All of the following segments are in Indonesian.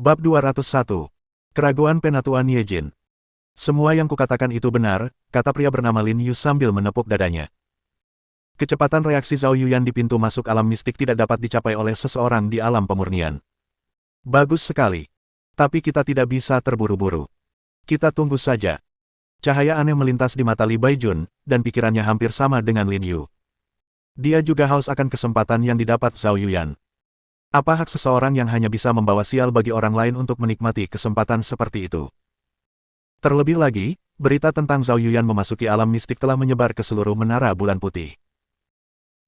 Bab 201. Keraguan Penatua Niejin. Semua yang kukatakan itu benar, kata pria bernama Lin Yu sambil menepuk dadanya. Kecepatan reaksi Zhao Yuyan di pintu masuk alam mistik tidak dapat dicapai oleh seseorang di alam pemurnian. Bagus sekali. Tapi kita tidak bisa terburu-buru. Kita tunggu saja. Cahaya aneh melintas di mata Li Baijun, dan pikirannya hampir sama dengan Lin Yu. Dia juga haus akan kesempatan yang didapat Zhao Yuyan. Apa hak seseorang yang hanya bisa membawa sial bagi orang lain untuk menikmati kesempatan seperti itu? Terlebih lagi, berita tentang Zhao Yuyan memasuki alam mistik telah menyebar ke seluruh menara bulan putih.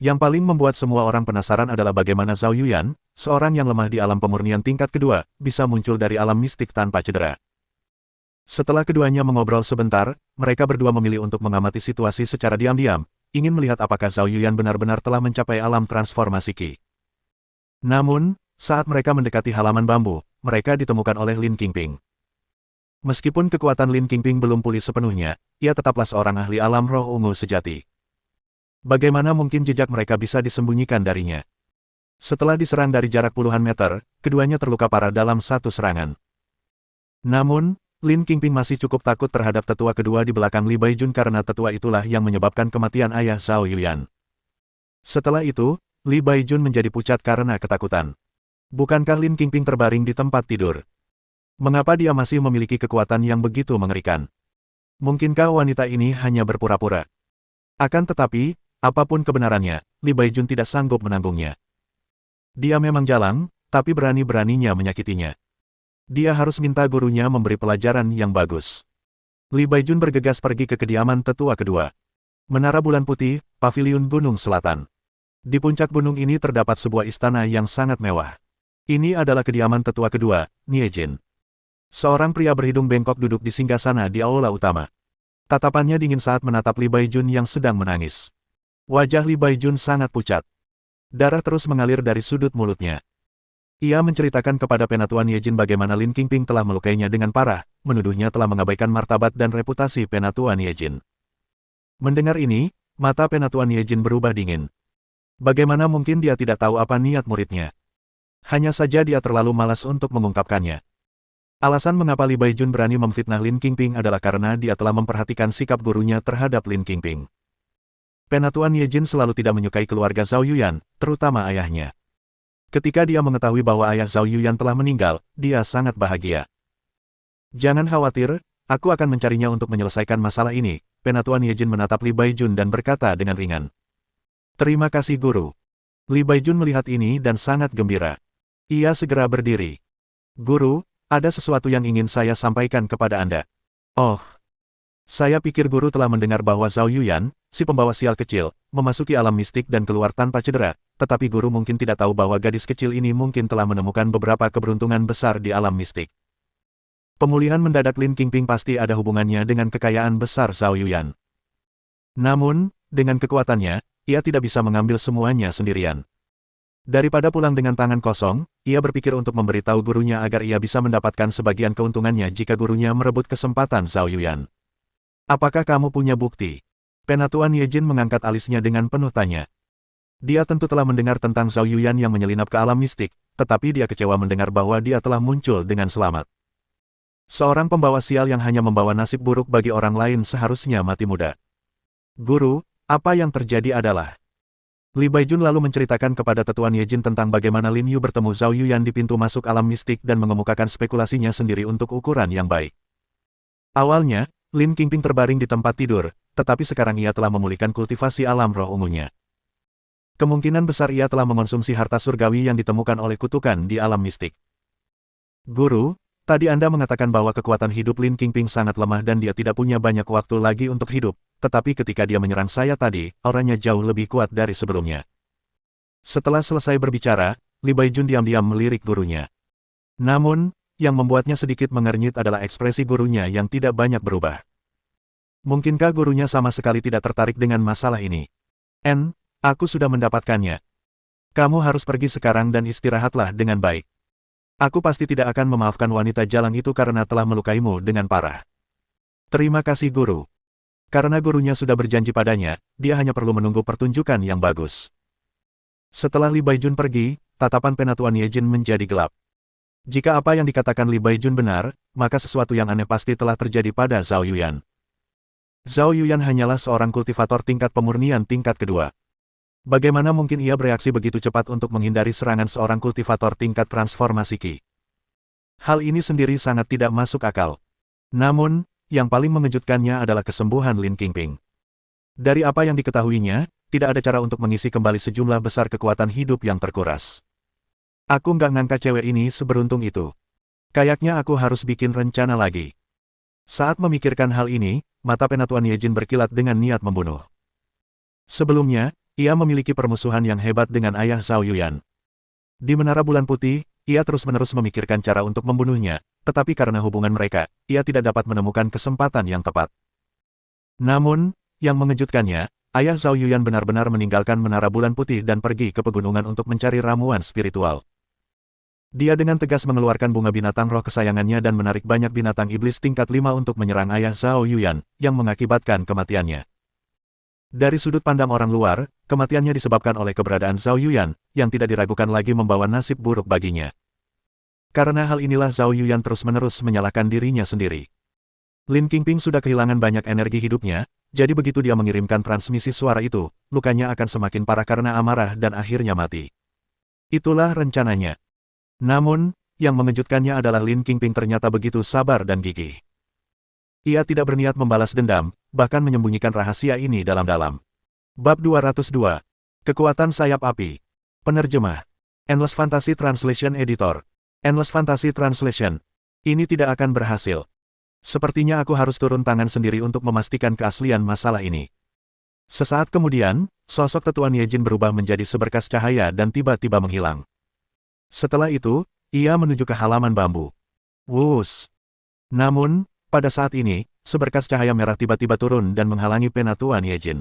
Yang paling membuat semua orang penasaran adalah bagaimana Zhao Yuyan, seorang yang lemah di alam pemurnian tingkat kedua, bisa muncul dari alam mistik tanpa cedera. Setelah keduanya mengobrol sebentar, mereka berdua memilih untuk mengamati situasi secara diam-diam, ingin melihat apakah Zhao Yuyan benar-benar telah mencapai alam transformasi Qi. Namun, saat mereka mendekati halaman bambu, mereka ditemukan oleh Lin Qingping. Meskipun kekuatan Lin Qingping belum pulih sepenuhnya, ia tetaplah seorang ahli alam roh ungu sejati. Bagaimana mungkin jejak mereka bisa disembunyikan darinya? Setelah diserang dari jarak puluhan meter, keduanya terluka parah dalam satu serangan. Namun, Lin Qingping masih cukup takut terhadap tetua kedua di belakang Li Baijun karena tetua itulah yang menyebabkan kematian ayah Zhao Yuyan. Setelah itu, Li Baijun menjadi pucat karena ketakutan. Bukankah Lin Qingping terbaring di tempat tidur? Mengapa dia masih memiliki kekuatan yang begitu mengerikan? Mungkinkah wanita ini hanya berpura-pura? Akan tetapi, apapun kebenarannya, Li Baijun tidak sanggup menanggungnya. Dia memang jalang, tapi berani-beraninya menyakitinya. Dia harus minta gurunya memberi pelajaran yang bagus. Li Baijun bergegas pergi ke kediaman tetua kedua. Menara Bulan Putih, Paviliun Gunung Selatan. Di puncak gunung ini terdapat sebuah istana yang sangat mewah. Ini adalah kediaman tetua kedua, Niejin. Seorang pria berhidung bengkok duduk di singgasana di aula utama. Tatapannya dingin saat menatap Li Baijun yang sedang menangis. Wajah Li Baijun sangat pucat. Darah terus mengalir dari sudut mulutnya. Ia menceritakan kepada Penatua Niejin bagaimana Lin Qingping telah melukainya dengan parah, menuduhnya telah mengabaikan martabat dan reputasi Penatua Niejin. Mendengar ini, mata Penatua Niejin berubah dingin. Bagaimana mungkin dia tidak tahu apa niat muridnya? Hanya saja dia terlalu malas untuk mengungkapkannya. Alasan mengapa Li Baijun berani memfitnah Lin Qingping adalah karena dia telah memperhatikan sikap gurunya terhadap Lin Qingping. Penatua Niejin selalu tidak menyukai keluarga Zhao Yuyan, terutama ayahnya. Ketika dia mengetahui bahwa ayah Zhao Yuyan telah meninggal, dia sangat bahagia. Jangan khawatir, aku akan mencarinya untuk menyelesaikan masalah ini. Penatua Niejin menatap Li Baijun dan berkata dengan ringan. Terima kasih guru. Li Baijun melihat ini dan sangat gembira. Ia segera berdiri. Guru, ada sesuatu yang ingin saya sampaikan kepada Anda. Oh. Saya pikir guru telah mendengar bahwa Zhao Yuyan, si pembawa sial kecil, memasuki alam mistik dan keluar tanpa cedera, tetapi guru mungkin tidak tahu bahwa gadis kecil ini mungkin telah menemukan beberapa keberuntungan besar di alam mistik. Pemulihan mendadak Lin Qingping pasti ada hubungannya dengan kekayaan besar Zhao Yuyan. Namun, dengan kekuatannya, ia tidak bisa mengambil semuanya sendirian. Daripada pulang dengan tangan kosong, ia berpikir untuk memberitahu gurunya agar ia bisa mendapatkan sebagian keuntungannya jika gurunya merebut kesempatan Zhao Yuyan. Apakah kamu punya bukti? Penatua Niejin mengangkat alisnya dengan penuh tanya. Dia tentu telah mendengar tentang Zhao Yuyan yang menyelinap ke alam mistik, tetapi dia kecewa mendengar bahwa dia telah muncul dengan selamat. Seorang pembawa sial yang hanya membawa nasib buruk bagi orang lain seharusnya mati muda. Guru, apa yang terjadi adalah... Li Baijun lalu menceritakan kepada tetua Niejin tentang bagaimana Lin Yu bertemu Zhao Yuyan di pintu masuk alam mistik dan mengemukakan spekulasinya sendiri untuk ukuran yang baik. Awalnya, Lin Qingping terbaring di tempat tidur, tetapi sekarang ia telah memulihkan kultivasi alam roh ungunya. Kemungkinan besar ia telah mengonsumsi harta surgawi yang ditemukan oleh kutukan di alam mistik. Guru, tadi Anda mengatakan bahwa kekuatan hidup Lin Qingping sangat lemah dan dia tidak punya banyak waktu lagi untuk hidup. Tetapi ketika dia menyerang saya tadi, auranya jauh lebih kuat dari sebelumnya. Setelah selesai berbicara, Li Baijun diam-diam melirik gurunya. Namun, yang membuatnya sedikit mengernyit adalah ekspresi gurunya yang tidak banyak berubah. Mungkinkah gurunya sama sekali tidak tertarik dengan masalah ini? Aku sudah mendapatkannya. Kamu harus pergi sekarang dan istirahatlah dengan baik. Aku pasti tidak akan memaafkan wanita jalang itu karena telah melukaimu dengan parah. Terima kasih guru. Karena gurunya sudah berjanji padanya, dia hanya perlu menunggu pertunjukan yang bagus. Setelah Li Baijun pergi, tatapan Penatua Niejin menjadi gelap. Jika apa yang dikatakan Li Baijun benar, maka sesuatu yang aneh pasti telah terjadi pada Zhao Yuyan. Zhao Yuyan hanyalah seorang kultivator tingkat pemurnian tingkat kedua. Bagaimana mungkin ia bereaksi begitu cepat untuk menghindari serangan seorang kultivator tingkat transformasi Qi? Hal ini sendiri sangat tidak masuk akal. Namun, yang paling mengejutkannya adalah kesembuhan Lin Qingping. Dari apa yang diketahuinya, tidak ada cara untuk mengisi kembali sejumlah besar kekuatan hidup yang terkuras. Aku nggak ngangka cewek ini seberuntung itu. Kayaknya aku harus bikin rencana lagi. Saat memikirkan hal ini, mata Penatuan Ye Jin berkilat dengan niat membunuh. Sebelumnya, ia memiliki permusuhan yang hebat dengan ayah Zhao Yuyan. Di Menara Bulan Putih, ia terus-menerus memikirkan cara untuk membunuhnya, tetapi karena hubungan mereka, ia tidak dapat menemukan kesempatan yang tepat. Namun, yang mengejutkannya, ayah Zhao Yuyan benar-benar meninggalkan Menara Bulan Putih dan pergi ke pegunungan untuk mencari ramuan spiritual. Dia dengan tegas mengeluarkan bunga binatang roh kesayangannya dan menarik banyak binatang iblis tingkat 5 untuk menyerang ayah Zhao Yuyan, yang mengakibatkan kematiannya. Dari sudut pandang orang luar, kematiannya disebabkan oleh keberadaan Zhao Yuyan, yang tidak diragukan lagi membawa nasib buruk baginya. Karena hal inilah Zhao Yuyan terus-menerus menyalahkan dirinya sendiri. Lin Qingping sudah kehilangan banyak energi hidupnya, jadi begitu dia mengirimkan transmisi suara itu, lukanya akan semakin parah karena amarah dan akhirnya mati. Itulah rencananya. Namun, yang mengejutkannya adalah Lin Qingping ternyata begitu sabar dan gigih. Ia tidak berniat membalas dendam, bahkan menyembunyikan rahasia ini dalam-dalam. Bab 202. Kekuatan Sayap Api. Penerjemah. Endless Fantasy Translation Editor. Endless Fantasy Translation. Ini tidak akan berhasil. Sepertinya aku harus turun tangan sendiri untuk memastikan keaslian masalah ini. Sesaat kemudian, sosok Tetuan Ye Jin berubah menjadi seberkas cahaya dan tiba-tiba menghilang. Setelah itu, ia menuju ke halaman bambu. Wus! Namun, pada saat ini, seberkas cahaya merah tiba-tiba turun dan menghalangi Penatuan Ye Jin.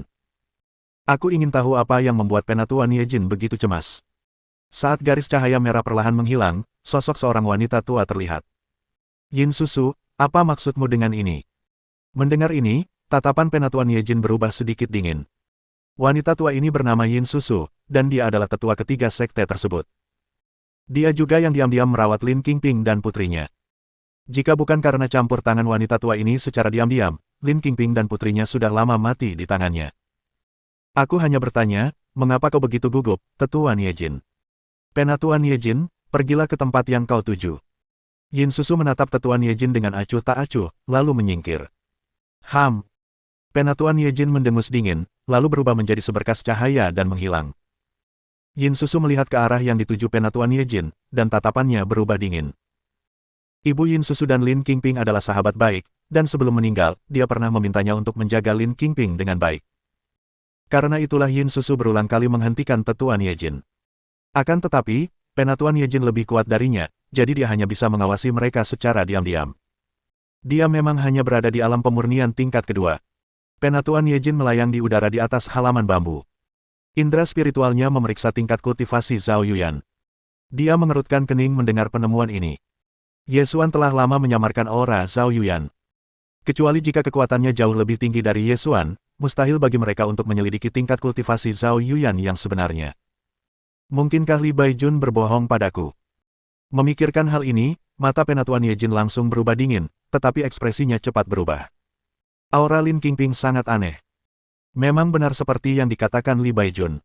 Aku ingin tahu apa yang membuat Penatuan Ye Jin begitu cemas. Saat garis cahaya merah perlahan menghilang, sosok seorang wanita tua terlihat. Yin Susu, apa maksudmu dengan ini? Mendengar ini, tatapan Penatuan Ye Jin berubah sedikit dingin. Wanita tua ini bernama Yin Susu, dan dia adalah tetua ketiga sekte tersebut. Dia juga yang diam-diam merawat Lin Qingping dan putrinya. Jika bukan karena campur tangan wanita tua ini secara diam-diam, Lin Qingping dan putrinya sudah lama mati di tangannya. Aku hanya bertanya, mengapa kau begitu gugup, Tetuan Ye Jin? Penatuan Ye Jin, pergilah ke tempat yang kau tuju. Yin Susu menatap Tetuan Ye Jin dengan acuh tak acuh, lalu menyingkir. Penatuan Ye Jin mendengus dingin, lalu berubah menjadi seberkas cahaya dan menghilang. Yin Susu melihat ke arah yang dituju Penatuan Ye Jin, dan tatapannya berubah dingin. Ibu Yin Susu dan Lin Qingping adalah sahabat baik, dan sebelum meninggal, dia pernah memintanya untuk menjaga Lin Qingping dengan baik. Karena itulah Yin Susu berulang kali menghentikan Tetuan Ye Jin. Akan tetapi, Penatuan Ye Jin lebih kuat darinya, jadi dia hanya bisa mengawasi mereka secara diam-diam. Dia memang hanya berada di alam pemurnian tingkat kedua. Penatuan Ye Jin melayang di udara di atas halaman bambu. Indra spiritualnya memeriksa tingkat kultivasi Zhao Yuyan. Dia mengerutkan kening mendengar penemuan ini. Ye Xuan telah lama menyamarkan aura Zhao Yuyan. Kecuali jika kekuatannya jauh lebih tinggi dari Ye Xuan, mustahil bagi mereka untuk menyelidiki tingkat kultivasi Zhao Yuyan yang sebenarnya. Mungkinkah Li Baijun berbohong padaku? Memikirkan hal ini, mata Penatuan Ye Jin langsung berubah dingin, tetapi ekspresinya cepat berubah. Aura Lin Qingping sangat aneh. Memang benar seperti yang dikatakan Li Baijun.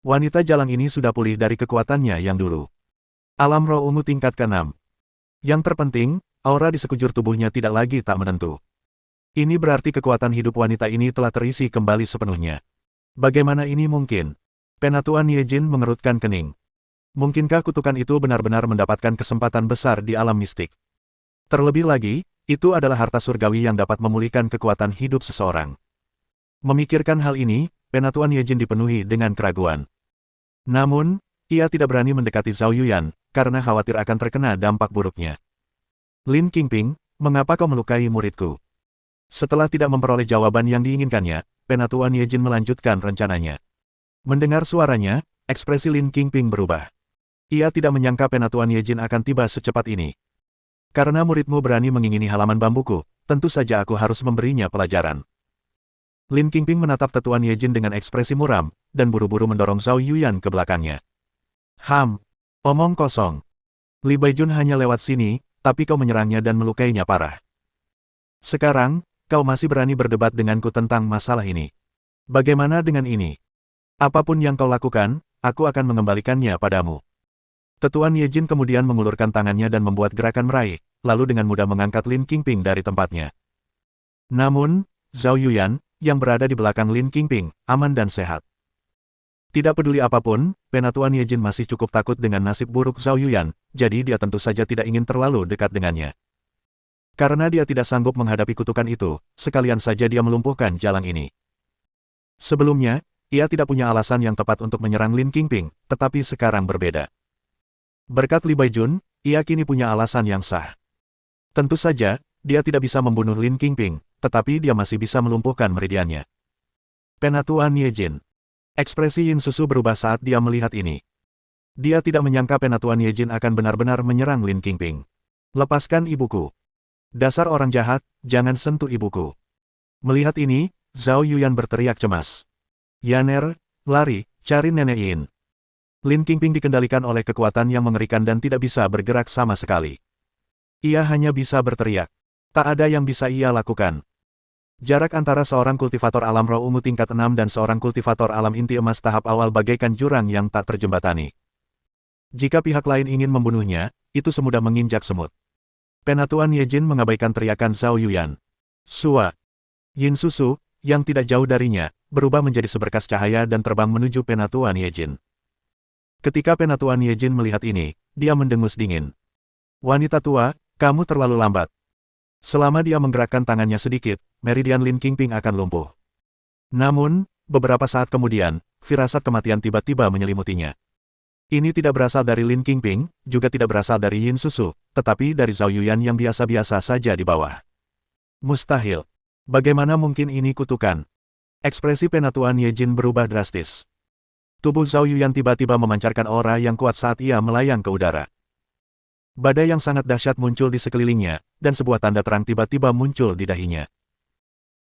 Wanita jalang ini sudah pulih dari kekuatannya yang dulu. Alam roh ungu tingkat ke-6. Yang terpenting, aura di sekujur tubuhnya tidak lagi tak menentu. Ini berarti kekuatan hidup wanita ini telah terisi kembali sepenuhnya. Bagaimana ini mungkin? Penatuan Ye Jin mengerutkan kening. Mungkinkah kutukan itu benar-benar mendapatkan kesempatan besar di alam mistik? Terlebih lagi, itu adalah harta surgawi yang dapat memulihkan kekuatan hidup seseorang. Memikirkan hal ini, Penatuan Ye Jin dipenuhi dengan keraguan. Namun, ia tidak berani mendekati Zhao Yuyan, karena khawatir akan terkena dampak buruknya. Lin Qingping, mengapa kau melukai muridku? Setelah tidak memperoleh jawaban yang diinginkannya, Penatuan Ye Jin melanjutkan rencananya. Mendengar suaranya, ekspresi Lin Qingping berubah. Ia tidak menyangka Penatuan Ye Jin akan tiba secepat ini. Karena muridmu berani mengingini halaman bambuku, tentu saja aku harus memberinya pelajaran. Lin Qingping menatap Tetuan Ye Jin dengan ekspresi muram, dan buru-buru mendorong Zhao Yuyan ke belakangnya. Omong kosong. Li Baijun hanya lewat sini, tapi kau menyerangnya dan melukainya parah. Sekarang, kau masih berani berdebat denganku tentang masalah ini. Bagaimana dengan ini? Apapun yang kau lakukan, aku akan mengembalikannya padamu. Tetuan Ye Jin kemudian mengulurkan tangannya dan membuat gerakan meraih, lalu dengan mudah mengangkat Lin Qingping dari tempatnya. Namun, Zhao Yuyan, yang berada di belakang Lin Qingping, aman dan sehat. Tidak peduli apapun, Penatua Ye Jin masih cukup takut dengan nasib buruk Zhao Yuyan, jadi dia tentu saja tidak ingin terlalu dekat dengannya. Karena dia tidak sanggup menghadapi kutukan itu, sekalian saja dia melumpuhkan jalang ini. Sebelumnya, ia tidak punya alasan yang tepat untuk menyerang Lin Qingping, tetapi sekarang berbeda. Berkat Li Baijun, ia kini punya alasan yang sah. Tentu saja, dia tidak bisa membunuh Lin Qingping, tetapi dia masih bisa melumpuhkan meridiannya. Penatua Ye Jin. Ekspresi Yin Susu berubah saat dia melihat ini. Dia tidak menyangka Penatua Ye Jin akan benar-benar menyerang Lin Qingping. Lepaskan ibuku. Dasar orang jahat, jangan sentuh ibuku. Melihat ini, Zhao Yuyan berteriak cemas. Yaner, lari, cari Nenek Yin. Lin Qingping dikendalikan oleh kekuatan yang mengerikan dan tidak bisa bergerak sama sekali. Ia hanya bisa berteriak. Tak ada yang bisa ia lakukan. Jarak antara seorang kultivator alam roh ungu tingkat 6 dan seorang kultivator alam inti emas tahap awal bagaikan jurang yang tak terjembatani. Jika pihak lain ingin membunuhnya, itu semudah menginjak semut. Penatua Ye Jin mengabaikan teriakan Zhao Yuyan. Sua. Yin Susu, yang tidak jauh darinya, berubah menjadi seberkas cahaya dan terbang menuju Penatua Ye Jin. Ketika Penatua Ye Jin melihat ini, dia mendengus dingin. Wanita tua, kamu terlalu lambat. Selama dia menggerakkan tangannya sedikit, meridian Lin Qingping akan lumpuh. Namun, beberapa saat kemudian, firasat kematian tiba-tiba menyelimutinya. Ini tidak berasal dari Lin Qingping, juga tidak berasal dari Yin Susu, tetapi dari Zhao Yuyan yang biasa-biasa saja di bawah. Mustahil. Bagaimana mungkin ini kutukan? Ekspresi Penatua Ye Jin berubah drastis. Tubuh Zhao Yuyan tiba-tiba memancarkan aura yang kuat saat ia melayang ke udara. Badai yang sangat dahsyat muncul di sekelilingnya, dan sebuah tanda terang tiba-tiba muncul di dahinya.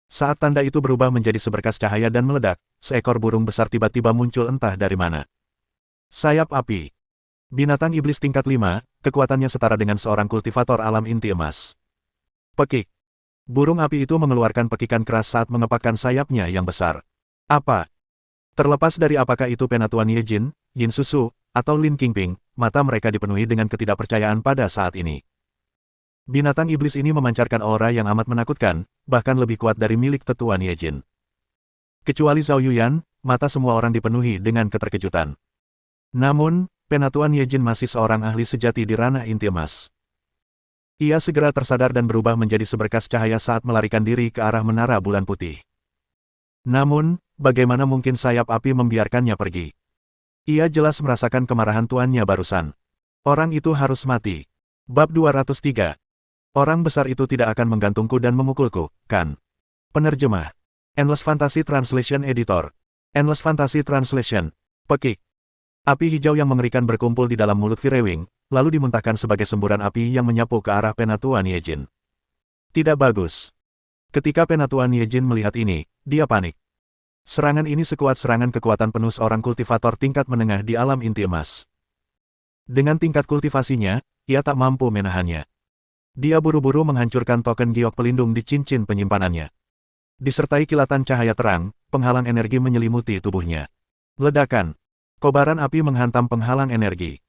Saat tanda itu berubah menjadi seberkas cahaya dan meledak, seekor burung besar tiba-tiba muncul entah dari mana. Sayap api. Binatang iblis tingkat 5, kekuatannya setara dengan seorang kultivator alam inti emas. Pekik. Burung api itu mengeluarkan pekikan keras saat mengepakkan sayapnya yang besar. Apa? Terlepas dari apakah itu Penatua Ye Jin, Yin Susu, atau Lin Qingping, mata mereka dipenuhi dengan ketidakpercayaan pada saat ini. Binatang iblis ini memancarkan aura yang amat menakutkan, bahkan lebih kuat dari milik Tetua Ye Jin. Kecuali Zhao Yuyan, mata semua orang dipenuhi dengan keterkejutan. Namun, Penatua Ye Jin masih seorang ahli sejati di ranah inti emas. Ia segera tersadar dan berubah menjadi seberkas cahaya saat melarikan diri ke arah menara bulan putih. Namun, bagaimana mungkin sayap api membiarkannya pergi? Ia jelas merasakan kemarahan tuannya barusan. Orang itu harus mati. Bab 203. Orang besar itu tidak akan menggantungku dan memukulku, kan? Penerjemah. Endless Fantasy Translation Editor. Endless Fantasy Translation. Pekik. Api hijau yang mengerikan berkumpul di dalam mulut Firewing, lalu dimuntahkan sebagai semburan api yang menyapu ke arah Penatua Ye Jin. Tidak bagus. Ketika Penatua Ye Jin melihat ini, dia panik. Serangan ini sekuat serangan kekuatan penuh seorang kultivator tingkat menengah di alam inti emas. Dengan tingkat kultivasinya, ia tak mampu menahannya. Dia buru-buru menghancurkan token giok pelindung di cincin penyimpanannya. Disertai kilatan cahaya terang, penghalang energi menyelimuti tubuhnya. Ledakan. Kobaran api menghantam penghalang energi.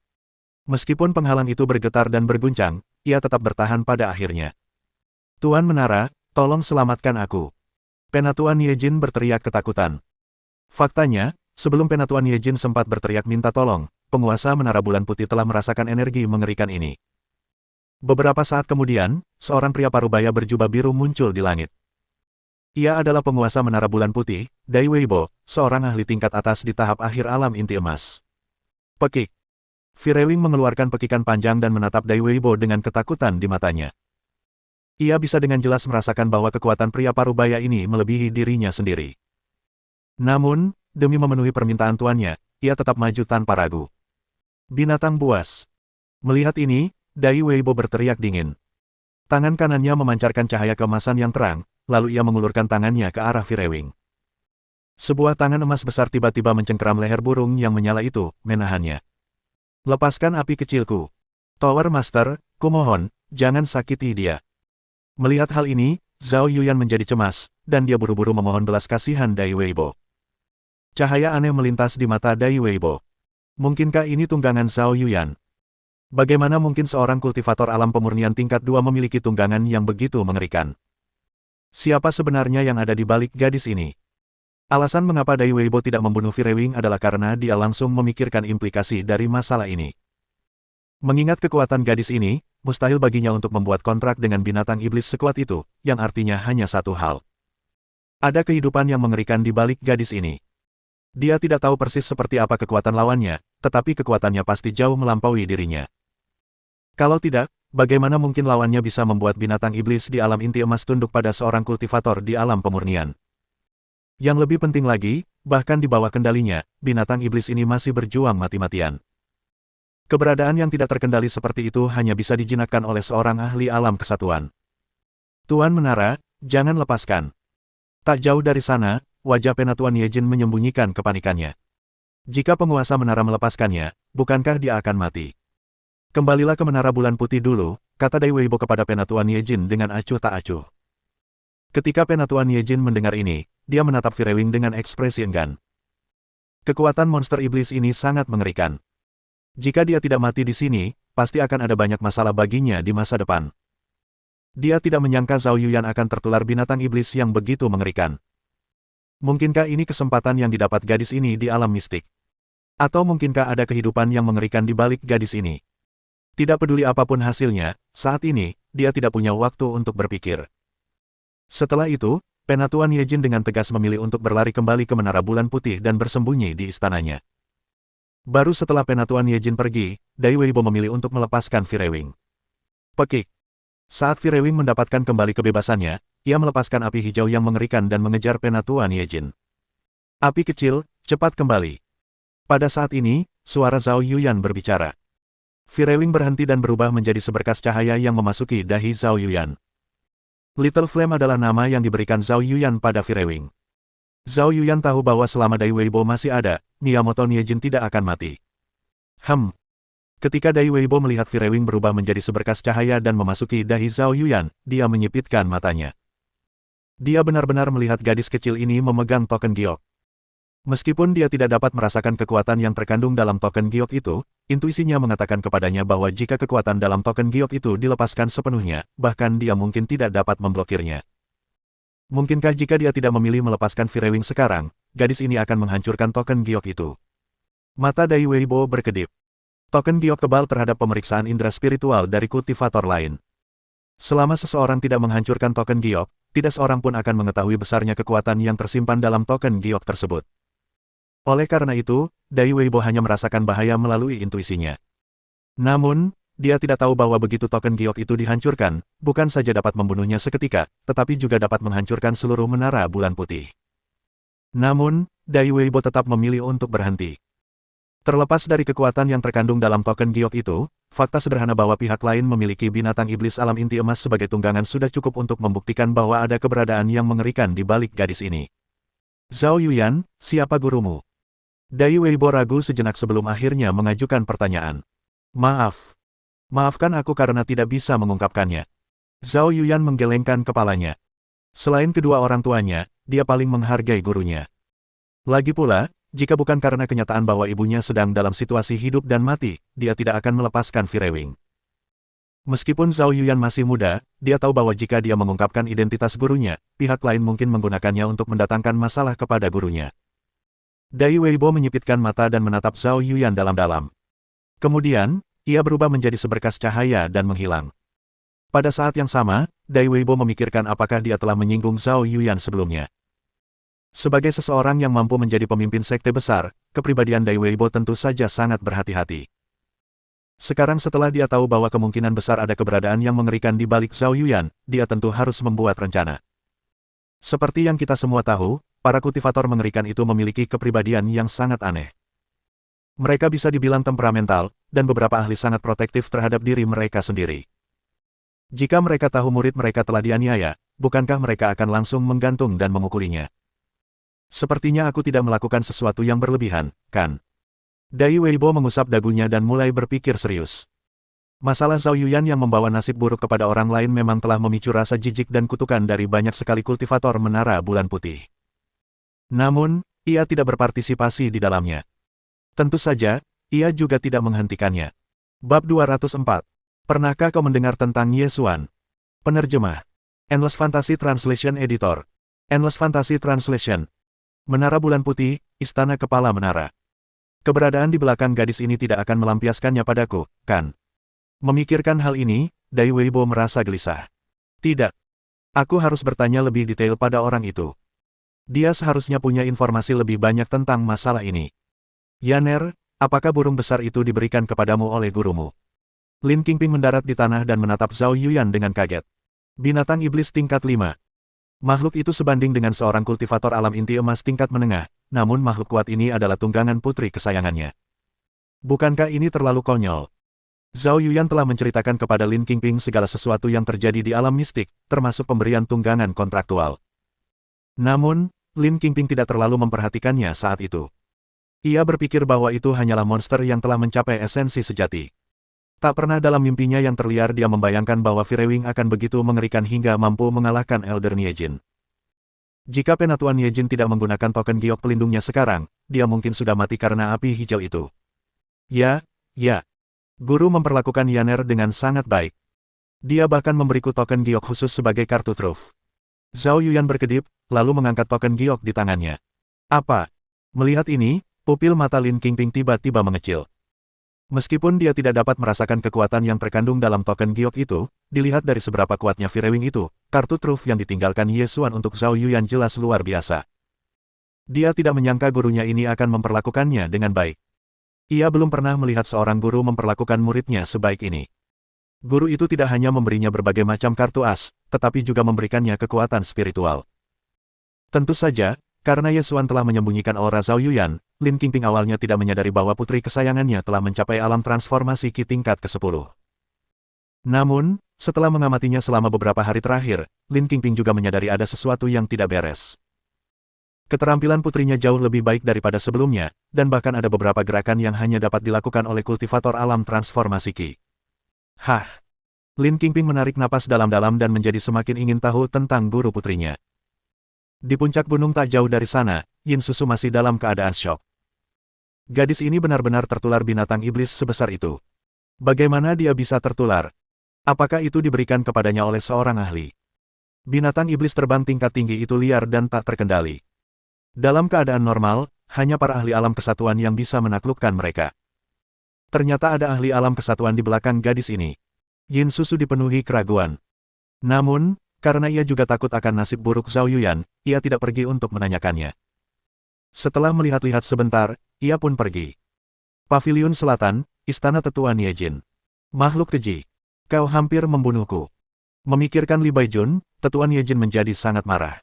Meskipun penghalang itu bergetar dan berguncang, ia tetap bertahan pada akhirnya. Tuan Menara, tolong selamatkan aku. Penatua Ye Jin berteriak ketakutan. Faktanya, sebelum Penatua Ye Jin sempat berteriak minta tolong, penguasa Menara Bulan Putih telah merasakan energi mengerikan ini. Beberapa saat kemudian, seorang pria parubaya berjubah biru muncul di langit. Ia adalah penguasa Menara Bulan Putih, Dai Weibo, seorang ahli tingkat atas di tahap akhir alam inti emas. Pekik. Firewing mengeluarkan pekikan panjang dan menatap Dai Weibo dengan ketakutan di matanya. Ia bisa dengan jelas merasakan bahwa kekuatan pria parubaya ini melebihi dirinya sendiri. Namun, demi memenuhi permintaan tuannya, ia tetap maju tanpa ragu. Binatang buas. Melihat ini, Dai Weibo berteriak dingin. Tangan kanannya memancarkan cahaya keemasan yang terang, lalu ia mengulurkan tangannya ke arah Firewing. Sebuah tangan emas besar tiba-tiba mencengkeram leher burung yang menyala itu, menahannya. Lepaskan api kecilku. Tower Master, kumohon, jangan sakiti dia. Melihat hal ini, Zhao Yuyan menjadi cemas, dan dia buru-buru memohon belas kasihan Dai Weibo. Cahaya aneh melintas di mata Dai Weibo. Mungkinkah ini tunggangan Zhao Yuyan? Bagaimana mungkin seorang kultivator alam pemurnian tingkat 2 memiliki tunggangan yang begitu mengerikan? Siapa sebenarnya yang ada di balik gadis ini? Alasan mengapa Dai Weibo tidak membunuh Firewing adalah karena dia langsung memikirkan implikasi dari masalah ini. Mengingat kekuatan gadis ini, mustahil baginya untuk membuat kontrak dengan binatang iblis sekuat itu, yang artinya hanya satu hal. Ada kehidupan yang mengerikan di balik gadis ini. Dia tidak tahu persis seperti apa kekuatan lawannya, tetapi kekuatannya pasti jauh melampaui dirinya. Kalau tidak, bagaimana mungkin lawannya bisa membuat binatang iblis di alam inti emas tunduk pada seorang kultivator di alam pemurnian? Yang lebih penting lagi, bahkan di bawah kendalinya, binatang iblis ini masih berjuang mati-matian. Keberadaan yang tidak terkendali seperti itu hanya bisa dijinakkan oleh seorang ahli alam kesatuan. Tuan Menara, jangan lepaskan. Tak jauh dari sana, wajah Penatuan Yejin menyembunyikan kepanikannya. Jika penguasa menara melepaskannya, bukankah dia akan mati? Kembalilah ke Menara Bulan Putih dulu, kata Dai Weibo kepada Penatuan Yejin dengan acuh tak acuh. Ketika Penatuan Yejin mendengar ini, dia menatap Firewing dengan ekspresi enggan. Kekuatan monster iblis ini sangat mengerikan. Jika dia tidak mati di sini, pasti akan ada banyak masalah baginya di masa depan. Dia tidak menyangka Zhao Yuyan akan tertular binatang iblis yang begitu mengerikan. Mungkinkah ini kesempatan yang didapat gadis ini di alam mistik? Atau mungkinkah ada kehidupan yang mengerikan di balik gadis ini? Tidak peduli apapun hasilnya, saat ini, dia tidak punya waktu untuk berpikir. Setelah itu, Penatuan Yejin dengan tegas memilih untuk berlari kembali ke Menara Bulan Putih dan bersembunyi di istananya. Baru setelah Penatuan Yejin pergi, Dai Weibo memilih untuk melepaskan Firewing. Pekik. Saat Firewing mendapatkan kembali kebebasannya, ia melepaskan api hijau yang mengerikan dan mengejar Penatuan Yejin. Api kecil, cepat kembali. Pada saat ini, suara Zhao Yuyan berbicara. Firewing berhenti dan berubah menjadi seberkas cahaya yang memasuki dahi Zhao Yuyan. Little Flame adalah nama yang diberikan Zhao Yuyan pada Firewing. Zhao Yuyan tahu bahwa selama Dai Weibo masih ada, Miyamoto Niejin tidak akan mati. Ketika Dai Weibo melihat Firewing berubah menjadi seberkas cahaya dan memasuki dahi Zhao Yuyan, dia menyipitkan matanya. Dia benar-benar melihat gadis kecil ini memegang token giok. Meskipun dia tidak dapat merasakan kekuatan yang terkandung dalam token giok itu, intuisinya mengatakan kepadanya bahwa jika kekuatan dalam token giok itu dilepaskan sepenuhnya, bahkan dia mungkin tidak dapat memblokirnya. Mungkinkah jika dia tidak memilih melepaskan Firewing sekarang, gadis ini akan menghancurkan token giok itu? Mata Dai Weibo berkedip. Token giok kebal terhadap pemeriksaan indera spiritual dari kultivator lain. Selama seseorang tidak menghancurkan token giok, tidak seorang pun akan mengetahui besarnya kekuatan yang tersimpan dalam token giok tersebut. Oleh karena itu, Dai Weibo hanya merasakan bahaya melalui intuisinya. Namun, dia tidak tahu bahwa begitu token giok itu dihancurkan, bukan saja dapat membunuhnya seketika, tetapi juga dapat menghancurkan seluruh Menara Bulan Putih. Namun, Dai Weibo tetap memilih untuk berhenti. Terlepas dari kekuatan yang terkandung dalam token giok itu, fakta sederhana bahwa pihak lain memiliki binatang iblis alam inti emas sebagai tunggangan sudah cukup untuk membuktikan bahwa ada keberadaan yang mengerikan di balik gadis ini. Zhao Yuyan, siapa gurumu? Dai Weibo ragu sejenak sebelum akhirnya mengajukan pertanyaan. Maafkan aku karena tidak bisa mengungkapkannya. Zhao Yuyan menggelengkan kepalanya. Selain kedua orang tuanya, dia paling menghargai gurunya. Lagi pula, jika bukan karena kenyataan bahwa ibunya sedang dalam situasi hidup dan mati, dia tidak akan melepaskan Firewing. Meskipun Zhao Yuyan masih muda, dia tahu bahwa jika dia mengungkapkan identitas gurunya, pihak lain mungkin menggunakannya untuk mendatangkan masalah kepada gurunya. Dai Weibo menyipitkan mata dan menatap Zhao Yuyan dalam-dalam. Kemudian, ia berubah menjadi seberkas cahaya dan menghilang. Pada saat yang sama, Dai Weibo memikirkan apakah dia telah menyinggung Zhao Yuyan sebelumnya. Sebagai seseorang yang mampu menjadi pemimpin sekte besar, kepribadian Dai Weibo tentu saja sangat berhati-hati. Sekarang setelah dia tahu bahwa kemungkinan besar ada keberadaan yang mengerikan di balik Zhao Yuyan, dia tentu harus membuat rencana. Seperti yang kita semua tahu, para kultivator mengerikan itu memiliki kepribadian yang sangat aneh. Mereka bisa dibilang temperamental, dan beberapa ahli sangat protektif terhadap diri mereka sendiri. Jika mereka tahu murid mereka telah dianiaya, bukankah mereka akan langsung menggantung dan memukulinya? Sepertinya aku tidak melakukan sesuatu yang berlebihan, kan? Dai Weibo mengusap dagunya dan mulai berpikir serius. Masalah Zhao Yuyan yang membawa nasib buruk kepada orang lain memang telah memicu rasa jijik dan kutukan dari banyak sekali kultivator menara bulan putih. Namun, ia tidak berpartisipasi di dalamnya. Tentu saja, ia juga tidak menghentikannya. Bab 204. Pernahkah kau mendengar tentang Ye Xuan? Penerjemah. Endless Fantasy Translation Editor. Endless Fantasy Translation. Menara bulan putih, istana kepala menara. Keberadaan di belakang gadis ini tidak akan melampiaskannya padaku, kan? Memikirkan hal ini, Dai Weibo merasa gelisah. Tidak. Aku harus bertanya lebih detail pada orang itu. Dia seharusnya punya informasi lebih banyak tentang masalah ini. Yaner, apakah burung besar itu diberikan kepadamu oleh gurumu? Lin Qingping mendarat di tanah dan menatap Zhao Yuyan dengan kaget. Binatang iblis tingkat 5. Makhluk itu sebanding dengan seorang kultivator alam inti emas tingkat menengah, namun makhluk kuat ini adalah tunggangan putri kesayangannya. Bukankah ini terlalu konyol? Zhao Yuyan telah menceritakan kepada Lin Qingping segala sesuatu yang terjadi di alam mistik, termasuk pemberian tunggangan kontraktual. Namun, Lin Qingping tidak terlalu memperhatikannya saat itu. Ia berpikir bahwa itu hanyalah monster yang telah mencapai esensi sejati. Tak pernah dalam mimpinya yang terliar dia membayangkan bahwa Firewing akan begitu mengerikan hingga mampu mengalahkan Elder Niejin. Jika Penatuan Niejin tidak menggunakan token giok pelindungnya sekarang, dia mungkin sudah mati karena api hijau itu. Ya. Guru memperlakukan Yaner dengan sangat baik. Dia bahkan memberiku token giok khusus sebagai kartu truf. Zhao Yuyan berkedip, lalu mengangkat token giok di tangannya. Apa? Melihat ini, pupil mata Lin Qingping tiba-tiba mengecil. Meskipun dia tidak dapat merasakan kekuatan yang terkandung dalam token giok itu, dilihat dari seberapa kuatnya Firewing itu, kartu truf yang ditinggalkan Ye Xuan untuk Zhao Yuyan jelas luar biasa. Dia tidak menyangka gurunya ini akan memperlakukannya dengan baik. Ia belum pernah melihat seorang guru memperlakukan muridnya sebaik ini. Guru itu tidak hanya memberinya berbagai macam kartu as, tetapi juga memberikannya kekuatan spiritual. Tentu saja, karena Ye Xuan telah menyembunyikan aura Zhao Yuyan, Lin Qingping awalnya tidak menyadari bahwa putri kesayangannya telah mencapai alam transformasi Qi tingkat ke-10. Namun, setelah mengamatinya selama beberapa hari terakhir, Lin Qingping juga menyadari ada sesuatu yang tidak beres. Keterampilan putrinya jauh lebih baik daripada sebelumnya, dan bahkan ada beberapa gerakan yang hanya dapat dilakukan oleh kultivator alam transformasi Qi. Hah! Lin Qingping menarik napas dalam-dalam dan menjadi semakin ingin tahu tentang guru putrinya. Di puncak gunung tak jauh dari sana, Yin Susu masih dalam keadaan syok. Gadis ini benar-benar tertular binatang iblis sebesar itu. Bagaimana dia bisa tertular? Apakah itu diberikan kepadanya oleh seorang ahli? Binatang iblis terbang tingkat tinggi itu liar dan tak terkendali. Dalam keadaan normal, hanya para ahli alam kesatuan yang bisa menaklukkan mereka. Ternyata ada ahli alam kesatuan di belakang gadis ini. Yin Susu dipenuhi keraguan. Namun, karena ia juga takut akan nasib buruk Zhao Yuyan, ia tidak pergi untuk menanyakannya. Setelah melihat-lihat sebentar, ia pun pergi. Paviliun Selatan, Istana Tetua Niejin. Makhluk keji. Kau hampir membunuhku. Memikirkan Li Baijun, Tetua Niejin menjadi sangat marah.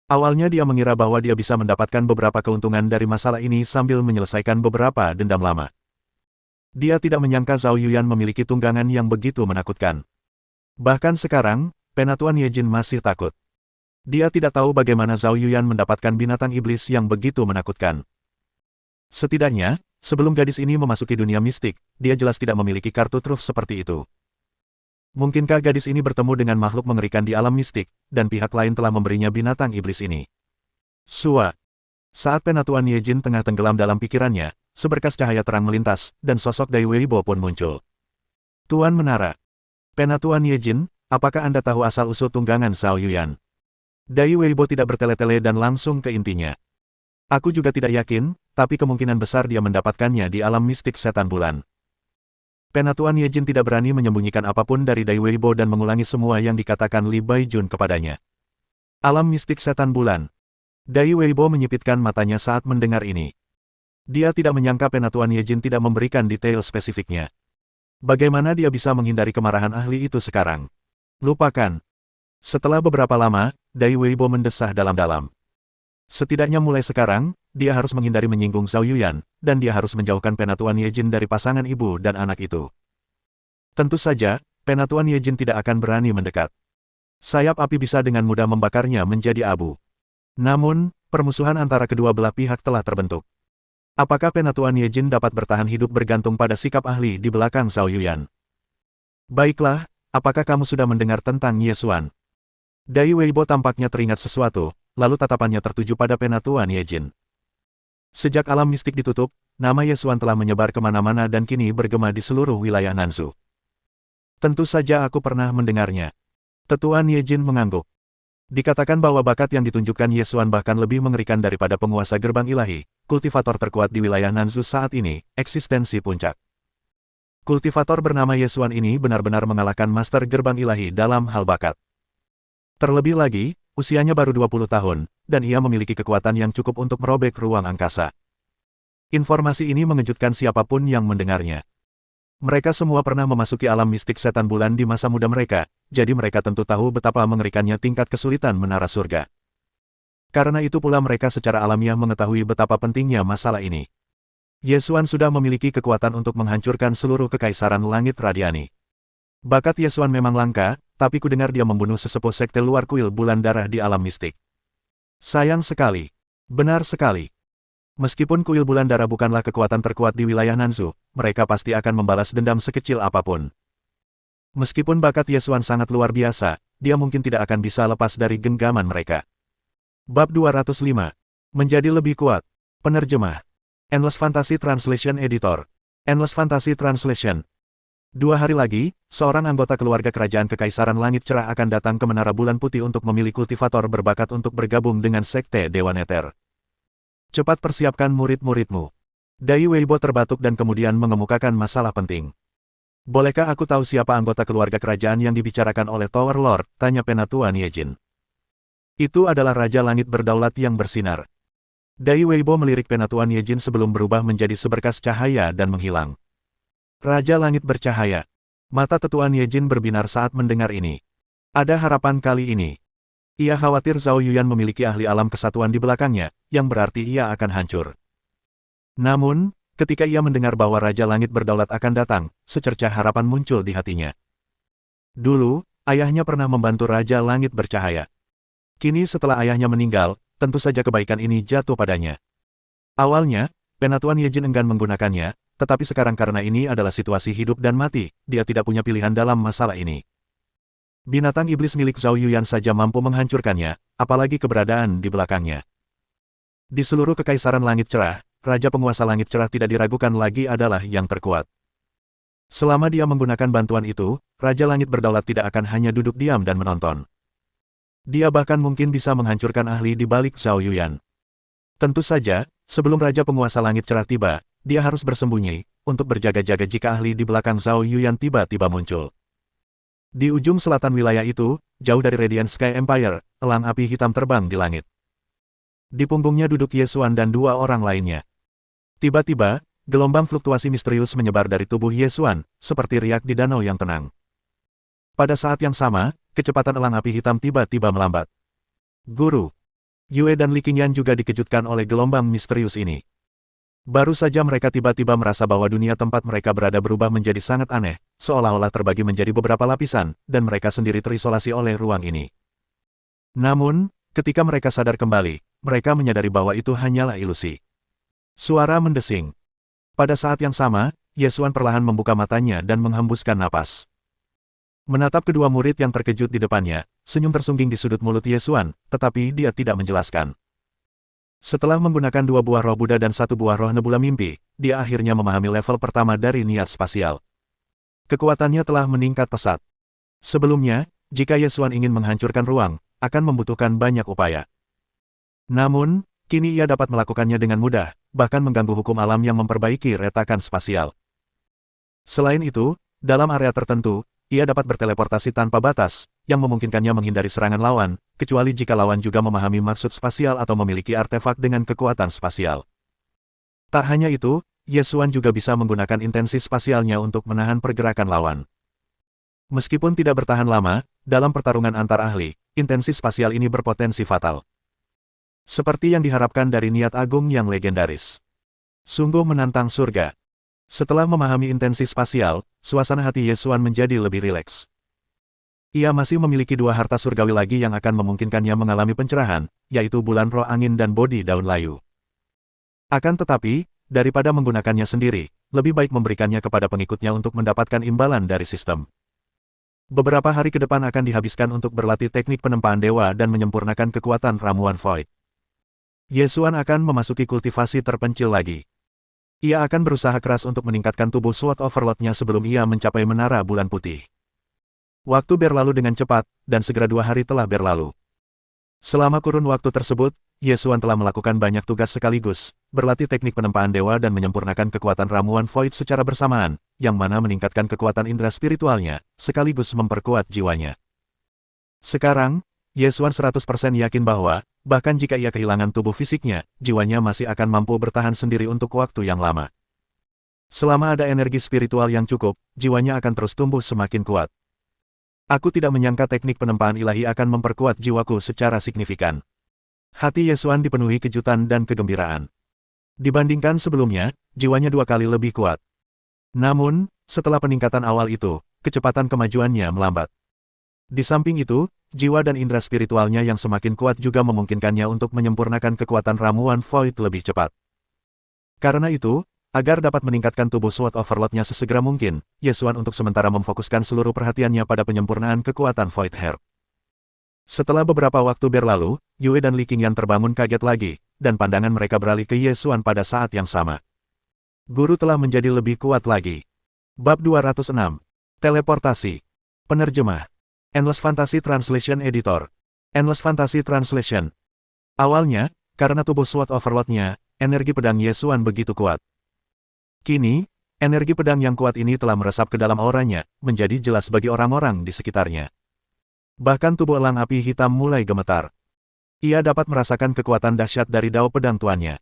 Awalnya dia mengira bahwa dia bisa mendapatkan beberapa keuntungan dari masalah ini sambil menyelesaikan beberapa dendam lama. Dia tidak menyangka Zhao Yuyan memiliki tunggangan yang begitu menakutkan. Bahkan sekarang, Penatuan Niejin masih takut. Dia tidak tahu bagaimana Zhao Yuyan mendapatkan binatang iblis yang begitu menakutkan. Setidaknya, sebelum gadis ini memasuki dunia mistik, dia jelas tidak memiliki kartu truf seperti itu. Mungkinkah gadis ini bertemu dengan makhluk mengerikan di alam mistik, dan pihak lain telah memberinya binatang iblis ini? Sua. Saat Penatuan Niejin tengah tenggelam dalam pikirannya, seberkas cahaya terang melintas, dan sosok Dai Weibo pun muncul. Tuan Menara. Penatuan Niejin, apakah Anda tahu asal-usul tunggangan Zhao Yuyan? Dai Weibo tidak bertele-tele dan langsung ke intinya. Aku juga tidak yakin, tapi kemungkinan besar dia mendapatkannya di alam mistik setan bulan. Penatuan Niejin tidak berani menyembunyikan apapun dari Dai Weibo dan mengulangi semua yang dikatakan Li Baijun kepadanya. Alam mistik setan bulan. Dai Weibo menyipitkan matanya saat mendengar ini. Dia tidak menyangka Penatuan Niejin tidak memberikan detail spesifiknya. Bagaimana dia bisa menghindari kemarahan ahli itu sekarang? Lupakan. Setelah beberapa lama, Dai Weibo mendesah dalam-dalam. Setidaknya mulai sekarang, dia harus menghindari menyinggung Zhao Yuyan, dan dia harus menjauhkan Penatuan Niejin dari pasangan ibu dan anak itu. Tentu saja, Penatuan Niejin tidak akan berani mendekat. Sayap api bisa dengan mudah membakarnya menjadi abu. Namun, permusuhan antara kedua belah pihak telah terbentuk. Apakah Penatuan Niejin dapat bertahan hidup bergantung pada sikap ahli di belakang Zhao Yuyan? Baiklah, apakah kamu sudah mendengar tentang Yesuan? Dai Weibo tampaknya teringat sesuatu, lalu tatapannya tertuju pada Penatua Niejin. Sejak alam mistik ditutup, nama Yesuan telah menyebar kemana-mana dan kini bergema di seluruh wilayah Nanzu. Tentu saja aku pernah mendengarnya. Tetua Niejin mengangguk. Dikatakan bahwa bakat yang ditunjukkan Yesuan bahkan lebih mengerikan daripada penguasa gerbang ilahi, kultivator terkuat di wilayah Nanzu saat ini, eksistensi puncak. Kultivator bernama Yesuan ini benar-benar mengalahkan master gerbang ilahi dalam hal bakat. Terlebih lagi, usianya baru 20 tahun, dan ia memiliki kekuatan yang cukup untuk merobek ruang angkasa. Informasi ini mengejutkan siapapun yang mendengarnya. Mereka semua pernah memasuki alam mistik setan bulan di masa muda mereka, jadi mereka tentu tahu betapa mengerikannya tingkat kesulitan menara surga. Karena itu pula mereka secara alamiah mengetahui betapa pentingnya masalah ini. Yesuan sudah memiliki kekuatan untuk menghancurkan seluruh kekaisaran langit radiani. Bakat Yesuan memang langka, tapi kudengar dia membunuh sesepuh sekte luar kuil bulan darah di alam mistik. Sayang sekali. Benar sekali. Meskipun kuil bulan darah bukanlah kekuatan terkuat di wilayah Nanzu, mereka pasti akan membalas dendam sekecil apapun. Meskipun bakat Yesuan sangat luar biasa, dia mungkin tidak akan bisa lepas dari genggaman mereka. Bab 205. Menjadi lebih kuat. Penerjemah. Endless Fantasy Translation Editor. Endless Fantasy Translation. 2 hari lagi, seorang anggota keluarga kerajaan Kekaisaran Langit Cerah akan datang ke Menara Bulan Putih untuk memilih kultivator berbakat untuk bergabung dengan Sekte Dewa Nether. Cepat persiapkan murid-muridmu. Dai Weibo terbatuk dan kemudian mengemukakan masalah penting. Bolehkah aku tahu siapa anggota keluarga kerajaan yang dibicarakan oleh Tower Lord? Tanya Penatua Niejin. Itu adalah Raja Langit Berdaulat yang bersinar. Dai Weibo melirik Penatua Niejin sebelum berubah menjadi seberkas cahaya dan menghilang. Raja Langit bercahaya. Mata Tetua Niejin berbinar saat mendengar ini. Ada harapan kali ini. Ia khawatir Zhao Yuyan memiliki ahli alam kesatuan di belakangnya, yang berarti ia akan hancur. Namun, ketika ia mendengar bahwa Raja Langit Berdaulat akan datang, secercah harapan muncul di hatinya. Dulu, ayahnya pernah membantu Raja Langit bercahaya. Kini setelah ayahnya meninggal, tentu saja kebaikan ini jatuh padanya. Awalnya, Penatua Niejin enggan menggunakannya, tetapi sekarang karena ini adalah situasi hidup dan mati, dia tidak punya pilihan dalam masalah ini. Binatang iblis milik Zhao Yuyan saja mampu menghancurkannya, apalagi keberadaan di belakangnya. Di seluruh Kekaisaran Langit Cerah, Raja Penguasa Langit Cerah tidak diragukan lagi adalah yang terkuat. Selama dia menggunakan bantuan itu, Raja Langit Berdaulat tidak akan hanya duduk diam dan menonton. Dia bahkan mungkin bisa menghancurkan ahli di balik Zhao Yuyan. Tentu saja, sebelum Raja Penguasa Langit Cerah tiba, dia harus bersembunyi, untuk berjaga-jaga jika ahli di belakang Zhao Yuyan tiba-tiba muncul. Di ujung selatan wilayah itu, jauh dari Radiant Sky Empire, elang api hitam terbang di langit. Di punggungnya duduk Yesuan dan 2 orang lainnya. Tiba-tiba, gelombang fluktuasi misterius menyebar dari tubuh Yesuan, seperti riak di danau yang tenang. Pada saat yang sama, kecepatan elang api hitam tiba-tiba melambat. Guru Yue dan Li Qingyan juga dikejutkan oleh gelombang misterius ini. Baru saja mereka tiba-tiba merasa bahwa dunia tempat mereka berada berubah menjadi sangat aneh, seolah-olah terbagi menjadi beberapa lapisan, dan mereka sendiri terisolasi oleh ruang ini. Namun, ketika mereka sadar kembali, mereka menyadari bahwa itu hanyalah ilusi. Suara mendesing. Pada saat yang sama, Yesuan perlahan membuka matanya dan menghembuskan napas. Menatap kedua murid yang terkejut di depannya, senyum tersungging di sudut mulut Yesuan, tetapi dia tidak menjelaskan. Setelah menggunakan 2 buah roh Buddha dan 1 buah roh nebula mimpi, dia akhirnya memahami level pertama dari niat spasial. Kekuatannya telah meningkat pesat. Sebelumnya, jika Yesuan ingin menghancurkan ruang, akan membutuhkan banyak upaya. Namun, kini ia dapat melakukannya dengan mudah, bahkan mengganggu hukum alam yang memperbaiki retakan spasial. Selain itu, dalam area tertentu, ia dapat berteleportasi tanpa batas, yang memungkinkannya menghindari serangan lawan, kecuali jika lawan juga memahami maksud spasial atau memiliki artefak dengan kekuatan spasial. Tak hanya itu, Yesuan juga bisa menggunakan intensi spasialnya untuk menahan pergerakan lawan. Meskipun tidak bertahan lama, dalam pertarungan antar ahli, intensi spasial ini berpotensi fatal. Seperti yang diharapkan dari niat agung yang legendaris. Sungguh menantang surga. Setelah memahami intensi spasial, suasana hati Yesuan menjadi lebih rileks. Ia masih memiliki 2 harta surgawi lagi yang akan memungkinkannya mengalami pencerahan, yaitu bulan roh angin dan bodi daun layu. Akan tetapi, daripada menggunakannya sendiri, lebih baik memberikannya kepada pengikutnya untuk mendapatkan imbalan dari sistem. Beberapa hari ke depan akan dihabiskan untuk berlatih teknik penempaan dewa dan menyempurnakan kekuatan ramuan Void. Ye Xuan akan memasuki kultivasi terpencil lagi. Ia akan berusaha keras untuk meningkatkan tubuh Sword Overlord-nya sebelum ia mencapai menara bulan putih. Waktu berlalu dengan cepat, dan segera 2 hari telah berlalu. Selama kurun waktu tersebut, Ye Xuan telah melakukan banyak tugas sekaligus, berlatih teknik penempaan dewa dan menyempurnakan kekuatan ramuan Void secara bersamaan, yang mana meningkatkan kekuatan indera spiritualnya, sekaligus memperkuat jiwanya. Sekarang, Ye Xuan 100% yakin bahwa, bahkan jika ia kehilangan tubuh fisiknya, jiwanya masih akan mampu bertahan sendiri untuk waktu yang lama. Selama ada energi spiritual yang cukup, jiwanya akan terus tumbuh semakin kuat. Aku tidak menyangka teknik penempaan ilahi akan memperkuat jiwaku secara signifikan. Hati Ye Xuan dipenuhi kejutan dan kegembiraan. Dibandingkan sebelumnya, jiwanya 2 kali lebih kuat. Namun, setelah peningkatan awal itu, kecepatan kemajuannya melambat. Di samping itu, jiwa dan indera spiritualnya yang semakin kuat juga memungkinkannya untuk menyempurnakan kekuatan ramuan Void lebih cepat. Karena itu, agar dapat meningkatkan tubuh Sword Overlord-nya sesegera mungkin, Ye Xuan untuk sementara memfokuskan seluruh perhatiannya pada penyempurnaan kekuatan Void Heart. Setelah beberapa waktu berlalu, Yue dan Li Qingyan terbangun kaget lagi, dan pandangan mereka beralih ke Ye Xuan pada saat yang sama. Guru telah menjadi lebih kuat lagi. Bab 206. Teleportasi. Penerjemah. Endless Fantasy Translation Editor. Endless Fantasy Translation. Awalnya, karena tubuh Sword Overlord-nya, energi pedang Ye Xuan begitu kuat. Kini, energi pedang yang kuat ini telah meresap ke dalam auranya, menjadi jelas bagi orang-orang di sekitarnya. Bahkan tubuh elang api hitam mulai gemetar. Ia dapat merasakan kekuatan dahsyat dari dao pedang tuannya.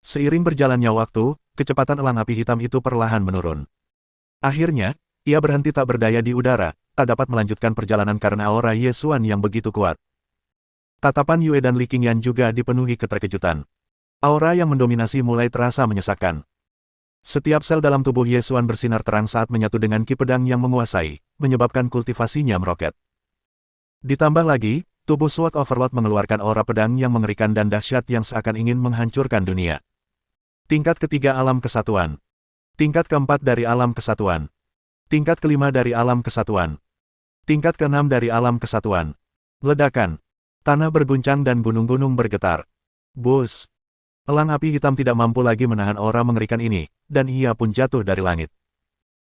Seiring berjalannya waktu, kecepatan elang api hitam itu perlahan menurun. Akhirnya, ia berhenti tak berdaya di udara, tak dapat melanjutkan perjalanan karena aura Ye Xuan yang begitu kuat. Tatapan Yue dan Li Qingyan juga dipenuhi keterkejutan. Aura yang mendominasi mulai terasa menyesakkan. Setiap sel dalam tubuh Ye Xuan bersinar terang saat menyatu dengan ki pedang yang menguasai, menyebabkan kultivasinya meroket. Ditambah lagi, tubuh Sword Overlord mengeluarkan aura pedang yang mengerikan dan dahsyat yang seakan ingin menghancurkan dunia. Tingkat ketiga alam kesatuan. Tingkat keempat dari alam kesatuan. Tingkat kelima dari alam kesatuan. Tingkat keenam dari alam kesatuan. Ledakan. Tanah berguncang dan gunung-gunung bergetar. Bus. Elang api hitam tidak mampu lagi menahan aura mengerikan ini, dan ia pun jatuh dari langit.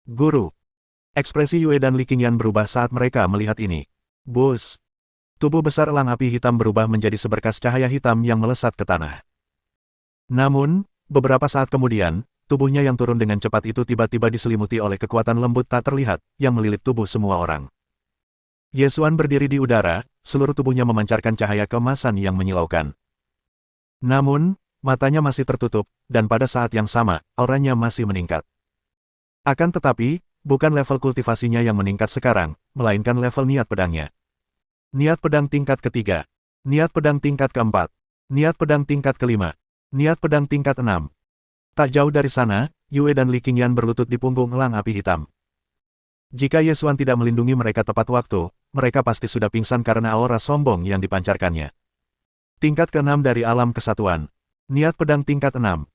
Guru. Ekspresi Yue dan Li Qingyan berubah saat mereka melihat ini. Bus. Tubuh besar elang api hitam berubah menjadi seberkas cahaya hitam yang melesat ke tanah. Namun, beberapa saat kemudian, tubuhnya yang turun dengan cepat itu tiba-tiba diselimuti oleh kekuatan lembut tak terlihat, yang melilit tubuh semua orang. Ye Xuan berdiri di udara, seluruh tubuhnya memancarkan cahaya keemasan yang menyilaukan. Namun, matanya masih tertutup, dan pada saat yang sama, auranya masih meningkat. Akan tetapi, bukan level kultivasinya yang meningkat sekarang, melainkan level niat pedangnya. Niat pedang tingkat ketiga. Niat pedang tingkat keempat. Niat pedang tingkat kelima. Niat pedang tingkat 6. Tak jauh dari sana, Yue dan Li Qingyan berlutut di punggung elang api hitam. Jika Ye Xuan tidak melindungi mereka tepat waktu, mereka pasti sudah pingsan karena aura sombong yang dipancarkannya. Tingkat ke-6 dari alam kesatuan. Niat pedang tingkat 6.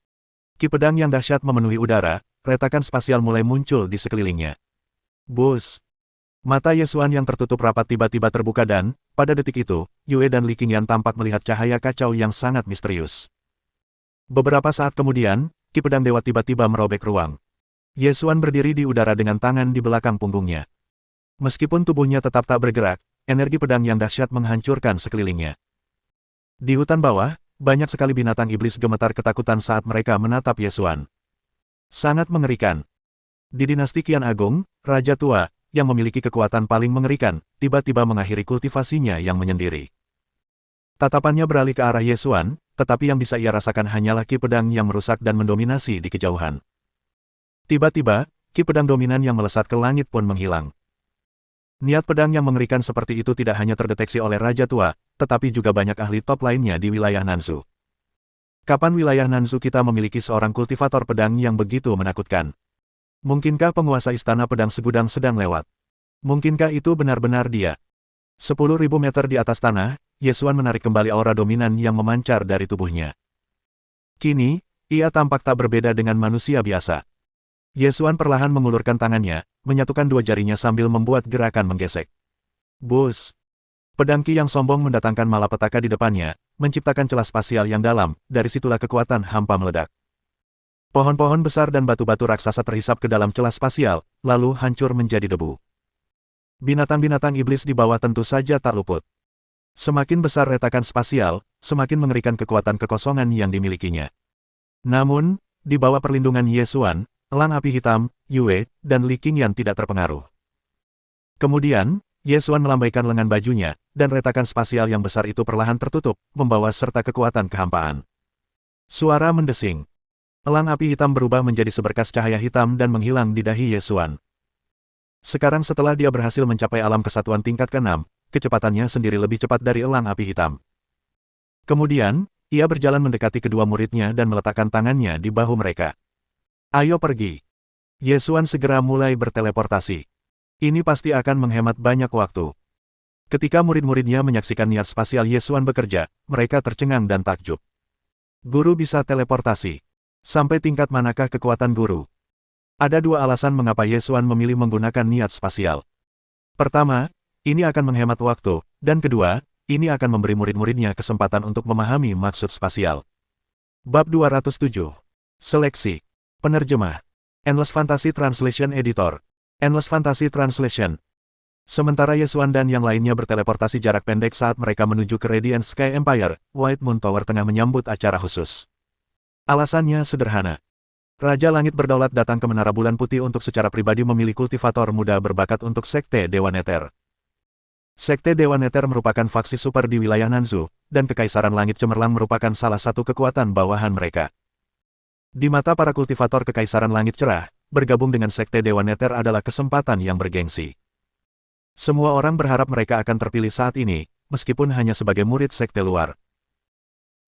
Ki pedang yang dahsyat memenuhi udara, retakan spasial mulai muncul di sekelilingnya. Bus. Mata Ye Xuan yang tertutup rapat tiba-tiba terbuka dan, pada detik itu, Yue dan Li Qingyan tampak melihat cahaya kacau yang sangat misterius. Beberapa saat kemudian, ki pedang dewa tiba-tiba merobek ruang. Ye Xuan berdiri di udara dengan tangan di belakang punggungnya. Meskipun tubuhnya tetap tak bergerak, energi pedang yang dahsyat menghancurkan sekelilingnya. Di hutan bawah, banyak sekali binatang iblis gemetar ketakutan saat mereka menatap Ye Xuan. Sangat mengerikan. Di dinasti Qian Agung, Raja Tua, yang memiliki kekuatan paling mengerikan, tiba-tiba mengakhiri kultivasinya yang menyendiri. Tatapannya beralih ke arah Ye Xuan, tetapi yang bisa ia rasakan hanyalah ki pedang yang merusak dan mendominasi di kejauhan. Tiba-tiba, ki pedang dominan yang melesat ke langit pun menghilang. Niat pedang yang mengerikan seperti itu tidak hanya terdeteksi oleh Raja Tua, tetapi juga banyak ahli top lainnya di wilayah Nanzu. Kapan wilayah Nanzu kita memiliki seorang kultivator pedang yang begitu menakutkan? Mungkinkah penguasa istana pedang segudang sedang lewat? Mungkinkah itu benar-benar dia? 10.000 meter di atas tanah, Ye Xuan menarik kembali aura dominan yang memancar dari tubuhnya. Kini, ia tampak tak berbeda dengan manusia biasa. Yesuan perlahan mengulurkan tangannya, menyatukan dua jarinya sambil membuat gerakan menggesek. Bus! Pedang Qi yang sombong mendatangkan malapetaka di depannya, menciptakan celah spasial yang dalam, dari situlah kekuatan hampa meledak. Pohon-pohon besar dan batu-batu raksasa terhisap ke dalam celah spasial, lalu hancur menjadi debu. Binatang-binatang iblis di bawah tentu saja tak luput. Semakin besar retakan spasial, semakin mengerikan kekuatan kekosongan yang dimilikinya. Namun, di bawah perlindungan Yesuan, elang api hitam, Yue, dan Li Qingyan tidak terpengaruh. Kemudian, Yesuan melambaikan lengan bajunya, dan retakan spasial yang besar itu perlahan tertutup, membawa serta kekuatan kehampaan. Suara mendesing. Elang api hitam berubah menjadi seberkas cahaya hitam dan menghilang di dahi Yesuan. Sekarang setelah dia berhasil mencapai alam kesatuan tingkat ke-6, kecepatannya sendiri lebih cepat dari elang api hitam. Kemudian, ia berjalan mendekati kedua muridnya dan meletakkan tangannya di bahu mereka. Ayo pergi. Yesuan segera mulai berteleportasi. Ini pasti akan menghemat banyak waktu. Ketika murid-muridnya menyaksikan niat spasial Yesuan bekerja, mereka tercengang dan takjub. Guru bisa teleportasi. Sampai tingkat manakah kekuatan guru? Ada dua alasan mengapa Yesuan memilih menggunakan niat spasial. Pertama, ini akan menghemat waktu, dan kedua, ini akan memberi murid-muridnya kesempatan untuk memahami maksud spasial. Bab 207. Seleksi. Penerjemah. Endless Fantasy Translation Editor. Endless Fantasy Translation. Sementara Yesuan dan yang lainnya berteleportasi jarak pendek saat mereka menuju ke Radiant Sky Empire, White Moon Tower tengah menyambut acara khusus. Alasannya sederhana. Raja Langit Berdaulat datang ke Menara Bulan Putih untuk secara pribadi memilih kultivator muda berbakat untuk Sekte Dewa Nether. Sekte Dewa Nether merupakan faksi super di wilayah Nanzu, dan Kekaisaran Langit Cemerlang merupakan salah satu kekuatan bawahan mereka. Di mata para kultivator Kekaisaran Langit Cerah, bergabung dengan Sekte Dewa Nether adalah kesempatan yang bergengsi. Semua orang berharap mereka akan terpilih saat ini, meskipun hanya sebagai murid sekte luar.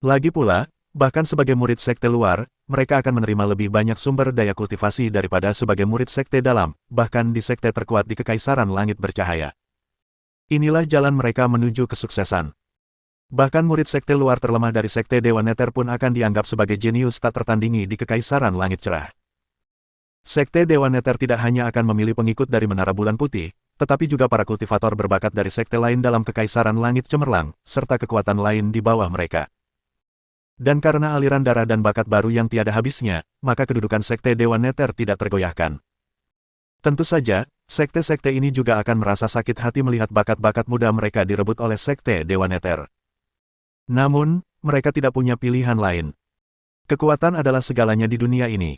Lagi pula, bahkan sebagai murid sekte luar, mereka akan menerima lebih banyak sumber daya kultivasi daripada sebagai murid sekte dalam, bahkan di sekte terkuat di Kekaisaran Langit Bercahaya. Inilah jalan mereka menuju kesuksesan. Bahkan murid sekte luar terlemah dari Sekte Dewa Nether pun akan dianggap sebagai jenius tak tertandingi di Kekaisaran Langit Cerah. Sekte Dewa Nether tidak hanya akan memilih pengikut dari Menara Bulan Putih, tetapi juga para kultivator berbakat dari sekte lain dalam Kekaisaran Langit Cemerlang, serta kekuatan lain di bawah mereka. Dan karena aliran darah dan bakat baru yang tiada habisnya, maka kedudukan Sekte Dewa Nether tidak tergoyahkan. Tentu saja, sekte-sekte ini juga akan merasa sakit hati melihat bakat-bakat muda mereka direbut oleh Sekte Dewa Nether. Namun, mereka tidak punya pilihan lain. Kekuatan adalah segalanya di dunia ini.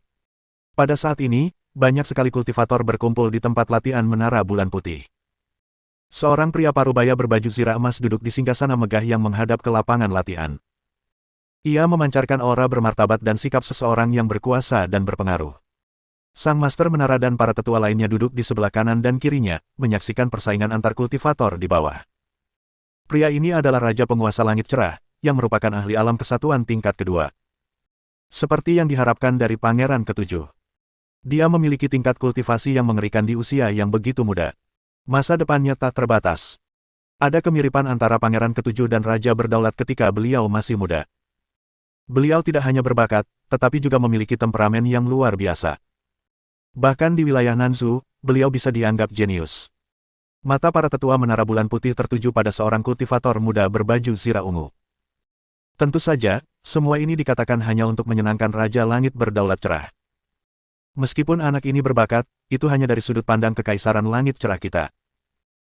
Pada saat ini, banyak sekali kultivator berkumpul di tempat latihan Menara Bulan Putih. Seorang pria parubaya berbaju zirah emas duduk di singgasana megah yang menghadap ke lapangan latihan. Ia memancarkan aura bermartabat dan sikap seseorang yang berkuasa dan berpengaruh. Sang Master Menara dan para tetua lainnya duduk di sebelah kanan dan kirinya, menyaksikan persaingan antar kultivator di bawah. Pria ini adalah Raja Penguasa Langit Cerah, yang merupakan ahli alam kesatuan tingkat kedua. Seperti yang diharapkan dari Pangeran Ketujuh. Dia memiliki tingkat kultivasi yang mengerikan di usia yang begitu muda. Masa depannya tak terbatas. Ada kemiripan antara Pangeran Ketujuh dan Raja Berdaulat ketika beliau masih muda. Beliau tidak hanya berbakat, tetapi juga memiliki temperamen yang luar biasa. Bahkan di wilayah Nanzu, beliau bisa dianggap jenius. Mata para tetua Menara Bulan Putih tertuju pada seorang kultivator muda berbaju zirah ungu. Tentu saja, semua ini dikatakan hanya untuk menyenangkan Raja Langit Berdaulat Cerah. Meskipun anak ini berbakat, itu hanya dari sudut pandang Kekaisaran Langit Cerah kita.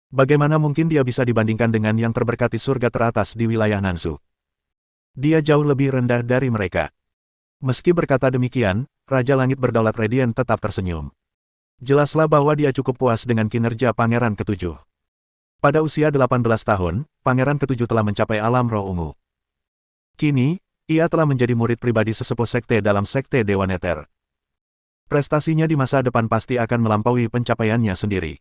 Bagaimana mungkin dia bisa dibandingkan dengan yang terberkati surga teratas di wilayah Nanzu? Dia jauh lebih rendah dari mereka. Meski berkata demikian, Raja Langit Berdaulat Radiant tetap tersenyum. Jelaslah bahwa dia cukup puas dengan kinerja Pangeran Ketujuh. Pada usia 18 tahun, Pangeran Ketujuh telah mencapai alam roh ungu. Kini, ia telah menjadi murid pribadi sesepuh sekte dalam Sekte Dewa Nether. Prestasinya di masa depan pasti akan melampaui pencapaiannya sendiri.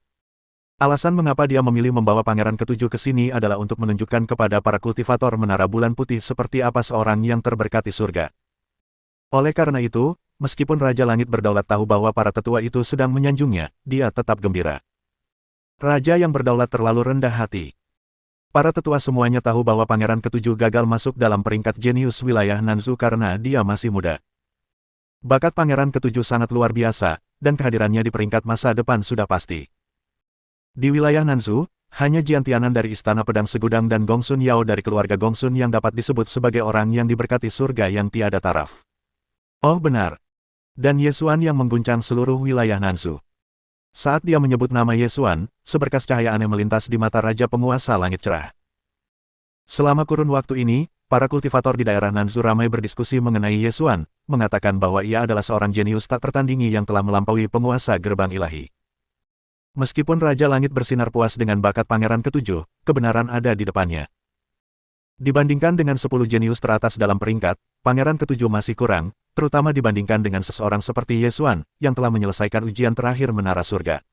Alasan mengapa dia memilih membawa Pangeran Ketujuh ke sini adalah untuk menunjukkan kepada para kultivator Menara Bulan Putih seperti apa seorang yang terberkati surga. Oleh karena itu, meskipun Raja Langit Berdaulat tahu bahwa para tetua itu sedang menyanjungnya, dia tetap gembira. Raja yang berdaulat terlalu rendah hati. Para tetua semuanya tahu bahwa Pangeran Ketujuh gagal masuk dalam peringkat jenius wilayah Nanzu karena dia masih muda. Bakat Pangeran Ketujuh sangat luar biasa, dan kehadirannya di peringkat masa depan sudah pasti. Di wilayah Nanzhou, hanya Jian Tianan dari Istana Pedang Segudang dan Gong Sun Yao dari keluarga Gong Sun yang dapat disebut sebagai orang yang diberkati surga yang tiada taraf. Oh benar. Dan Ye Xuan yang mengguncang seluruh wilayah Nanzhou. Saat dia menyebut nama Ye Xuan, seberkas cahaya aneh melintas di mata Raja Penguasa Langit Cerah. Selama kurun waktu ini, para kultivator di daerah Nanzhou ramai berdiskusi mengenai Ye Xuan, mengatakan bahwa ia adalah seorang jenius tak tertandingi yang telah melampaui penguasa gerbang ilahi. Meskipun Raja Langit bersinar puas dengan bakat Pangeran Ketujuh, kebenaran ada di depannya. Dibandingkan dengan 10 jenius teratas dalam peringkat, Pangeran Ketujuh masih kurang, terutama dibandingkan dengan seseorang seperti Ye Xuan, yang telah menyelesaikan ujian terakhir Menara Surga.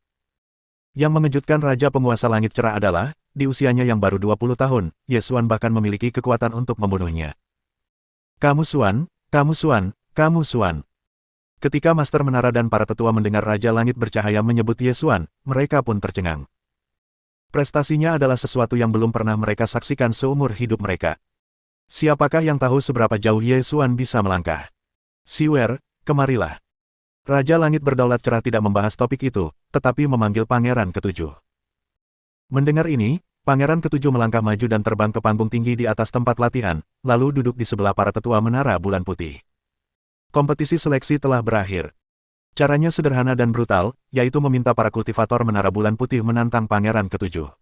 Yang mengejutkan Raja Penguasa Langit Cerah adalah, di usianya yang baru 20 tahun, Ye Xuan bahkan memiliki kekuatan untuk membunuhnya. Kamu Xuan, kamu Xuan, kamu Xuan. Ketika Master Menara dan para tetua mendengar Raja Langit Bercahaya menyebut Ye Xuan, mereka pun tercengang. Prestasinya adalah sesuatu yang belum pernah mereka saksikan seumur hidup mereka. Siapakah yang tahu seberapa jauh Ye Xuan bisa melangkah? Siwer, kemarilah. Raja Langit Berdaulat Cerah tidak membahas topik itu, tetapi memanggil Pangeran Ketujuh. Mendengar ini, Pangeran Ketujuh melangkah maju dan terbang ke panggung tinggi di atas tempat latihan, lalu duduk di sebelah para tetua Menara Bulan Putih. Kompetisi seleksi telah berakhir. Caranya sederhana dan brutal, yaitu meminta para kultivator Menara Bulan Putih menantang Pangeran Ketujuh.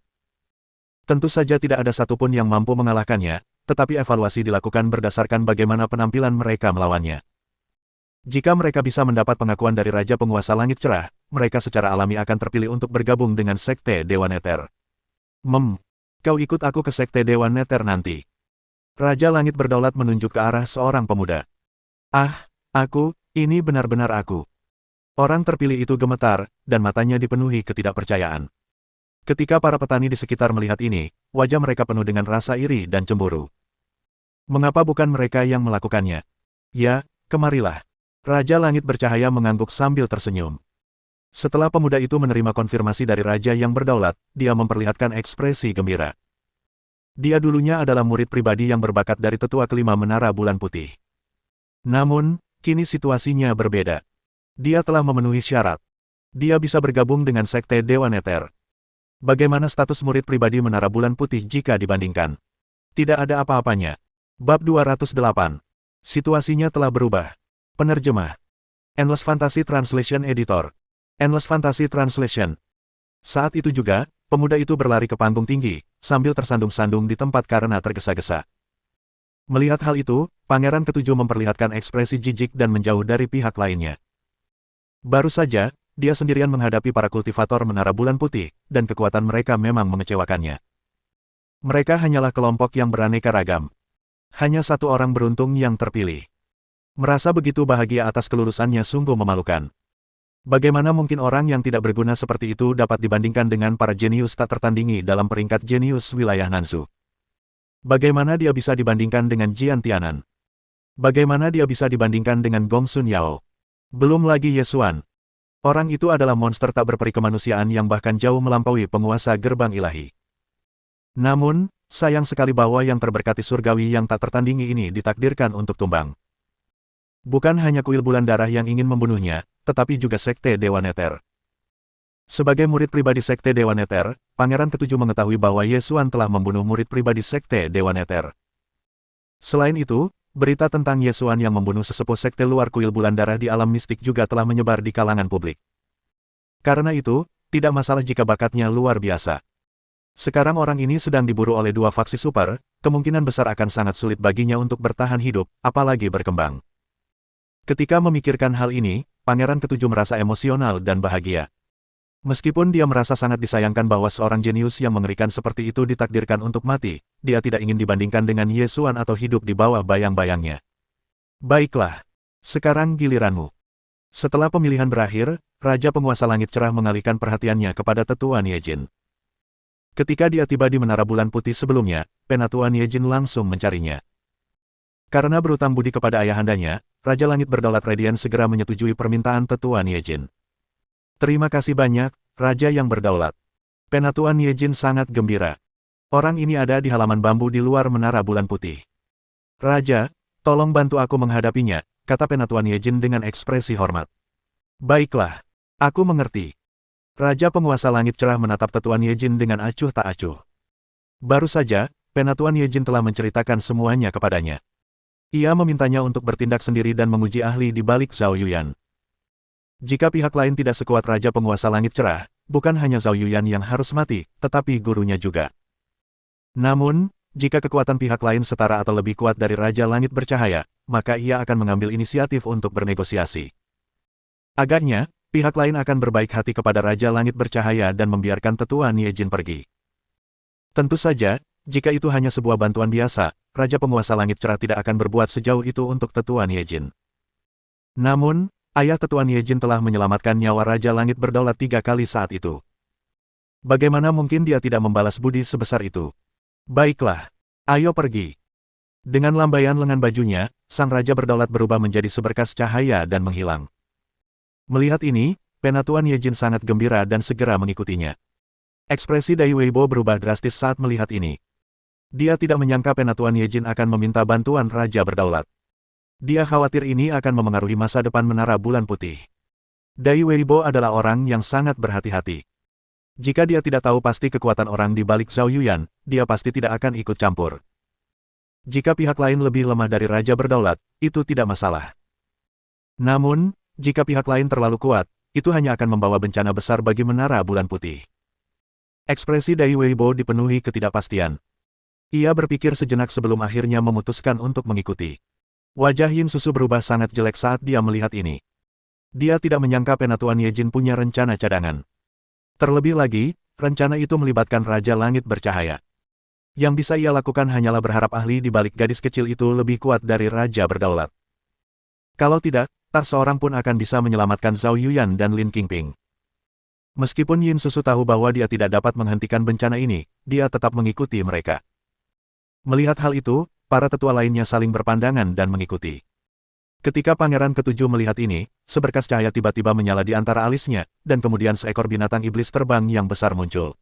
Tentu saja tidak ada satupun yang mampu mengalahkannya, tetapi evaluasi dilakukan berdasarkan bagaimana penampilan mereka melawannya. Jika mereka bisa mendapat pengakuan dari Raja Penguasa Langit Cerah, mereka secara alami akan terpilih untuk bergabung dengan Sekte Dewa Nether. Kau ikut aku ke Sekte Dewa Nether nanti. Raja Langit Berdaulat menunjuk ke arah seorang pemuda. Ah, ini benar-benar aku. Orang terpilih itu gemetar, dan matanya dipenuhi ketidakpercayaan. Ketika para petani di sekitar melihat ini, wajah mereka penuh dengan rasa iri dan cemburu. Mengapa bukan mereka yang melakukannya? Ya, kemarilah. Raja Langit Bercahaya mengangguk sambil tersenyum. Setelah pemuda itu menerima konfirmasi dari Raja yang berdaulat, dia memperlihatkan ekspresi gembira. Dia dulunya adalah murid pribadi yang berbakat dari tetua kelima Menara Bulan Putih. Namun, kini situasinya berbeda. Dia telah memenuhi syarat. Dia bisa bergabung dengan Sekte Dewa Nether. Bagaimana status murid pribadi Menara Bulan Putih jika dibandingkan? Tidak ada apa-apanya. Bab 208. Situasinya telah berubah. Penerjemah. Endless Fantasy Translation Editor. Endless Fantasy Translation. Saat itu juga, pemuda itu berlari ke panggung tinggi, sambil tersandung-sandung di tempat karena tergesa-gesa. Melihat hal itu, Pangeran Ketujuh memperlihatkan ekspresi jijik dan menjauh dari pihak lainnya. Baru saja, dia sendirian menghadapi para kultivator Menara Bulan Putih, dan kekuatan mereka memang mengecewakannya. Mereka hanyalah kelompok yang beraneka ragam. Hanya satu orang beruntung yang terpilih. Merasa begitu bahagia atas kelulusannya sungguh memalukan. Bagaimana mungkin orang yang tidak berguna seperti itu dapat dibandingkan dengan para jenius tak tertandingi dalam peringkat jenius wilayah Nanzhou? Bagaimana dia bisa dibandingkan dengan Jian Tianan? Bagaimana dia bisa dibandingkan dengan Gong Sun Yao? Belum lagi Ye Xuan. Orang itu adalah monster tak berperi kemanusiaan yang bahkan jauh melampaui penguasa gerbang ilahi. Namun, sayang sekali bahwa yang terberkati surgawi yang tak tertandingi ini ditakdirkan untuk tumbang. Bukan hanya kuil bulan darah yang ingin membunuhnya, tetapi juga Sekte Dewa Nether. Sebagai murid pribadi Sekte Dewa Nether, Pangeran Ketujuh mengetahui bahwa Ye Xuan telah membunuh murid pribadi Sekte Dewa Nether. Selain itu, berita tentang Ye Xuan yang membunuh sesepuh sekte luar kuil bulan darah di alam mistik juga telah menyebar di kalangan publik. Karena itu, tidak masalah jika bakatnya luar biasa. Sekarang orang ini sedang diburu oleh dua faksi super, kemungkinan besar akan sangat sulit baginya untuk bertahan hidup, apalagi berkembang. Ketika memikirkan hal ini, Pangeran Ketujuh merasa emosional dan bahagia. Meskipun dia merasa sangat disayangkan bahwa seorang jenius yang mengerikan seperti itu ditakdirkan untuk mati, dia tidak ingin dibandingkan dengan Ye Xuan atau hidup di bawah bayang-bayangnya. Baiklah. Sekarang giliranmu. Setelah pemilihan berakhir, Raja Penguasa Langit Cerah mengalihkan perhatiannya kepada Tetua Niejin. Ketika dia tiba di Menara Bulan Putih sebelumnya, Penatua Niejin langsung mencarinya. Karena berutang budi kepada ayahandanya, Raja Langit Berdaulat Radiant segera menyetujui permintaan Tetua Niejin. Terima kasih banyak, Raja yang berdaulat. Penatua Niejin sangat gembira. Orang ini ada di halaman bambu di luar Menara Bulan Putih. Raja, tolong bantu aku menghadapinya, kata Penatua Niejin dengan ekspresi hormat. Baiklah. Aku mengerti. Raja penguasa langit cerah menatap Tetuan Yejin dengan acuh tak acuh. Baru saja, Penatuan Yejin telah menceritakan semuanya kepadanya. Ia memintanya untuk bertindak sendiri dan menguji ahli di balik Zhao Yuyan. Jika pihak lain tidak sekuat Raja penguasa langit cerah, bukan hanya Zhao Yuyan yang harus mati, tetapi gurunya juga. Namun, jika kekuatan pihak lain setara atau lebih kuat dari Raja Langit Bercahaya, maka ia akan mengambil inisiatif untuk bernegosiasi. Agaknya, pihak lain akan berbaik hati kepada Raja Langit Bercahaya dan membiarkan Tetuan Yejin pergi. Tentu saja, jika itu hanya sebuah bantuan biasa, Raja Penguasa Langit Cerah tidak akan berbuat sejauh itu untuk Tetuan Yejin. Namun, ayah Tetuan Yejin telah menyelamatkan nyawa Raja Langit Berdaulat 3 kali saat itu. Bagaimana mungkin dia tidak membalas budi sebesar itu? Baiklah, ayo pergi. Dengan lambaian lengan bajunya, sang Raja Berdaulat berubah menjadi seberkas cahaya dan menghilang. Melihat ini, Penatuan Yejin sangat gembira dan segera mengikutinya. Ekspresi Dai Weibo berubah drastis saat melihat ini. Dia tidak menyangka Penatuan Yejin akan meminta bantuan Raja Berdaulat. Dia khawatir ini akan memengaruhi masa depan Menara Bulan Putih. Dai Weibo adalah orang yang sangat berhati-hati. Jika dia tidak tahu pasti kekuatan orang di balik Zhao Yuyan, dia pasti tidak akan ikut campur. Jika pihak lain lebih lemah dari Raja Berdaulat, itu tidak masalah. Namun, jika pihak lain terlalu kuat, itu hanya akan membawa bencana besar bagi Menara Bulan Putih. Ekspresi Dai Weibo dipenuhi ketidakpastian. Ia berpikir sejenak sebelum akhirnya memutuskan untuk mengikuti. Wajah Yin Susu berubah sangat jelek saat dia melihat ini. Dia tidak menyangka Penatuan Yejin punya rencana cadangan. Terlebih lagi, rencana itu melibatkan Raja Langit Bercahaya. Yang bisa ia lakukan hanyalah berharap ahli di balik gadis kecil itu lebih kuat dari Raja Berdaulat. Kalau tidak, tak seorang pun akan bisa menyelamatkan Zhao Yuyan dan Lin Qingping. Meskipun Yin Susu tahu bahwa dia tidak dapat menghentikan bencana ini, dia tetap mengikuti mereka. Melihat hal itu, para tetua lainnya saling berpandangan dan mengikuti. Ketika Pangeran Ketujuh melihat ini, seberkas cahaya tiba-tiba menyala di antara alisnya, dan kemudian seekor binatang iblis terbang yang besar muncul.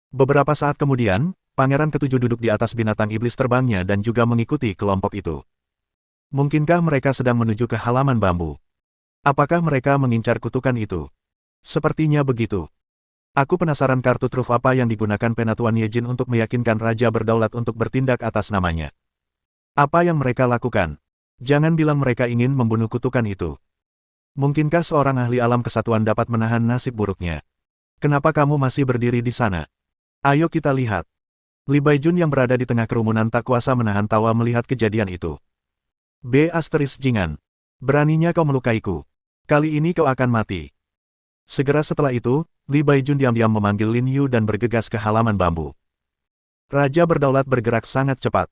Beberapa saat kemudian, Pangeran Ketujuh duduk di atas binatang iblis terbangnya dan juga mengikuti kelompok itu. Mungkinkah mereka sedang menuju ke halaman bambu? Apakah mereka mengincar kutukan itu? Sepertinya begitu. Aku penasaran kartu truf apa yang digunakan Penatuan Yejin untuk meyakinkan Raja Berdaulat untuk bertindak atas namanya. Apa yang mereka lakukan? Jangan bilang mereka ingin membunuh kutukan itu. Mungkinkah seorang ahli alam kesatuan dapat menahan nasib buruknya? Kenapa kamu masih berdiri di sana? Ayo kita lihat. Li Baijun yang berada di tengah kerumunan tak kuasa menahan tawa melihat kejadian itu. Jingan. Beraninya kau melukaiku. Kali ini kau akan mati. Segera setelah itu, Li Baijun diam-diam memanggil Lin Yu dan bergegas ke halaman bambu. Raja Berdaulat bergerak sangat cepat.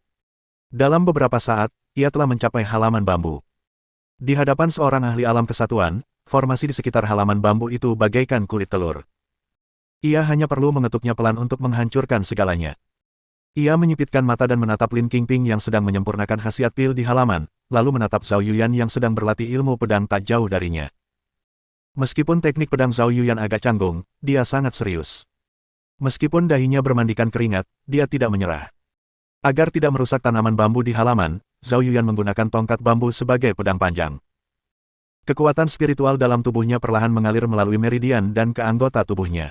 Dalam beberapa saat, ia telah mencapai halaman bambu. Di hadapan seorang ahli alam kesatuan, formasi di sekitar halaman bambu itu bagaikan kulit telur. Ia hanya perlu mengetuknya pelan untuk menghancurkan segalanya. Ia menyipitkan mata dan menatap Lin Qingping yang sedang menyempurnakan khasiat pil di halaman, lalu menatap Zhao Yuyan yang sedang berlatih ilmu pedang tak jauh darinya. Meskipun teknik pedang Zhao Yuyan agak canggung, dia sangat serius. Meskipun dahinya bermandikan keringat, dia tidak menyerah. Agar tidak merusak tanaman bambu di halaman, Zhao Yuyan menggunakan tongkat bambu sebagai pedang panjang. Kekuatan spiritual dalam tubuhnya perlahan mengalir melalui meridian dan ke anggota tubuhnya.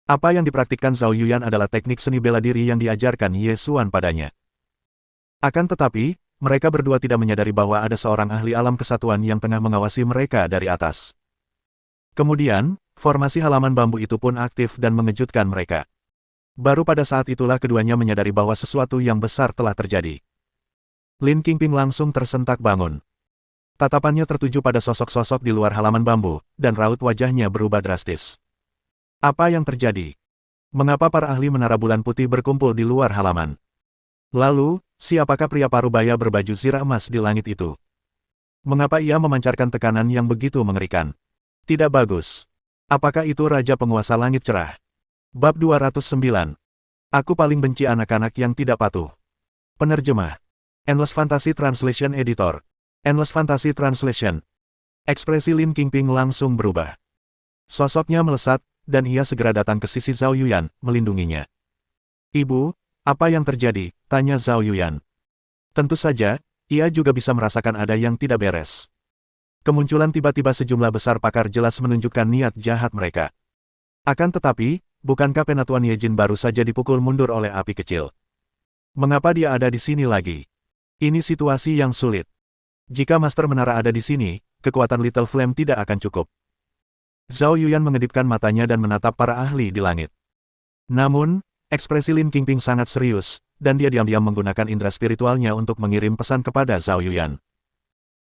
Apa yang dipraktikkan Zhao Yuyan adalah teknik seni bela diri yang diajarkan Ye Xuan padanya. Akan tetapi, mereka berdua tidak menyadari bahwa ada seorang ahli alam kesatuan yang tengah mengawasi mereka dari atas. Kemudian, formasi halaman bambu itu pun aktif dan mengejutkan mereka. Baru pada saat itulah keduanya menyadari bahwa sesuatu yang besar telah terjadi. Lin Qingping langsung tersentak bangun. Tatapannya tertuju pada sosok-sosok di luar halaman bambu, dan raut wajahnya berubah drastis. Apa yang terjadi? Mengapa para ahli Menara Bulan Putih berkumpul di luar halaman? Lalu, siapakah pria parubaya berbaju zirah emas di langit itu? Mengapa ia memancarkan tekanan yang begitu mengerikan? Tidak bagus. Apakah itu Raja Penguasa Langit Cerah? Bab 209. Aku paling benci anak-anak yang tidak patuh. Penerjemah. Endless Fantasy Translation Editor. Endless Fantasy Translation. Ekspresi Lin Qingping langsung berubah. Sosoknya melesat, dan ia segera datang ke sisi Zhao Yuyan, melindunginya. Ibu, apa yang terjadi? Tanya Zhao Yuyan. Tentu saja, ia juga bisa merasakan ada yang tidak beres. Kemunculan tiba-tiba sejumlah besar pakar jelas menunjukkan niat jahat mereka. Akan tetapi, bukankah Penatuan Yejin baru saja dipukul mundur oleh api kecil? Mengapa dia ada di sini lagi? Ini situasi yang sulit. Jika Master Menara ada di sini, kekuatan Little Flame tidak akan cukup. Zhao Yuyan mengedipkan matanya dan menatap para ahli di langit. Namun, ekspresi Lin Qingping sangat serius, dan dia diam-diam menggunakan indera spiritualnya untuk mengirim pesan kepada Zhao Yuyan.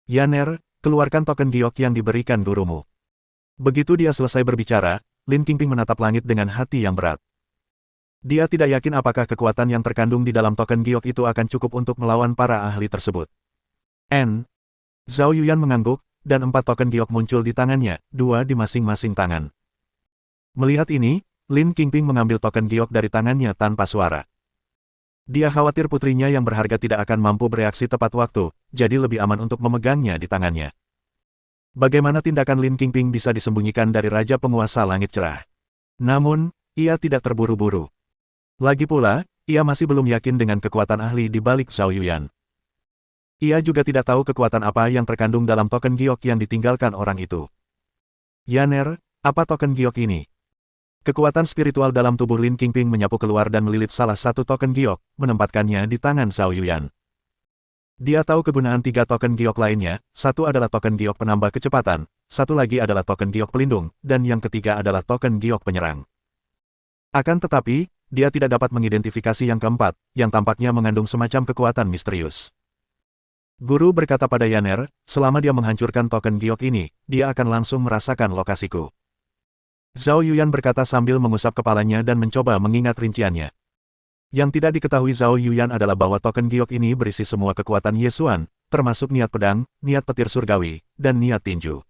Yaner, keluarkan token giok yang diberikan gurumu. Begitu dia selesai berbicara, Lin Qingping menatap langit dengan hati yang berat. Dia tidak yakin apakah kekuatan yang terkandung di dalam token giok itu akan cukup untuk melawan para ahli tersebut. Zhao Yuyan mengangguk, dan 4 token giok muncul di tangannya, 2 di masing-masing tangan. Melihat ini, Lin Qingping mengambil token giok dari tangannya tanpa suara. Dia khawatir putrinya yang berharga tidak akan mampu bereaksi tepat waktu, jadi lebih aman untuk memegangnya di tangannya. Bagaimana tindakan Lin Qingping bisa disembunyikan dari Raja Penguasa Langit Cerah? Namun, ia tidak terburu-buru. Lagi pula, ia masih belum yakin dengan kekuatan ahli di balik Zhao Yuyan. Ia juga tidak tahu kekuatan apa yang terkandung dalam token giok yang ditinggalkan orang itu. Yaner, apa token giok ini? Kekuatan spiritual dalam tubuh Lin Qingping menyapu keluar dan melilit salah satu token giok, menempatkannya di tangan Zhao Yuyan. Dia tahu kegunaan 3 token giok lainnya, satu adalah token giok penambah kecepatan, satu lagi adalah token giok pelindung, dan yang ketiga adalah token giok penyerang. Akan tetapi, dia tidak dapat mengidentifikasi yang keempat, yang tampaknya mengandung semacam kekuatan misterius. Guru berkata pada Yaner, selama dia menghancurkan token giok ini, dia akan langsung merasakan lokasiku. Zhao Yuyan berkata sambil mengusap kepalanya dan mencoba mengingat rinciannya. Yang tidak diketahui Zhao Yuyan adalah bahwa token giok ini berisi semua kekuatan Yesuan, termasuk niat pedang, niat petir surgawi, dan niat tinju.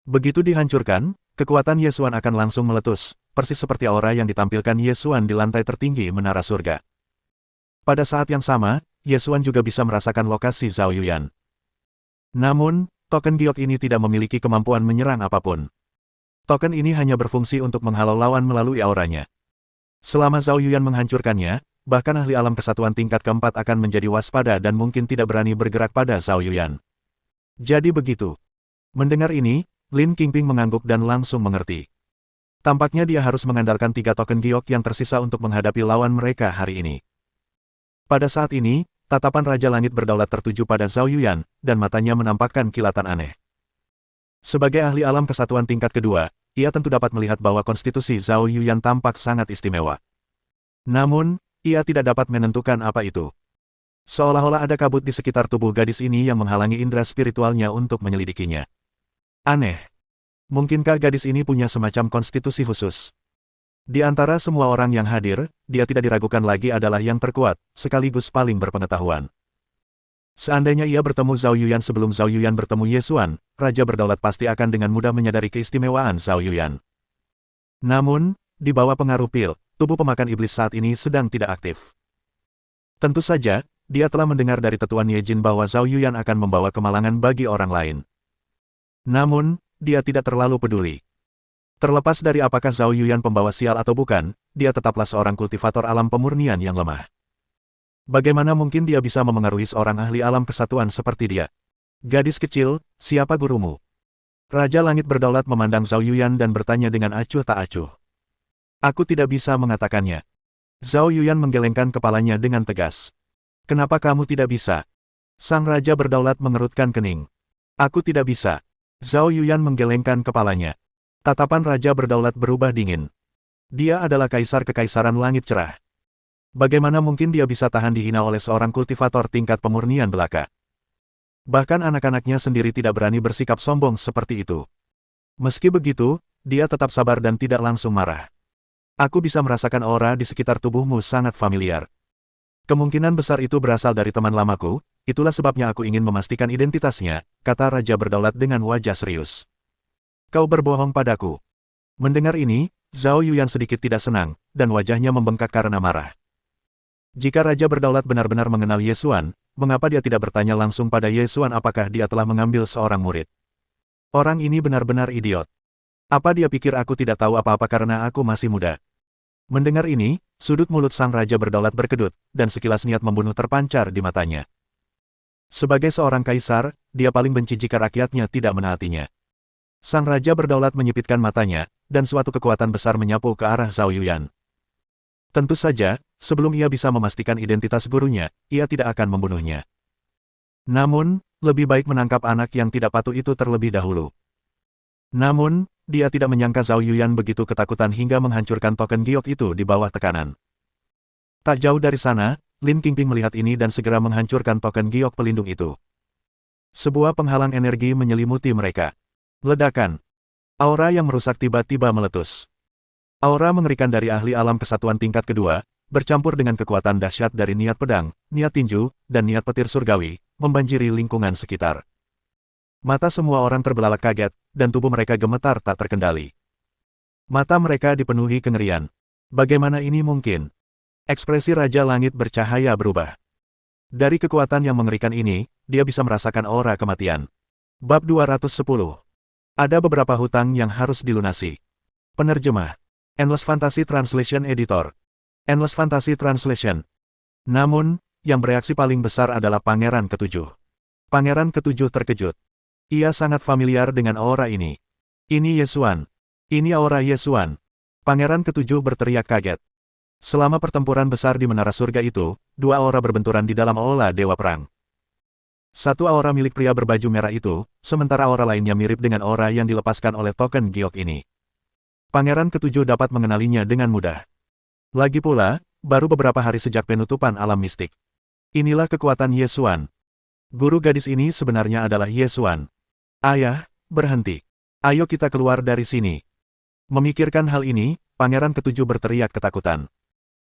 Begitu dihancurkan, kekuatan Yesuan akan langsung meletus, persis seperti aura yang ditampilkan Yesuan di lantai tertinggi menara surga. Pada saat yang sama, Yesuan juga bisa merasakan lokasi Zhao Yuyan. Namun, token giok ini tidak memiliki kemampuan menyerang apapun. Token ini hanya berfungsi untuk menghalau lawan melalui auranya. Selama Zhao Yuyan menghancurkannya, bahkan ahli alam kesatuan tingkat keempat akan menjadi waspada dan mungkin tidak berani bergerak pada Zhao Yuyan. Jadi begitu. Mendengar ini, Lin Qingping mengangguk dan langsung mengerti. Tampaknya dia harus mengandalkan 3 token giok yang tersisa untuk menghadapi lawan mereka hari ini. Pada saat ini, tatapan Raja Langit Berdaulat tertuju pada Zhao Yuyan, dan matanya menampakkan kilatan aneh. Sebagai ahli alam kesatuan tingkat kedua, ia tentu dapat melihat bahwa konstitusi Zhao Yuyan tampak sangat istimewa. Namun, ia tidak dapat menentukan apa itu. Seolah-olah ada kabut di sekitar tubuh gadis ini yang menghalangi indera spiritualnya untuk menyelidikinya. Aneh. Mungkinkah gadis ini punya semacam konstitusi khusus? Di antara semua orang yang hadir, dia tidak diragukan lagi adalah yang terkuat, sekaligus paling berpengetahuan. Seandainya ia bertemu Zhao Yuyan sebelum Zhao Yuyan bertemu Yesuan, Raja Berdaulat pasti akan dengan mudah menyadari keistimewaan Zhao Yuyan. Namun, di bawah pengaruh pil, tubuh pemakan iblis saat ini sedang tidak aktif. Tentu saja, dia telah mendengar dari tetuan Yejin bahwa Zhao Yuyan akan membawa kemalangan bagi orang lain. Namun, dia tidak terlalu peduli. Terlepas dari apakah Zhao Yuyan pembawa sial atau bukan, dia tetaplah seorang kultivator alam pemurnian yang lemah. Bagaimana mungkin dia bisa memengaruhi seorang ahli alam kesatuan seperti dia? Gadis kecil, siapa gurumu? Raja Langit Berdaulat memandang Zhao Yuyan dan bertanya dengan acuh tak acuh. Aku tidak bisa mengatakannya. Zhao Yuyan menggelengkan kepalanya dengan tegas. Kenapa kamu tidak bisa? Sang Raja Berdaulat mengerutkan kening. Aku tidak bisa. Zhao Yuyan menggelengkan kepalanya. Tatapan Raja Berdaulat berubah dingin. Dia adalah Kaisar Kekaisaran Langit Cerah. Bagaimana mungkin dia bisa tahan dihina oleh seorang kultivator tingkat pemurnian belaka? Bahkan anak-anaknya sendiri tidak berani bersikap sombong seperti itu. Meski begitu, dia tetap sabar dan tidak langsung marah. Aku bisa merasakan aura di sekitar tubuhmu sangat familiar. Kemungkinan besar itu berasal dari teman lamaku, itulah sebabnya aku ingin memastikan identitasnya, kata Raja Berdaulat dengan wajah serius. Kau berbohong padaku. Mendengar ini, Zhao Yuyan sedikit tidak senang, dan wajahnya membengkak karena marah. Jika Raja Berdaulat benar-benar mengenal Yesuan, mengapa dia tidak bertanya langsung pada Yesuan apakah dia telah mengambil seorang murid? Orang ini benar-benar idiot. Apa dia pikir aku tidak tahu apa-apa karena aku masih muda? Mendengar ini, sudut mulut sang Raja Berdaulat berkedut, dan sekilas niat membunuh terpancar di matanya. Sebagai seorang kaisar, dia paling benci jika rakyatnya tidak menaatinya. Sang raja berdaulat menyipitkan matanya, dan suatu kekuatan besar menyapu ke arah Zhao Yuyan. Tentu saja, sebelum ia bisa memastikan identitas gurunya, ia tidak akan membunuhnya. Namun, lebih baik menangkap anak yang tidak patuh itu terlebih dahulu. Namun, dia tidak menyangka Zhao Yuyan begitu ketakutan hingga menghancurkan token giok itu di bawah tekanan. Tak jauh dari sana, Lin Qingping melihat ini dan segera menghancurkan token giok pelindung itu. Sebuah penghalang energi menyelimuti mereka. Ledakan. Aura yang merusak tiba-tiba meletus. Aura mengerikan dari ahli alam kesatuan tingkat kedua, bercampur dengan kekuatan dahsyat dari niat pedang, niat tinju, dan niat petir surgawi, membanjiri lingkungan sekitar. Mata semua orang terbelalak kaget, dan tubuh mereka gemetar tak terkendali. Mata mereka dipenuhi kengerian. Bagaimana ini mungkin? Ekspresi Raja Langit bercahaya berubah. Dari kekuatan yang mengerikan ini, dia bisa merasakan aura kematian. Bab 210. Ada beberapa hutang yang harus dilunasi. Penerjemah. Endless Fantasy Translation Editor. Endless Fantasy Translation. Namun, yang bereaksi paling besar adalah Pangeran Ketujuh. Pangeran Ketujuh terkejut. Ia sangat familiar dengan aura ini. Ini Yesuan. Ini aura Yesuan. Pangeran Ketujuh berteriak kaget. Selama pertempuran besar di Menara Surga itu, dua aura berbenturan di dalam aula Dewa Perang. Satu aura milik pria berbaju merah itu, sementara aura lainnya mirip dengan aura yang dilepaskan oleh token giok ini. Pangeran Ketujuh dapat mengenalinya dengan mudah. Lagi pula, baru beberapa hari sejak penutupan alam mistik. Inilah kekuatan Yesuan. Guru gadis ini sebenarnya adalah Yesuan. Ayah, berhenti. Ayo kita keluar dari sini. Memikirkan hal ini, Pangeran Ketujuh berteriak ketakutan.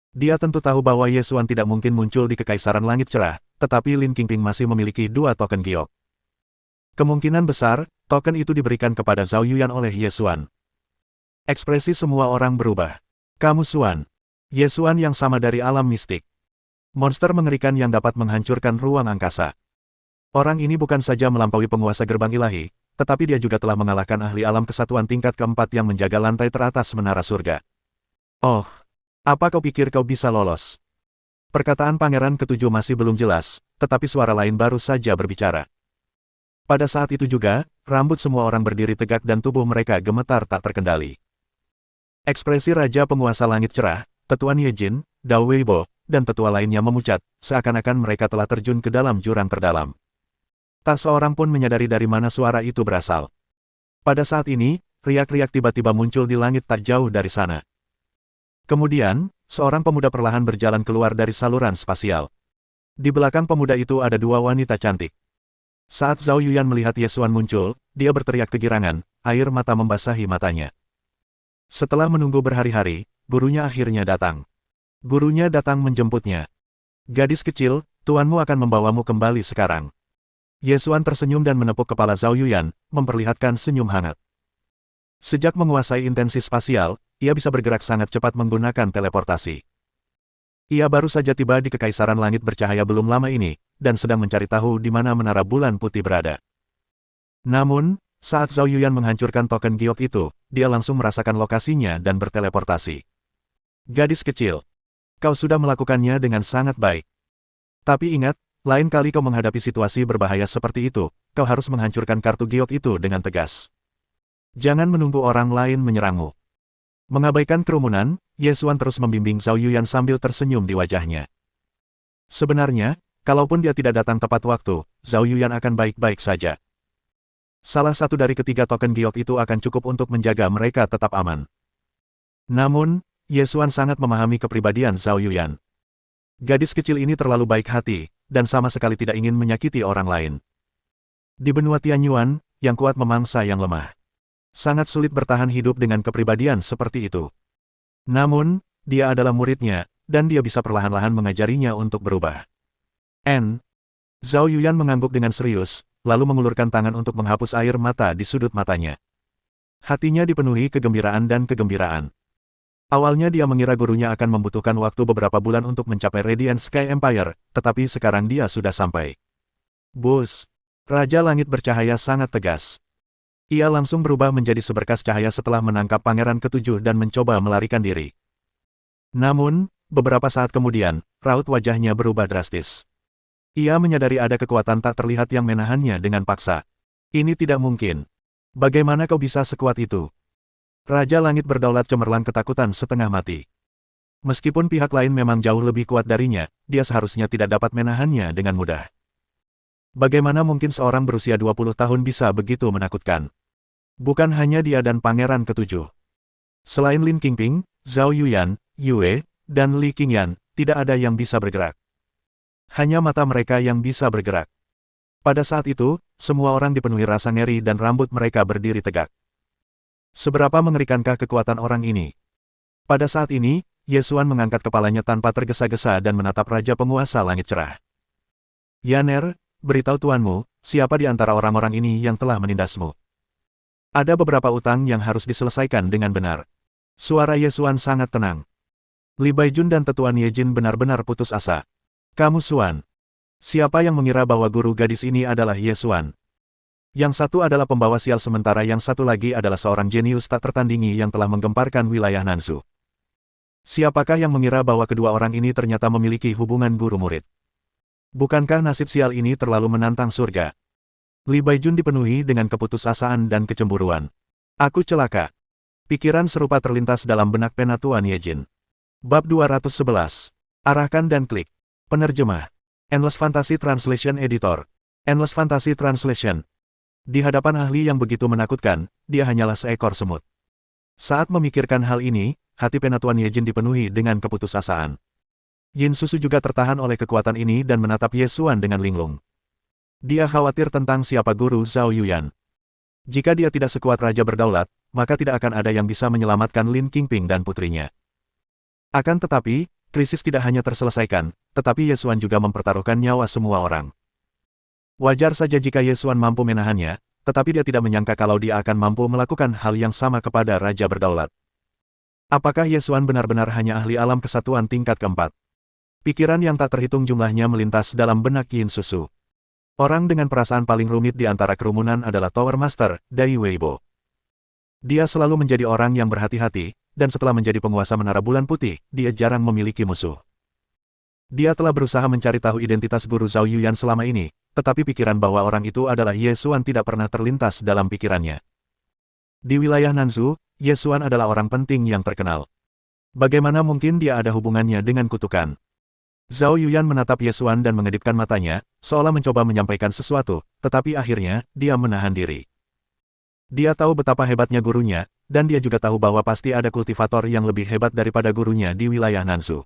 Dia tentu tahu bahwa Yesuan tidak mungkin muncul di Kekaisaran Langit Cerah, tetapi Lin Qingping masih memiliki dua token giok. Kemungkinan besar, token itu diberikan kepada Zhao Yuyan oleh Yesuan. Ekspresi semua orang berubah. Kamu Suan. Yesuan yang sama dari alam mistik. Monster mengerikan yang dapat menghancurkan ruang angkasa. Orang ini bukan saja melampaui penguasa gerbang ilahi, tetapi dia juga telah mengalahkan ahli alam kesatuan tingkat keempat yang menjaga lantai teratas Menara Surga. Oh, apa kau pikir kau bisa lolos? Perkataan Pangeran Ketujuh masih belum jelas, tetapi suara lain baru saja berbicara. Pada saat itu juga, rambut semua orang berdiri tegak dan tubuh mereka gemetar tak terkendali. Ekspresi Raja Penguasa Langit Cerah, Tetua Niejin, Dao Weibo, dan tetua lainnya memucat, seakan-akan mereka telah terjun ke dalam jurang terdalam. Tak seorang pun menyadari dari mana suara itu berasal. Pada saat ini, riak-riak tiba-tiba muncul di langit tak jauh dari sana. Kemudian, seorang pemuda perlahan berjalan keluar dari saluran spasial. Di belakang pemuda itu ada dua wanita cantik. Saat Zhao Yuyan melihat Yesuan muncul, dia berteriak kegirangan, air mata membasahi matanya. Setelah menunggu berhari-hari, gurunya akhirnya datang. Gurunya datang menjemputnya. Gadis kecil, tuanmu akan membawamu kembali sekarang. Yesuan tersenyum dan menepuk kepala Zhao Yuyan, memperlihatkan senyum hangat. Sejak menguasai intensi spasial, ia bisa bergerak sangat cepat menggunakan teleportasi. Ia baru saja tiba di Kekaisaran Langit Bercahaya belum lama ini, dan sedang mencari tahu di mana Menara Bulan Putih berada. Namun, saat Zhao Yuyan menghancurkan token giok itu, dia langsung merasakan lokasinya dan berteleportasi. Gadis kecil, kau sudah melakukannya dengan sangat baik. Tapi ingat, lain kali kau menghadapi situasi berbahaya seperti itu, kau harus menghancurkan kartu giok itu dengan tegas. Jangan menunggu orang lain menyerangmu. Mengabaikan kerumunan, Yesuan terus membimbing Zhao Yuyan sambil tersenyum di wajahnya. Sebenarnya, kalaupun dia tidak datang tepat waktu, Zhao Yuyan akan baik-baik saja. Salah satu dari ketiga token giok itu akan cukup untuk menjaga mereka tetap aman. Namun, Yesuan sangat memahami kepribadian Zhao Yuyan. Gadis kecil ini terlalu baik hati, dan sama sekali tidak ingin menyakiti orang lain. Di benua Tianyuan, yang kuat memangsa yang lemah. Sangat sulit bertahan hidup dengan kepribadian seperti itu. Namun, dia adalah muridnya, dan dia bisa perlahan-lahan mengajarinya untuk berubah. Zhao Yuyan mengangguk dengan serius, lalu mengulurkan tangan untuk menghapus air mata di sudut matanya. Hatinya dipenuhi kegembiraan dan kegembiraan. Awalnya dia mengira gurunya akan membutuhkan waktu beberapa bulan untuk mencapai Radiant Sky Empire, tetapi sekarang dia sudah sampai. Bus! Raja Langit Bercahaya sangat tegas. Ia langsung berubah menjadi seberkas cahaya setelah menangkap Pangeran Ketujuh dan mencoba melarikan diri. Namun, beberapa saat kemudian, raut wajahnya berubah drastis. Ia menyadari ada kekuatan tak terlihat yang menahannya dengan paksa. Ini tidak mungkin. Bagaimana kau bisa sekuat itu? Raja Langit Berdaulat cemerlang ketakutan setengah mati. Meskipun pihak lain memang jauh lebih kuat darinya, dia seharusnya tidak dapat menahannya dengan mudah. Bagaimana mungkin seorang berusia 20 tahun bisa begitu menakutkan? Bukan hanya dia dan Pangeran Ketujuh. Selain Lin Qingping, Zhao Yuyan, Yue, dan Li Qingyan, tidak ada yang bisa bergerak. Hanya mata mereka yang bisa bergerak. Pada saat itu, semua orang dipenuhi rasa ngeri dan rambut mereka berdiri tegak. Seberapa mengerikankah kekuatan orang ini? Pada saat ini, Ye Xuan mengangkat kepalanya tanpa tergesa-gesa dan menatap Raja Penguasa Langit Cerah. Yaner, beritahu tuanmu, siapa di antara orang-orang ini yang telah menindasmu? Ada beberapa utang yang harus diselesaikan dengan benar. Suara Ye Xuan sangat tenang. Li Baijun dan Tetuan Ye Jin benar-benar putus asa. Kamu Xuan. Siapa yang mengira bahwa guru gadis ini adalah Ye Xuan? Yang satu adalah pembawa sial sementara yang satu lagi adalah seorang jenius tak tertandingi yang telah menggemparkan wilayah Nansu. Siapakah yang mengira bahwa kedua orang ini ternyata memiliki hubungan guru-murid? Bukankah nasib sial ini terlalu menantang surga? Li Baijun dipenuhi dengan keputusasaan dan kecemburuan. Aku celaka. Pikiran serupa terlintas dalam benak Penatua Ye Jin. Bab 211. Arahkan dan klik. Penerjemah. Endless Fantasy Translation Editor. Endless Fantasy Translation. Di hadapan ahli yang begitu menakutkan, dia hanyalah seekor semut. Saat memikirkan hal ini, hati Penatua Ye Jin dipenuhi dengan keputusasaan. Yin Susu juga tertahan oleh kekuatan ini dan menatap Ye Xuan dengan linglung. Dia khawatir tentang siapa guru Zhao Yuyan. Jika dia tidak sekuat Raja Berdaulat, maka tidak akan ada yang bisa menyelamatkan Lin Qingping dan putrinya. Akan tetapi, krisis tidak hanya terselesaikan, tetapi Ye Xuan juga mempertaruhkan nyawa semua orang. Wajar saja jika Ye Xuan mampu menahannya, tetapi dia tidak menyangka kalau dia akan mampu melakukan hal yang sama kepada Raja Berdaulat. Apakah Ye Xuan benar-benar hanya ahli alam kesatuan tingkat keempat? Pikiran yang tak terhitung jumlahnya melintas dalam benak Yin Susu. Orang dengan perasaan paling rumit di antara kerumunan adalah Tower Master, Dai Weibo. Dia selalu menjadi orang yang berhati-hati, dan setelah menjadi penguasa Menara Bulan Putih, dia jarang memiliki musuh. Dia telah berusaha mencari tahu identitas guru Zhao Yuyan selama ini, tetapi pikiran bahwa orang itu adalah Ye Xuan tidak pernah terlintas dalam pikirannya. Di wilayah Nanzu, Ye Xuan adalah orang penting yang terkenal. Bagaimana mungkin dia ada hubungannya dengan kutukan? Zhao Yuyan menatap Ye Xuan dan mengedipkan matanya, seolah mencoba menyampaikan sesuatu, tetapi akhirnya, dia menahan diri. Dia tahu betapa hebatnya gurunya, dan dia juga tahu bahwa pasti ada kultivator yang lebih hebat daripada gurunya di wilayah Nansu.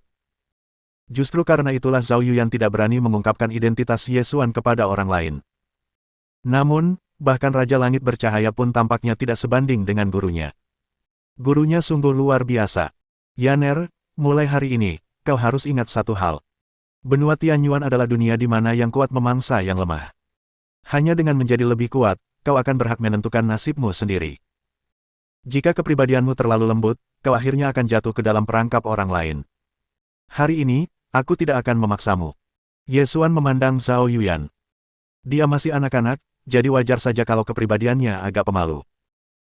Justru karena itulah Zhao Yuyan tidak berani mengungkapkan identitas Ye Xuan kepada orang lain. Namun, bahkan Raja Langit Bercahaya pun tampaknya tidak sebanding dengan gurunya. Gurunya sungguh luar biasa. Yaner, mulai hari ini, kau harus ingat satu hal. Benua Tianyuan adalah dunia di mana yang kuat memangsa yang lemah. Hanya dengan menjadi lebih kuat, kau akan berhak menentukan nasibmu sendiri. Jika kepribadianmu terlalu lembut, kau akhirnya akan jatuh ke dalam perangkap orang lain. Hari ini, aku tidak akan memaksamu. Ye Xuan memandang Zhao Yuyan. Dia masih anak-anak, jadi wajar saja kalau kepribadiannya agak pemalu.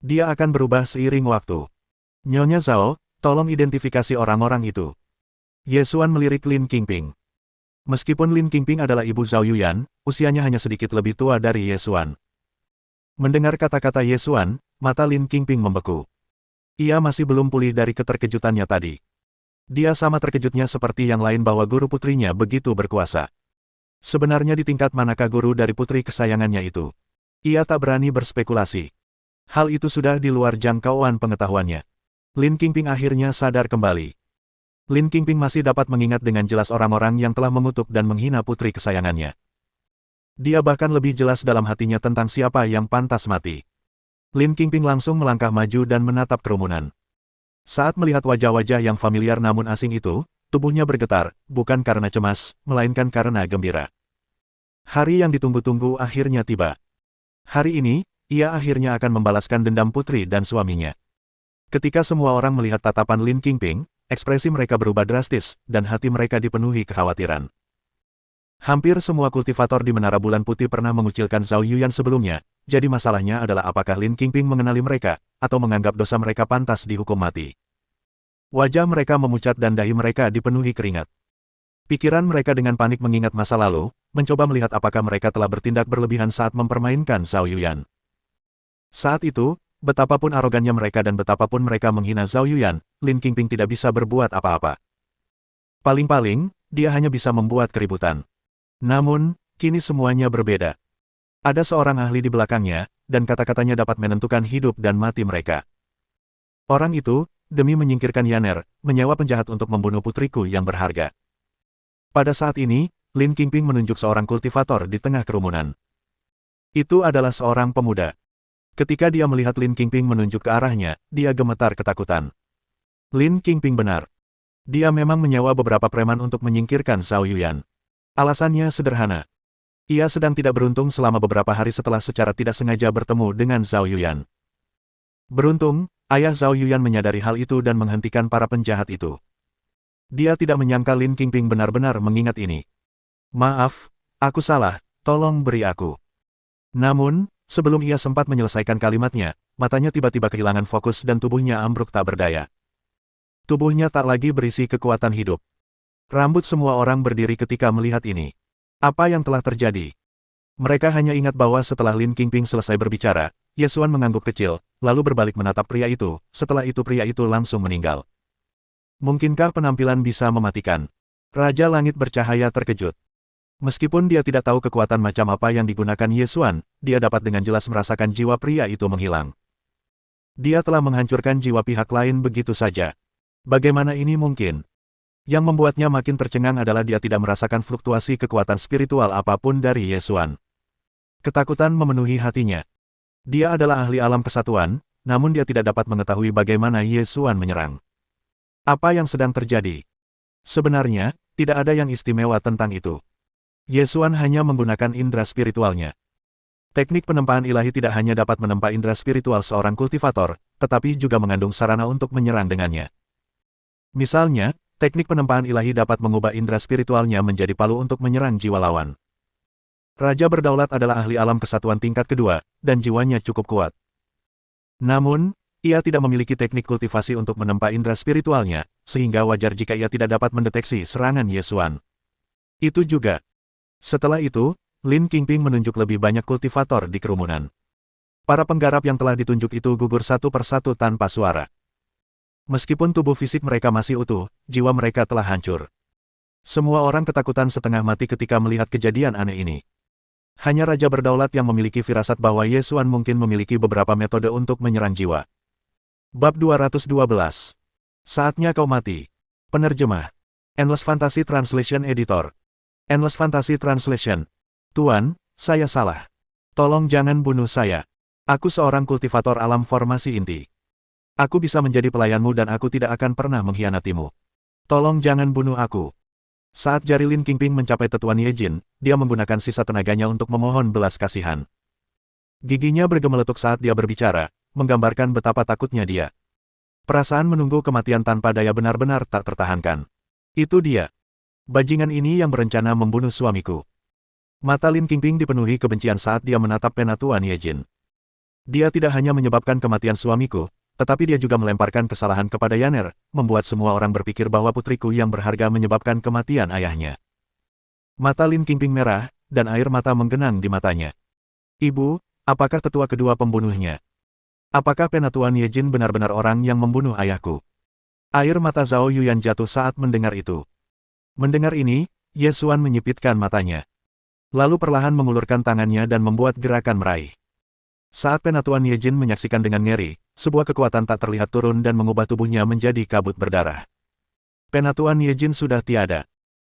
Dia akan berubah seiring waktu. Nyonya Zhao, tolong identifikasi orang-orang itu. Ye Xuan melirik Lin Qingping. Meskipun Lin Qingping adalah ibu Zhao Yuyan, usianya hanya sedikit lebih tua dari Ye Xuan. Mendengar kata-kata Ye Xuan, mata Lin Qingping membeku. Ia masih belum pulih dari keterkejutannya tadi. Dia sama terkejutnya seperti yang lain bahwa guru putrinya begitu berkuasa. Sebenarnya di tingkat manakah guru dari putri kesayangannya itu? Ia tak berani berspekulasi. Hal itu sudah di luar jangkauan pengetahuannya. Lin Qingping akhirnya sadar kembali. Lin Qingping masih dapat mengingat dengan jelas orang-orang yang telah mengutuk dan menghina putri kesayangannya. Dia bahkan lebih jelas dalam hatinya tentang siapa yang pantas mati. Lin Qingping langsung melangkah maju dan menatap kerumunan. Saat melihat wajah-wajah yang familiar namun asing itu, tubuhnya bergetar, bukan karena cemas, melainkan karena gembira. Hari yang ditunggu-tunggu akhirnya tiba. Hari ini, ia akhirnya akan membalaskan dendam putri dan suaminya. Ketika semua orang melihat tatapan Lin Qingping, ekspresi mereka berubah drastis, dan hati mereka dipenuhi kekhawatiran. Hampir semua kultivator di Menara Bulan Putih pernah mengucilkan Zhao Yuyan sebelumnya, jadi masalahnya adalah apakah Lin Qingping mengenali mereka, atau menganggap dosa mereka pantas dihukum mati. Wajah mereka memucat dan dahi mereka dipenuhi keringat. Pikiran mereka dengan panik mengingat masa lalu, mencoba melihat apakah mereka telah bertindak berlebihan saat mempermainkan Zhao Yuyan. Saat itu, betapapun arogannya mereka dan betapapun mereka menghina Zhao Yuyan, Lin Qingping tidak bisa berbuat apa-apa. Paling-paling, dia hanya bisa membuat keributan. Namun, kini semuanya berbeda. Ada seorang ahli di belakangnya, dan kata-katanya dapat menentukan hidup dan mati mereka. Orang itu, demi menyingkirkan Yaner, menyewa penjahat untuk membunuh putriku yang berharga. Pada saat ini, Lin Qingping menunjuk seorang kultivator di tengah kerumunan. Itu adalah seorang pemuda. Ketika dia melihat Lin Qingping menunjuk ke arahnya, dia gemetar ketakutan. Lin Qingping benar. Dia memang menyewa beberapa preman untuk menyingkirkan Zhao Yuyan. Alasannya sederhana. Ia sedang tidak beruntung selama beberapa hari setelah secara tidak sengaja bertemu dengan Zhao Yuyan. Beruntung, ayah Zhao Yuyan menyadari hal itu dan menghentikan para penjahat itu. Dia tidak menyangka Lin Qingping benar-benar mengingat ini. Maaf, aku salah, tolong beri aku. Namun, sebelum ia sempat menyelesaikan kalimatnya, matanya tiba-tiba kehilangan fokus dan tubuhnya ambruk tak berdaya. Tubuhnya tak lagi berisi kekuatan hidup. Rambut semua orang berdiri ketika melihat ini. Apa yang telah terjadi? Mereka hanya ingat bahwa setelah Lin Qingping selesai berbicara, Ye Xuan mengangguk kecil, lalu berbalik menatap pria itu, setelah itu pria itu langsung meninggal. Mungkinkah penampilan bisa mematikan? Raja Langit bercahaya terkejut. Meskipun dia tidak tahu kekuatan macam apa yang digunakan Ye Xuan, dia dapat dengan jelas merasakan jiwa pria itu menghilang. Dia telah menghancurkan jiwa pihak lain begitu saja. Bagaimana ini mungkin? Yang membuatnya makin tercengang adalah dia tidak merasakan fluktuasi kekuatan spiritual apapun dari Ye Xuan. Ketakutan memenuhi hatinya. Dia adalah ahli alam kesatuan, namun dia tidak dapat mengetahui bagaimana Ye Xuan menyerang. Apa yang sedang terjadi? Sebenarnya, tidak ada yang istimewa tentang itu. Ye Xuan hanya menggunakan indera spiritualnya. Teknik penempaan ilahi tidak hanya dapat menempa indera spiritual seorang kultivator, tetapi juga mengandung sarana untuk menyerang dengannya. Misalnya, teknik penempaan ilahi dapat mengubah indera spiritualnya menjadi palu untuk menyerang jiwa lawan. Raja Berdaulat adalah ahli alam kesatuan tingkat kedua, dan jiwanya cukup kuat. Namun, ia tidak memiliki teknik kultivasi untuk menempa indera spiritualnya, sehingga wajar jika ia tidak dapat mendeteksi serangan Ye Xuan. Itu juga. Setelah itu, Lin Qingping menunjuk lebih banyak kultivator di kerumunan. Para penggarap yang telah ditunjuk itu gugur satu persatu tanpa suara. Meskipun tubuh fisik mereka masih utuh, jiwa mereka telah hancur. Semua orang ketakutan setengah mati ketika melihat kejadian aneh ini. Hanya Raja Berdaulat yang memiliki firasat bahwa Ye Xuan mungkin memiliki beberapa metode untuk menyerang jiwa. Bab 212. Saatnya kau mati. Penerjemah. Endless Fantasy Translation Editor. Endless Fantasy Translation. Tuan, saya salah. Tolong jangan bunuh saya. Aku seorang kultivator alam formasi inti. Aku bisa menjadi pelayanmu dan aku tidak akan pernah mengkhianatimu. Tolong jangan bunuh aku. Saat jari Lin Qingping mencapai tetuan Ye Jin, dia menggunakan sisa tenaganya untuk memohon belas kasihan. Giginya bergemeletuk saat dia berbicara, menggambarkan betapa takutnya dia. Perasaan menunggu kematian tanpa daya benar-benar tak tertahankan. Itu dia. Bajingan ini yang berencana membunuh suamiku. Mata Lin Qingping dipenuhi kebencian saat dia menatap penatuan Ye Jin. Dia tidak hanya menyebabkan kematian suamiku, tetapi dia juga melemparkan kesalahan kepada Yaner, membuat semua orang berpikir bahwa putriku yang berharga menyebabkan kematian ayahnya. Mata Lin Qingping merah, dan air mata menggenang di matanya. Ibu, apakah tetua kedua pembunuhnya? Apakah penatuan Ye Jin benar-benar orang yang membunuh ayahku? Air mata Zhao Yuyan jatuh saat mendengar itu. Mendengar ini, Ye Xuan menyipitkan matanya. Lalu perlahan mengulurkan tangannya dan membuat gerakan meraih. Saat penatuan Ye Jin menyaksikan dengan ngeri, sebuah kekuatan tak terlihat turun dan mengubah tubuhnya menjadi kabut berdarah. Penatuan Ye Jin sudah tiada.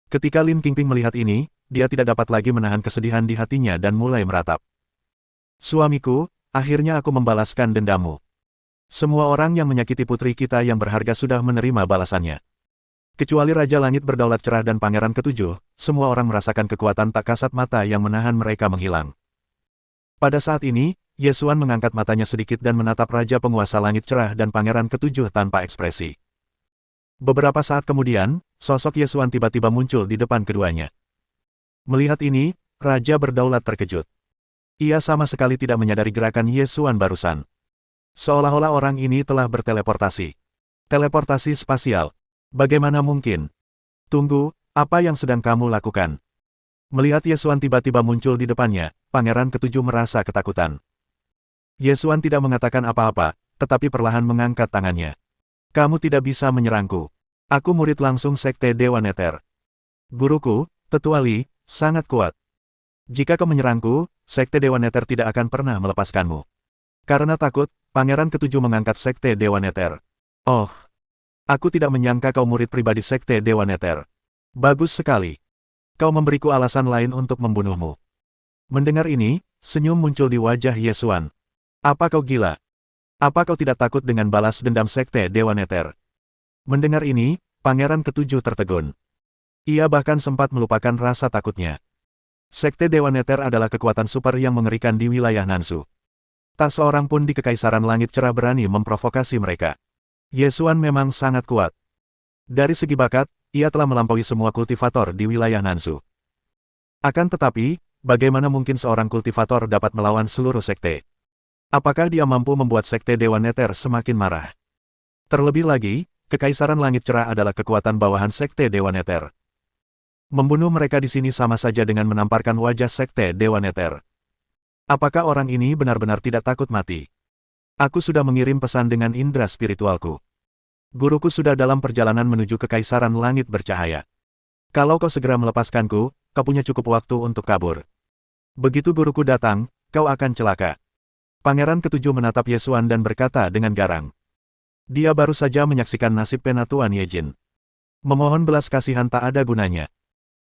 Ketika Lin Qingping melihat ini, dia tidak dapat lagi menahan kesedihan di hatinya dan mulai meratap. Suamiku, akhirnya aku membalaskan dendammu. Semua orang yang menyakiti putri kita yang berharga sudah menerima balasannya. Kecuali Raja Langit Berdaulat Cerah dan Pangeran Ketujuh, semua orang merasakan kekuatan tak kasat mata yang menahan mereka menghilang. Pada saat ini, Ye Xuan mengangkat matanya sedikit dan menatap Raja Penguasa Langit Cerah dan Pangeran Ketujuh tanpa ekspresi. Beberapa saat kemudian, sosok Ye Xuan tiba-tiba muncul di depan keduanya. Melihat ini, Raja Berdaulat terkejut. Ia sama sekali tidak menyadari gerakan Ye Xuan barusan. Seolah-olah orang ini telah berteleportasi. Teleportasi spasial. Bagaimana mungkin? Tunggu, apa yang sedang kamu lakukan? Melihat Yesuan tiba-tiba muncul di depannya, Pangeran Ketujuh merasa ketakutan. Yesuan tidak mengatakan apa-apa, tetapi perlahan mengangkat tangannya. Kamu tidak bisa menyerangku. Aku murid langsung Sekte Dewa Nether. Guruku, Tetua Li, sangat kuat. Jika kau menyerangku, Sekte Dewa Nether tidak akan pernah melepaskanmu. Karena takut, Pangeran Ketujuh mengangkat Sekte Dewa Nether. Oh, aku tidak menyangka kau murid pribadi Sekte Dewa Nether. Bagus sekali. Kau memberiku alasan lain untuk membunuhmu. Mendengar ini, senyum muncul di wajah Yesuan. Apa kau gila? Apa kau tidak takut dengan balas dendam Sekte Dewa Nether? Mendengar ini, Pangeran Ketujuh tertegun. Ia bahkan sempat melupakan rasa takutnya. Sekte Dewa Nether adalah kekuatan super yang mengerikan di wilayah Nansu. Tak seorang pun di Kekaisaran Langit Cerah berani memprovokasi mereka. Yesuan memang sangat kuat. Dari segi bakat, ia telah melampaui semua kultivator di wilayah Nansu. Akan tetapi, bagaimana mungkin seorang kultivator dapat melawan seluruh sekte? Apakah dia mampu membuat Sekte Dewa Nether semakin marah? Terlebih lagi, Kekaisaran Langit Cerah adalah kekuatan bawahan Sekte Dewa Nether. Membunuh mereka di sini sama saja dengan menamparkan wajah Sekte Dewa Nether. Apakah orang ini benar-benar tidak takut mati? Aku sudah mengirim pesan dengan indera spiritualku. Guruku sudah dalam perjalanan menuju Kekaisaran Langit Bercahaya. Kalau kau segera melepaskanku, kau punya cukup waktu untuk kabur. Begitu guruku datang, kau akan celaka. Pangeran Ketujuh menatap Yesuan dan berkata dengan garang. Dia baru saja menyaksikan nasib Penatuan Yejin. Memohon belas kasihan tak ada gunanya.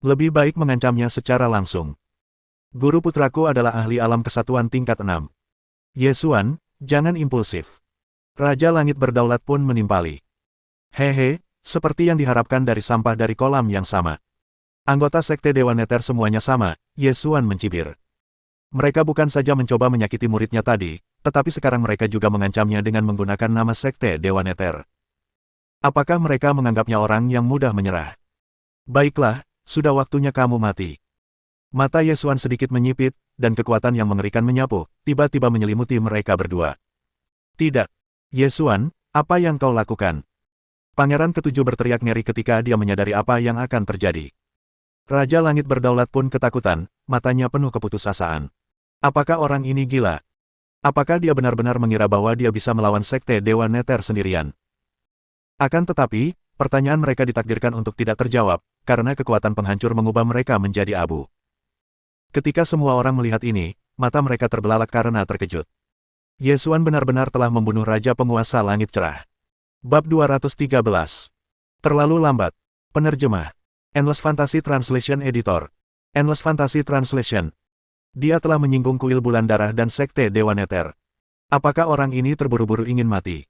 Lebih baik mengancamnya secara langsung. Guru putraku adalah ahli alam kesatuan tingkat 6. Yesuan, jangan impulsif. Raja Langit Berdaulat pun menimpali. Hehe, seperti yang diharapkan dari sampah dari kolam yang sama. Anggota Sekte Dewa Nether semuanya sama, Yesuan mencibir. Mereka bukan saja mencoba menyakiti muridnya tadi, tetapi sekarang mereka juga mengancamnya dengan menggunakan nama Sekte Dewa Nether. Apakah mereka menganggapnya orang yang mudah menyerah? Baiklah, sudah waktunya kamu mati. Mata Yesuan sedikit menyipit, dan kekuatan yang mengerikan menyapu, tiba-tiba menyelimuti mereka berdua. Tidak. Yesuan, apa yang kau lakukan? Pangeran Ketujuh berteriak ngeri ketika dia menyadari apa yang akan terjadi. Raja Langit Berdaulat pun ketakutan, matanya penuh keputusasaan. Apakah orang ini gila? Apakah dia benar-benar mengira bahwa dia bisa melawan Sekte Dewa Nether sendirian? Akan tetapi, pertanyaan mereka ditakdirkan untuk tidak terjawab, karena kekuatan penghancur mengubah mereka menjadi abu. Ketika semua orang melihat ini, mata mereka terbelalak karena terkejut. Yesuan benar-benar telah membunuh Raja Penguasa Langit Cerah. Bab 213. Terlalu lambat. Penerjemah. Endless Fantasy Translation Editor. Endless Fantasy Translation. Dia telah menyinggung kuil bulan darah dan Sekte Dewa Nether. Apakah orang ini terburu-buru ingin mati?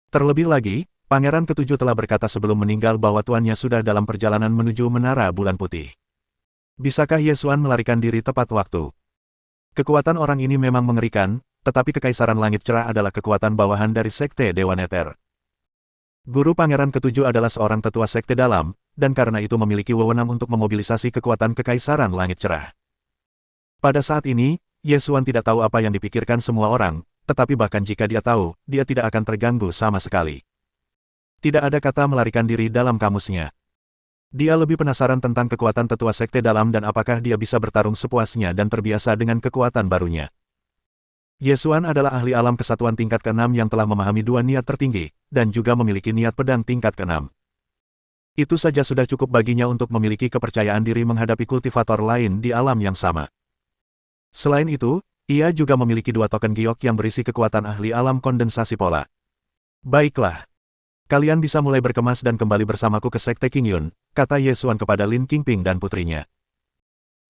Terlebih lagi, Pangeran Ketujuh telah berkata sebelum meninggal bahwa tuannya sudah dalam perjalanan menuju Menara Bulan Putih. Bisakah Yesuan melarikan diri tepat waktu? Kekuatan orang ini memang mengerikan, tetapi Kekaisaran Langit Cerah adalah kekuatan bawahan dari Sekte Dewa Nether. Guru Pangeran Ketujuh adalah seorang tetua Sekte Dalam, dan karena itu memiliki wewenang untuk memobilisasi kekuatan Kekaisaran Langit Cerah. Pada saat ini, Yesuan tidak tahu apa yang dipikirkan semua orang, tetapi bahkan jika dia tahu, dia tidak akan terganggu sama sekali. Tidak ada kata melarikan diri dalam kamusnya. Dia lebih penasaran tentang kekuatan tetua Sekte Dalam dan apakah dia bisa bertarung sepuasnya dan terbiasa dengan kekuatan barunya. Yesuan adalah ahli alam kesatuan tingkat ke-6 yang telah memahami dua niat tertinggi, dan juga memiliki niat pedang tingkat ke-6. Itu saja sudah cukup baginya untuk memiliki kepercayaan diri menghadapi kultivator lain di alam yang sama. Selain itu, ia juga memiliki dua token giok yang berisi kekuatan ahli alam kondensasi pola. Baiklah. Kalian bisa mulai berkemas dan kembali bersamaku ke Sekte Qingyun, kata Yesuan kepada Lin Qingping dan putrinya.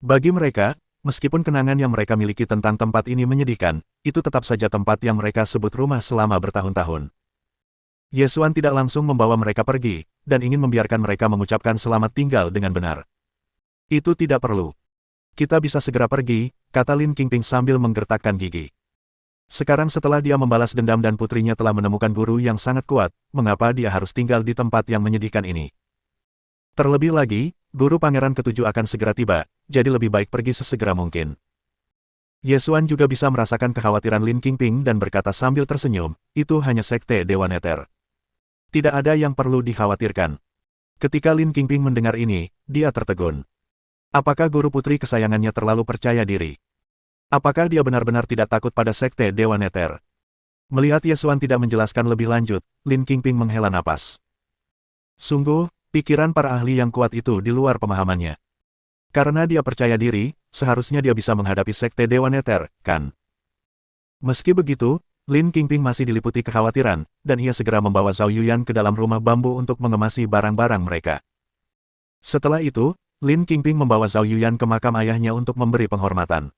Bagi mereka, meskipun kenangan yang mereka miliki tentang tempat ini menyedihkan, itu tetap saja tempat yang mereka sebut rumah selama bertahun-tahun. Yesuan tidak langsung membawa mereka pergi, dan ingin membiarkan mereka mengucapkan selamat tinggal dengan benar. Itu tidak perlu. Kita bisa segera pergi, kata Lin Qingping sambil menggertakkan gigi. Sekarang setelah dia membalas dendam dan putrinya telah menemukan guru yang sangat kuat, mengapa dia harus tinggal di tempat yang menyedihkan ini? Terlebih lagi, guru Pangeran Ketujuh akan segera tiba, jadi lebih baik pergi sesegera mungkin. Yesuan juga bisa merasakan kekhawatiran Lin Qingping dan berkata sambil tersenyum, itu hanya Sekte Dewa Nether. Tidak ada yang perlu dikhawatirkan. Ketika Lin Qingping mendengar ini, dia tertegun. Apakah guru putri kesayangannya terlalu percaya diri? Apakah dia benar-benar tidak takut pada Sekte Dewa Neter? Melihat Ye Xuan tidak menjelaskan lebih lanjut, Lin Qingping menghela napas. Sungguh, pikiran para ahli yang kuat itu di luar pemahamannya. Karena dia percaya diri, seharusnya dia bisa menghadapi Sekte Dewa Neter, kan? Meski begitu, Lin Qingping masih diliputi kekhawatiran, dan ia segera membawa Zhao Yuyan ke dalam rumah bambu untuk mengemasi barang-barang mereka. Setelah itu, Lin Qingping membawa Zhao Yuyan ke makam ayahnya untuk memberi penghormatan.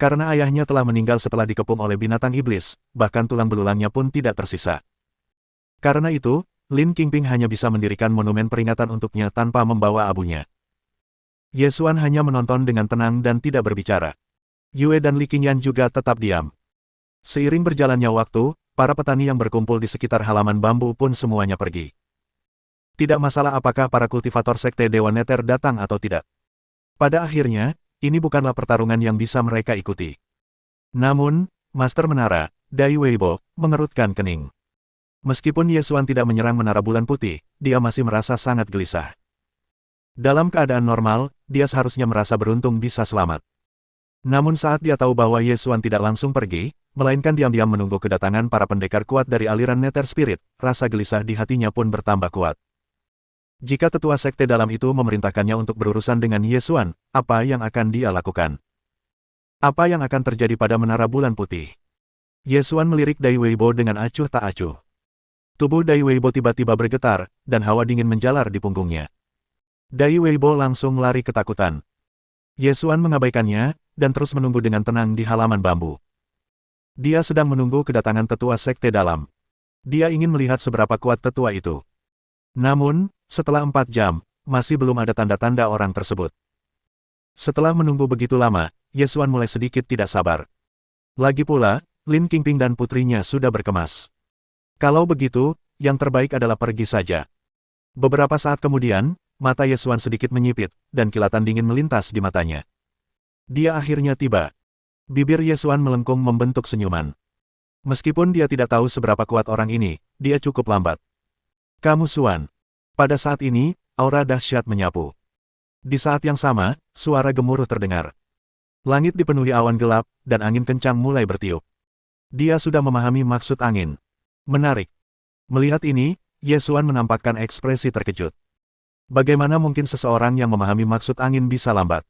Karena ayahnya telah meninggal setelah dikepung oleh binatang iblis, bahkan tulang belulangnya pun tidak tersisa. Karena itu, Lin Qingping hanya bisa mendirikan monumen peringatan untuknya tanpa membawa abunya. Ye Xuan hanya menonton dengan tenang dan tidak berbicara. Yue dan Li Qingyan juga tetap diam. Seiring berjalannya waktu, para petani yang berkumpul di sekitar halaman bambu pun semuanya pergi. Tidak masalah apakah para kultivator Sekte Dewa Neter datang atau tidak. Pada akhirnya, ini bukanlah pertarungan yang bisa mereka ikuti. Namun, Master Menara, Dai Weibo, mengerutkan kening. Meskipun Ye Xuan tidak menyerang Menara Bulan Putih, dia masih merasa sangat gelisah. Dalam keadaan normal, dia seharusnya merasa beruntung bisa selamat. Namun saat dia tahu bahwa Ye Xuan tidak langsung pergi, melainkan diam-diam menunggu kedatangan para pendekar kuat dari aliran Nether Spirit, rasa gelisah di hatinya pun bertambah kuat. Jika tetua sekte dalam itu memerintahkannya untuk berurusan dengan Ye Xuan, apa yang akan dia lakukan? Apa yang akan terjadi pada Menara Bulan Putih? Ye Xuan melirik Dai Weibo dengan acuh tak acuh. Tubuh Dai Weibo tiba-tiba bergetar, dan hawa dingin menjalar di punggungnya. Dai Weibo langsung lari ketakutan. Ye Xuan mengabaikannya, dan terus menunggu dengan tenang di halaman bambu. Dia sedang menunggu kedatangan tetua sekte dalam. Dia ingin melihat seberapa kuat tetua itu. Namun, setelah 4 jam, masih belum ada tanda-tanda orang tersebut. Setelah menunggu begitu lama, Ye Xuan mulai sedikit tidak sabar. Lagi pula, Lin Qingping dan putrinya sudah berkemas. Kalau begitu, yang terbaik adalah pergi saja. Beberapa saat kemudian, mata Ye Xuan sedikit menyipit, dan kilatan dingin melintas di matanya. Dia akhirnya tiba. Bibir Ye Xuan melengkung membentuk senyuman. Meskipun dia tidak tahu seberapa kuat orang ini, dia cukup lambat. Kamu Xuan. Pada saat ini, aura dahsyat menyapu. Di saat yang sama, suara gemuruh terdengar. Langit dipenuhi awan gelap, dan angin kencang mulai bertiup. Dia sudah memahami maksud angin. Menarik. Melihat ini, Ye Xuan menampakkan ekspresi terkejut. Bagaimana mungkin seseorang yang memahami maksud angin bisa lambat?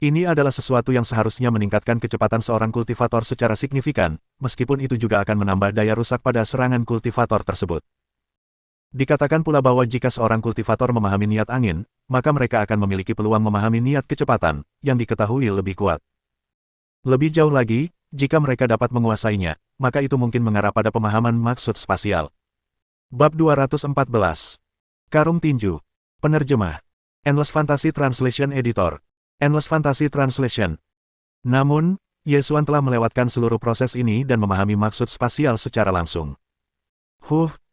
Ini adalah sesuatu yang seharusnya meningkatkan kecepatan seorang kultivator secara signifikan, meskipun itu juga akan menambah daya rusak pada serangan kultivator tersebut. Dikatakan pula bahwa jika seorang kultivator memahami niat angin, maka mereka akan memiliki peluang memahami niat kecepatan, yang diketahui lebih kuat. Lebih jauh lagi, jika mereka dapat menguasainya, maka itu mungkin mengarah pada pemahaman maksud spasial. Bab 214. Karung Tinju. Penerjemah. Endless Fantasy Translation Editor. Endless Fantasy Translation. Namun, Ye Xuan telah melewatkan seluruh proses ini dan memahami maksud spasial secara langsung.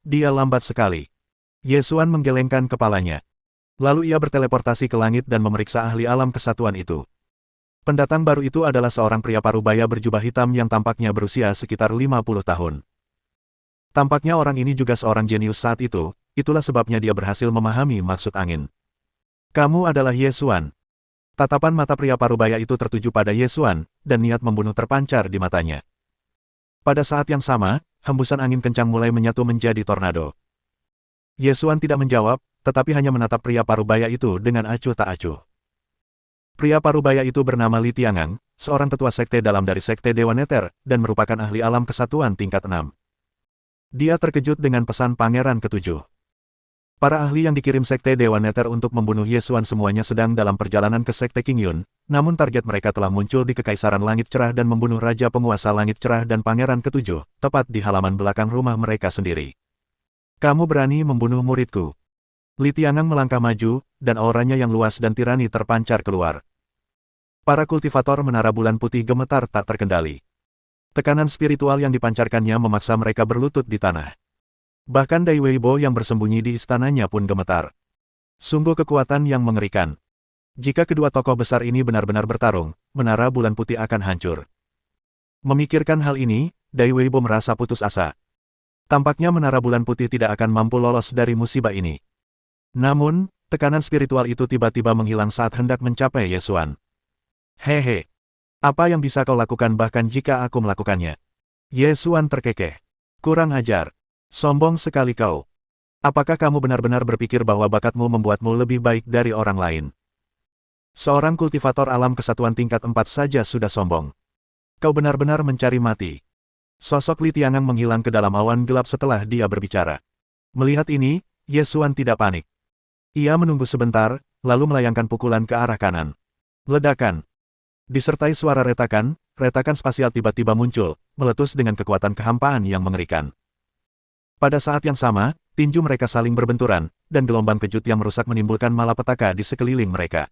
Dia lambat sekali. Ye Xuan menggelengkan kepalanya. Lalu ia berteleportasi ke langit dan memeriksa ahli alam kesatuan itu. Pendatang baru itu adalah seorang pria parubaya berjubah hitam yang tampaknya berusia sekitar 50 tahun. Tampaknya orang ini juga seorang jenius saat itu, itulah sebabnya dia berhasil memahami maksud angin. Kamu adalah Ye Xuan. Tatapan mata pria parubaya itu tertuju pada Ye Xuan, dan niat membunuh terpancar di matanya. Pada saat yang sama, hembusan angin kencang mulai menyatu menjadi tornado. Ye Xuan tidak menjawab, tetapi hanya menatap pria parubaya itu dengan acuh tak acuh. Pria parubaya itu bernama Li Tiangang, seorang tetua sekte dalam dari Sekte Dewa Neter, dan merupakan ahli alam kesatuan tingkat 6. Dia terkejut dengan pesan Pangeran Ketujuh. Para ahli yang dikirim Sekte Dewa Neter untuk membunuh Ye Xuan semuanya sedang dalam perjalanan ke Sekte Qingyun, namun target mereka telah muncul di Kekaisaran Langit Cerah dan membunuh Raja Penguasa Langit Cerah dan Pangeran Ketujuh, tepat di halaman belakang rumah mereka sendiri. Kamu berani membunuh muridku? Li Tiangang melangkah maju, dan auranya yang luas dan tirani terpancar keluar. Para kultivator Menara Bulan Putih gemetar tak terkendali. Tekanan spiritual yang dipancarkannya memaksa mereka berlutut di tanah. Bahkan Dai Weibo yang bersembunyi di istananya pun gemetar. Sungguh kekuatan yang mengerikan. Jika kedua tokoh besar ini benar-benar bertarung, Menara Bulan Putih akan hancur. Memikirkan hal ini, Dai Weibo merasa putus asa. Tampaknya Menara Bulan Putih tidak akan mampu lolos dari musibah ini. Namun, Tekanan spiritual itu tiba-tiba menghilang saat hendak mencapai Yesuan. Hehe. Apa yang bisa kau lakukan bahkan jika aku melakukannya? Yesuan terkekeh. Kurang ajar. Sombong sekali kau. Apakah kamu benar-benar berpikir bahwa bakatmu membuatmu lebih baik dari orang lain? Seorang kultivator alam kesatuan tingkat 4 saja sudah sombong. Kau benar-benar mencari mati. Sosok Li Tiangang menghilang ke dalam awan gelap setelah dia berbicara. Melihat ini, Yesuan tidak panik. Ia menunggu sebentar, lalu melayangkan pukulan ke arah kanan. Ledakan. Disertai suara retakan spasial tiba-tiba muncul, meletus dengan kekuatan kehampaan yang mengerikan. Pada saat yang sama, tinju mereka saling berbenturan, dan gelombang kejut yang merusak menimbulkan malapetaka di sekeliling mereka.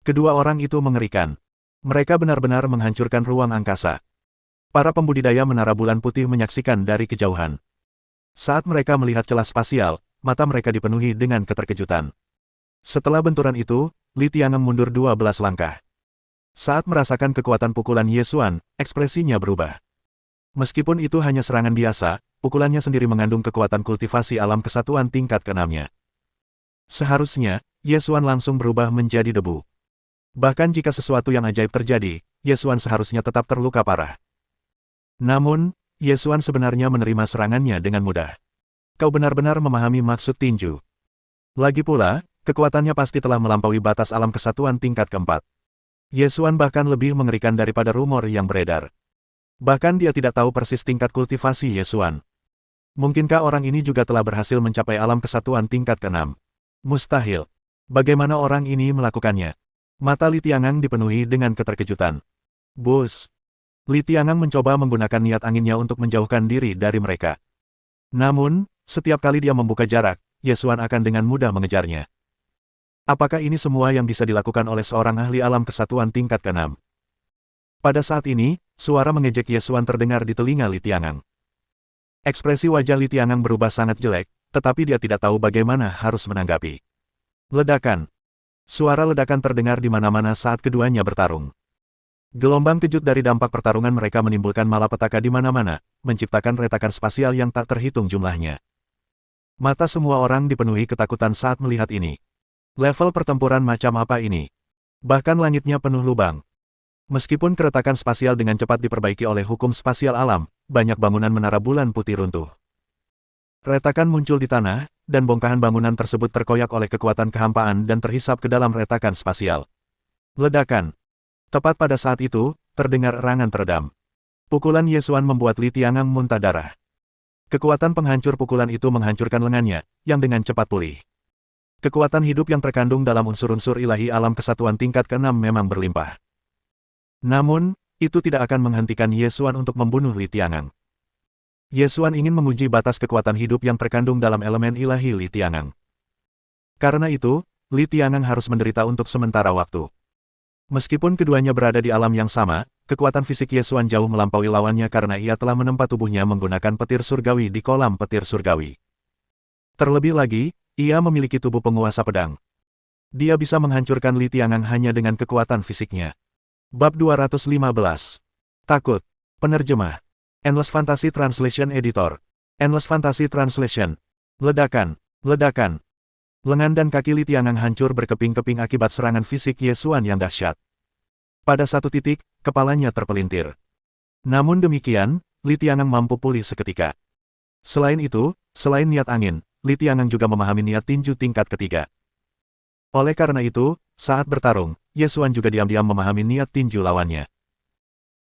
Kedua orang itu mengerikan. Mereka benar-benar menghancurkan ruang angkasa. Para pembudidaya menara bulan putih menyaksikan dari kejauhan. Saat mereka melihat celah spasial, mata mereka dipenuhi dengan keterkejutan. Setelah benturan itu, Li Tiangang mundur 12 langkah. Saat merasakan kekuatan pukulan Yesuan, ekspresinya berubah. Meskipun itu hanya serangan biasa, pukulannya sendiri mengandung kekuatan kultivasi alam kesatuan tingkat ke-6-nya. Seharusnya, Yesuan langsung berubah menjadi debu. Bahkan jika sesuatu yang ajaib terjadi, Yesuan seharusnya tetap terluka parah. Namun, Yesuan sebenarnya menerima serangannya dengan mudah. Kau benar-benar memahami maksud tinju. Lagi pula, kekuatannya pasti telah melampaui batas alam kesatuan tingkat ke-4. Yesuan bahkan lebih mengerikan daripada rumor yang beredar. Bahkan dia tidak tahu persis tingkat kultivasi Yesuan. Mungkinkah orang ini juga telah berhasil mencapai alam kesatuan tingkat ke-6? Mustahil. Bagaimana orang ini melakukannya? Mata Li Tiangang dipenuhi dengan keterkejutan. Bus. Li Tiangang mencoba menggunakan niat anginnya untuk menjauhkan diri dari mereka. Namun, setiap kali dia membuka jarak, Yesuan akan dengan mudah mengejarnya. Apakah ini semua yang bisa dilakukan oleh seorang ahli alam kesatuan tingkat ke-6? Pada saat ini, suara mengejek Yesuan terdengar di telinga Li Tiangang. Ekspresi wajah Li Tiangang berubah sangat jelek, tetapi dia tidak tahu bagaimana harus menanggapi. Ledakan. Suara ledakan terdengar di mana-mana saat keduanya bertarung. Gelombang kejut dari dampak pertarungan mereka menimbulkan malapetaka di mana-mana, menciptakan retakan spasial yang tak terhitung jumlahnya. Mata semua orang dipenuhi ketakutan saat melihat ini. Level pertempuran macam apa ini? Bahkan langitnya penuh lubang. Meskipun keretakan spasial dengan cepat diperbaiki oleh hukum spasial alam, banyak bangunan menara bulan putih runtuh. Retakan muncul di tanah, dan bongkahan bangunan tersebut terkoyak oleh kekuatan kehampaan dan terhisap ke dalam retakan spasial. Ledakan. Tepat pada saat itu, terdengar erangan teredam. Pukulan Yesuan membuat Li Tiangang muntah darah. Kekuatan penghancur pukulan itu menghancurkan lengannya, yang dengan cepat pulih. Kekuatan hidup yang terkandung dalam unsur-unsur ilahi alam kesatuan tingkat ke-6 memang berlimpah. Namun, itu tidak akan menghentikan Yesuan untuk membunuh Li Tiangang. Yesuan ingin menguji batas kekuatan hidup yang terkandung dalam elemen ilahi Li Tiangang. Karena itu, Li Tiangang harus menderita untuk sementara waktu. Meskipun keduanya berada di alam yang sama, kekuatan fisik Yesuan jauh melampaui lawannya karena ia telah menempa tubuhnya menggunakan petir surgawi di kolam petir surgawi. Terlebih lagi, ia memiliki tubuh penguasa pedang. Dia bisa menghancurkan Li Tiangang hanya dengan kekuatan fisiknya. Bab 215. Takut. Penerjemah. Endless Fantasy Translation Editor. Endless Fantasy Translation. Ledakan. Ledakan. Lengan dan kaki Li Tiangang hancur berkeping-keping akibat serangan fisik Yesuan yang dahsyat. Pada satu titik, kepalanya terpelintir. Namun demikian, Li Tiangang mampu pulih seketika. Selain itu, selain niat angin, Li Tiangang juga memahami niat tinju tingkat ketiga. Oleh karena itu, saat bertarung, Yesuan juga diam-diam memahami niat tinju lawannya.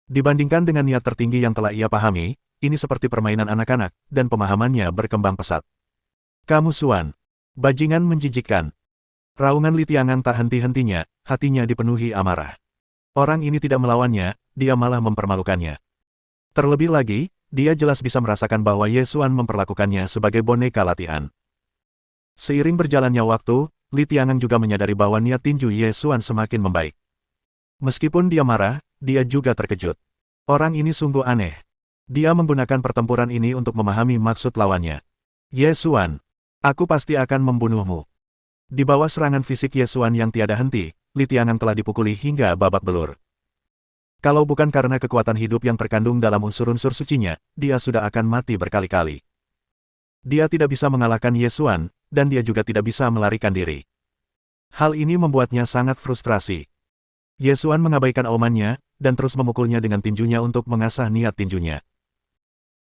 Dibandingkan dengan niat tertinggi yang telah ia pahami, ini seperti permainan anak-anak, dan pemahamannya berkembang pesat. Kamu Suan. Bajingan menjijikkan. Raungan Li Tiangang tak henti-hentinya, hatinya dipenuhi amarah. Orang ini tidak melawannya, dia malah mempermalukannya. Terlebih lagi, dia jelas bisa merasakan bahwa Yesuan memperlakukannya sebagai boneka latihan. Seiring berjalannya waktu, Li Tiangang juga menyadari bahwa niat tinju Yesuan semakin membaik. Meskipun dia marah, dia juga terkejut. Orang ini sungguh aneh. Dia menggunakan pertempuran ini untuk memahami maksud lawannya. Yesuan. Aku pasti akan membunuhmu. Di bawah serangan fisik Yesuan yang tiada henti, Li Tiangang telah dipukuli hingga babak belur. Kalau bukan karena kekuatan hidup yang terkandung dalam unsur-unsur sucinya, dia sudah akan mati berkali-kali. Dia tidak bisa mengalahkan Yesuan, dan dia juga tidak bisa melarikan diri. Hal ini membuatnya sangat frustrasi. Ye Xuan mengabaikan aumannya, dan terus memukulnya dengan tinjunya untuk mengasah niat tinjunya.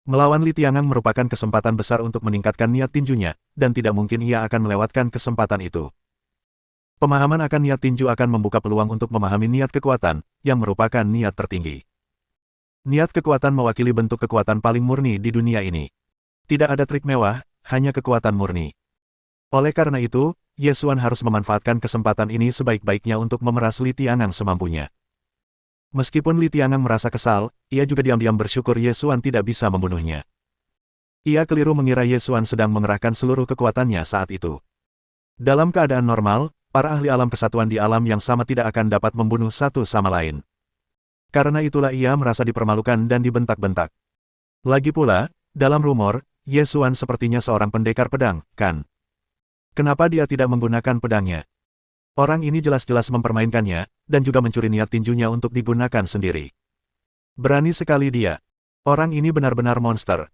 Melawan Li Tiangang merupakan kesempatan besar untuk meningkatkan niat tinjunya, dan tidak mungkin ia akan melewatkan kesempatan itu. Pemahaman akan niat tinju akan membuka peluang untuk memahami niat kekuatan, yang merupakan niat tertinggi. Niat kekuatan mewakili bentuk kekuatan paling murni di dunia ini. Tidak ada trik mewah, hanya kekuatan murni. Oleh karena itu, Ye Xuan harus memanfaatkan kesempatan ini sebaik-baiknya untuk memeras Li Tiangang semampunya. Meskipun Li Tiangang merasa kesal, ia juga diam-diam bersyukur Ye Xuan tidak bisa membunuhnya. Ia keliru mengira Ye Xuan sedang mengerahkan seluruh kekuatannya saat itu. Dalam keadaan normal, para ahli alam kesatuan di alam yang sama tidak akan dapat membunuh satu sama lain. Karena itulah ia merasa dipermalukan dan dibentak-bentak. Lagi pula, dalam rumor, Ye Xuan sepertinya seorang pendekar pedang, kan? Kenapa dia tidak menggunakan pedangnya? Orang ini jelas-jelas mempermainkannya, dan juga mencuri niat tinjunya untuk digunakan sendiri. Berani sekali dia. Orang ini benar-benar monster.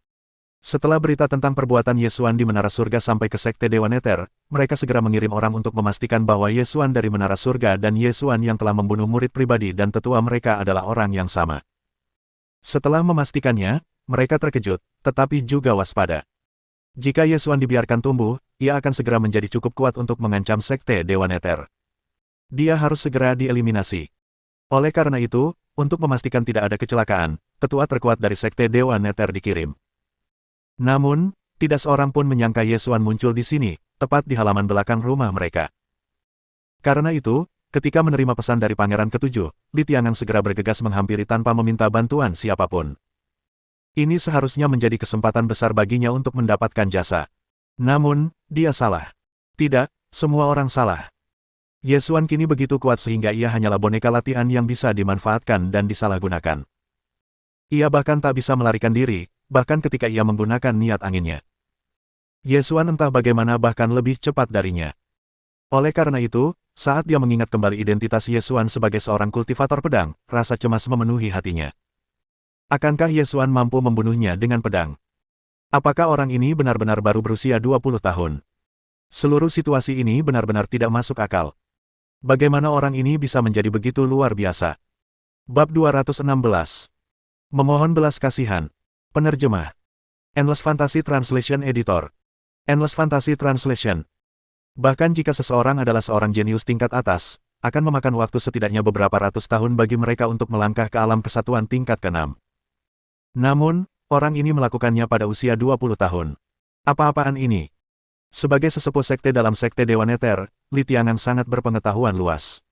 Setelah berita tentang perbuatan Ye Xuan di Menara Surga sampai ke Sekte Dewa Nether, mereka segera mengirim orang untuk memastikan bahwa Ye Xuan dari Menara Surga dan Ye Xuan yang telah membunuh murid pribadi dan tetua mereka adalah orang yang sama. Setelah memastikannya, mereka terkejut, tetapi juga waspada. Jika Ye Xuan dibiarkan tumbuh, ia akan segera menjadi cukup kuat untuk mengancam Sekte Dewa Nether. Dia harus segera dieliminasi. Oleh karena itu, untuk memastikan tidak ada kecelakaan, tetua terkuat dari Sekte Dewa Nether dikirim. Namun, tidak seorang pun menyangka Ye Xuan muncul di sini, tepat di halaman belakang rumah mereka. Karena itu, ketika menerima pesan dari Pangeran Ketujuh, Li Tiangang segera bergegas menghampiri tanpa meminta bantuan siapapun. Ini seharusnya menjadi kesempatan besar baginya untuk mendapatkan jasa. Namun, dia salah. Tidak, semua orang salah. Ye Xuan kini begitu kuat sehingga ia hanyalah boneka latihan yang bisa dimanfaatkan dan disalahgunakan. Ia bahkan tak bisa melarikan diri, bahkan ketika ia menggunakan niat anginnya. Ye Xuan entah bagaimana bahkan lebih cepat darinya. Oleh karena itu, saat dia mengingat kembali identitas Ye Xuan sebagai seorang kultivator pedang, rasa cemas memenuhi hatinya. Akankah Ye Xuan mampu membunuhnya dengan pedang? Apakah orang ini benar-benar baru berusia 20 tahun? Seluruh situasi ini benar-benar tidak masuk akal. Bagaimana orang ini bisa menjadi begitu luar biasa? Bab 216. Memohon belas kasihan. Penerjemah. Endless Fantasy Translation Editor. Endless Fantasy Translation. Bahkan jika seseorang adalah seorang jenius tingkat atas, akan memakan waktu setidaknya beberapa ratus tahun bagi mereka untuk melangkah ke alam kesatuan tingkat ke-6. Namun, orang ini melakukannya pada usia 20 tahun. Apa-apaan ini? Sebagai sesepuh sekte dalam Sekte Dewa Nether, Li Tiangang sangat berpengetahuan luas.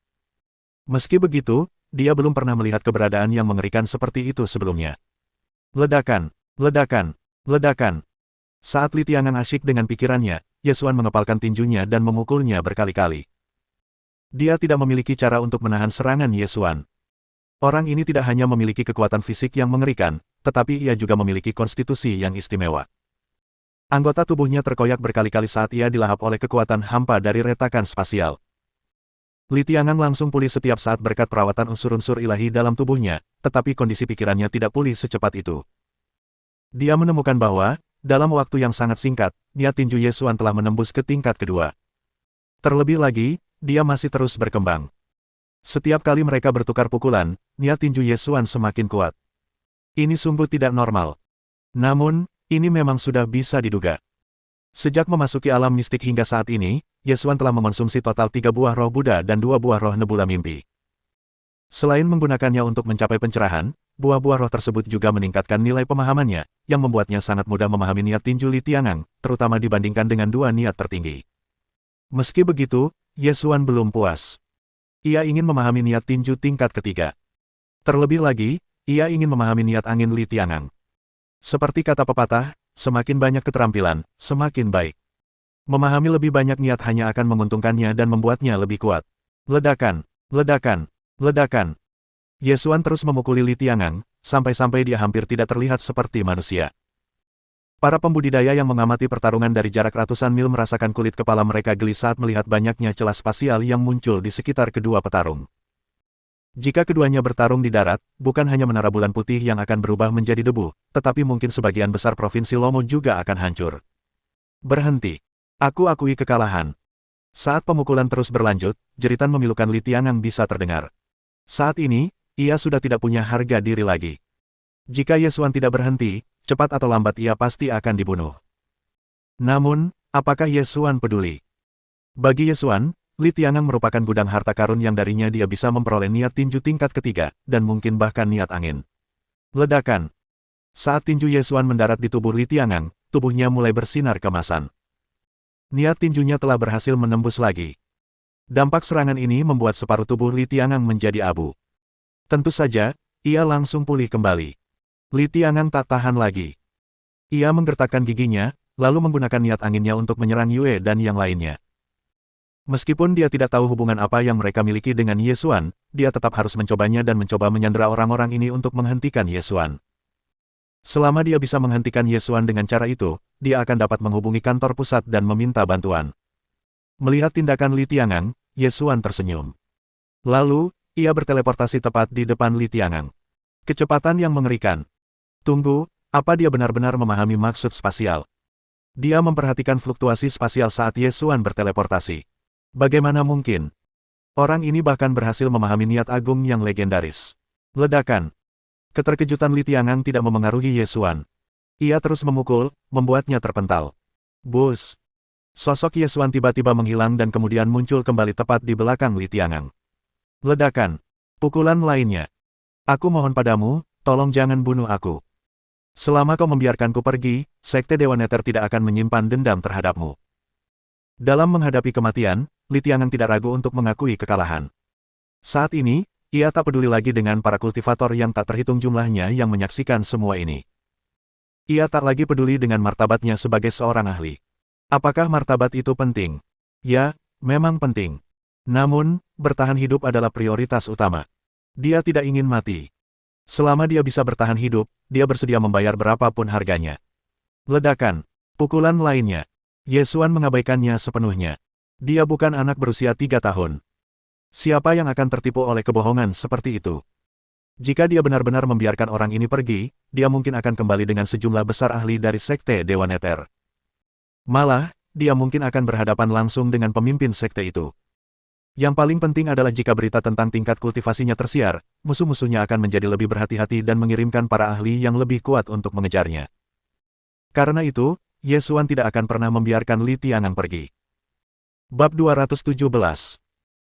Meski begitu, dia belum pernah melihat keberadaan yang mengerikan seperti itu sebelumnya. Ledakan, ledakan, ledakan. Saat Li Tiangang asyik dengan pikirannya, Ye Xuan mengepalkan tinjunya dan memukulnya berkali-kali. Dia tidak memiliki cara untuk menahan serangan Ye Xuan. Orang ini tidak hanya memiliki kekuatan fisik yang mengerikan, tetapi ia juga memiliki konstitusi yang istimewa. Anggota tubuhnya terkoyak berkali-kali saat ia dilahap oleh kekuatan hampa dari retakan spasial. Li Tiangang langsung pulih setiap saat berkat perawatan unsur-unsur ilahi dalam tubuhnya, tetapi kondisi pikirannya tidak pulih secepat itu. Dia menemukan bahwa, dalam waktu yang sangat singkat, niat tinju Ye Xuan telah menembus ke tingkat kedua. Terlebih lagi, dia masih terus berkembang. Setiap kali mereka bertukar pukulan, niat tinju Ye Xuan semakin kuat. Ini sungguh tidak normal. Namun, ini memang sudah bisa diduga. Sejak memasuki alam mistik hingga saat ini, Ye Xuan telah mengonsumsi total 3 buah roh Buddha dan 2 buah roh nebula mimpi. Selain menggunakannya untuk mencapai pencerahan, buah-buah roh tersebut juga meningkatkan nilai pemahamannya, yang membuatnya sangat mudah memahami niat tinju Li Tiangang, terutama dibandingkan dengan 2 niat tertinggi. Meski begitu, Ye Xuan belum puas. Ia ingin memahami niat tinju tingkat ketiga. Terlebih lagi, ia ingin memahami niat angin Li Tiangang. Seperti kata pepatah, semakin banyak keterampilan, semakin baik. Memahami lebih banyak niat hanya akan menguntungkannya dan membuatnya lebih kuat. Ledakan, ledakan, ledakan. Ye Xuan terus memukuli Li Tiangang, sampai-sampai dia hampir tidak terlihat seperti manusia. Para pembudidaya yang mengamati pertarungan dari jarak ratusan mil merasakan kulit kepala mereka geli saat melihat banyaknya celah spasial yang muncul di sekitar kedua petarung. Jika keduanya bertarung di darat, bukan hanya menara bulan putih yang akan berubah menjadi debu, tetapi mungkin sebagian besar provinsi Lomo juga akan hancur. Berhenti. Aku akui kekalahan. Saat pemukulan terus berlanjut, jeritan memilukan Li Tiangang bisa terdengar. Saat ini, ia sudah tidak punya harga diri lagi. Jika Ye Xuan tidak berhenti, cepat atau lambat ia pasti akan dibunuh. Namun, apakah Ye Xuan peduli? Bagi Ye Xuan, Li Tiangang merupakan gudang harta karun yang darinya dia bisa memperoleh niat tinju tingkat ketiga, dan mungkin bahkan niat angin. Ledakan. Saat tinju Ye Xuan mendarat di tubuh Li Tiangang, tubuhnya mulai bersinar kemasan. Niat tinjunya telah berhasil menembus lagi. Dampak serangan ini membuat separuh tubuh Li Tiangang menjadi abu. Tentu saja, ia langsung pulih kembali. Li Tiangang tak tahan lagi. Ia menggertakkan giginya, lalu menggunakan niat anginnya untuk menyerang Yue dan yang lainnya. Meskipun dia tidak tahu hubungan apa yang mereka miliki dengan Ye Xuan, dia tetap harus mencobanya dan mencoba menyandera orang-orang ini untuk menghentikan Ye Xuan. Selama dia bisa menghentikan Ye Xuan dengan cara itu, dia akan dapat menghubungi kantor pusat dan meminta bantuan. Melihat tindakan Li Tiangang, Ye Xuan tersenyum. Lalu, ia berteleportasi tepat di depan Li Tiangang. Kecepatan yang mengerikan. Tunggu, apa dia benar-benar memahami maksud spasial? Dia memperhatikan fluktuasi spasial saat Ye Xuan berteleportasi. Bagaimana mungkin? Orang ini bahkan berhasil memahami niat agung yang legendaris. Ledakan. Keterkejutan Li Tiangang tidak memengaruhi Ye Xuan. Ia terus memukul, membuatnya terpental. Bus. Sosok Ye Xuan tiba-tiba menghilang dan kemudian muncul kembali tepat di belakang Li Tiangang. Ledakan. Pukulan lainnya. Aku mohon padamu, tolong jangan bunuh aku. Selama kau membiarkanku pergi, Sekte Dewa Nether tidak akan menyimpan dendam terhadapmu. Dalam menghadapi kematian, Li Tiangang tidak ragu untuk mengakui kekalahan. Saat ini, ia tak peduli lagi dengan para kultivator yang tak terhitung jumlahnya yang menyaksikan semua ini. Ia tak lagi peduli dengan martabatnya sebagai seorang ahli. Apakah martabat itu penting? Ya, memang penting. Namun, bertahan hidup adalah prioritas utama. Dia tidak ingin mati. Selama dia bisa bertahan hidup, dia bersedia membayar berapapun harganya. Ledakan. Pukulan lainnya. Ye Xuan mengabaikannya sepenuhnya. Dia bukan anak berusia 3 tahun. Siapa yang akan tertipu oleh kebohongan seperti itu? Jika dia benar-benar membiarkan orang ini pergi, dia mungkin akan kembali dengan sejumlah besar ahli dari Sekte Dewa Nether. Malah, dia mungkin akan berhadapan langsung dengan pemimpin sekte itu. Yang paling penting adalah jika berita tentang tingkat kultivasinya tersiar, musuh-musuhnya akan menjadi lebih berhati-hati dan mengirimkan para ahli yang lebih kuat untuk mengejarnya. Karena itu, Ye Xuan tidak akan pernah membiarkan Li Tiangang pergi. Bab 217.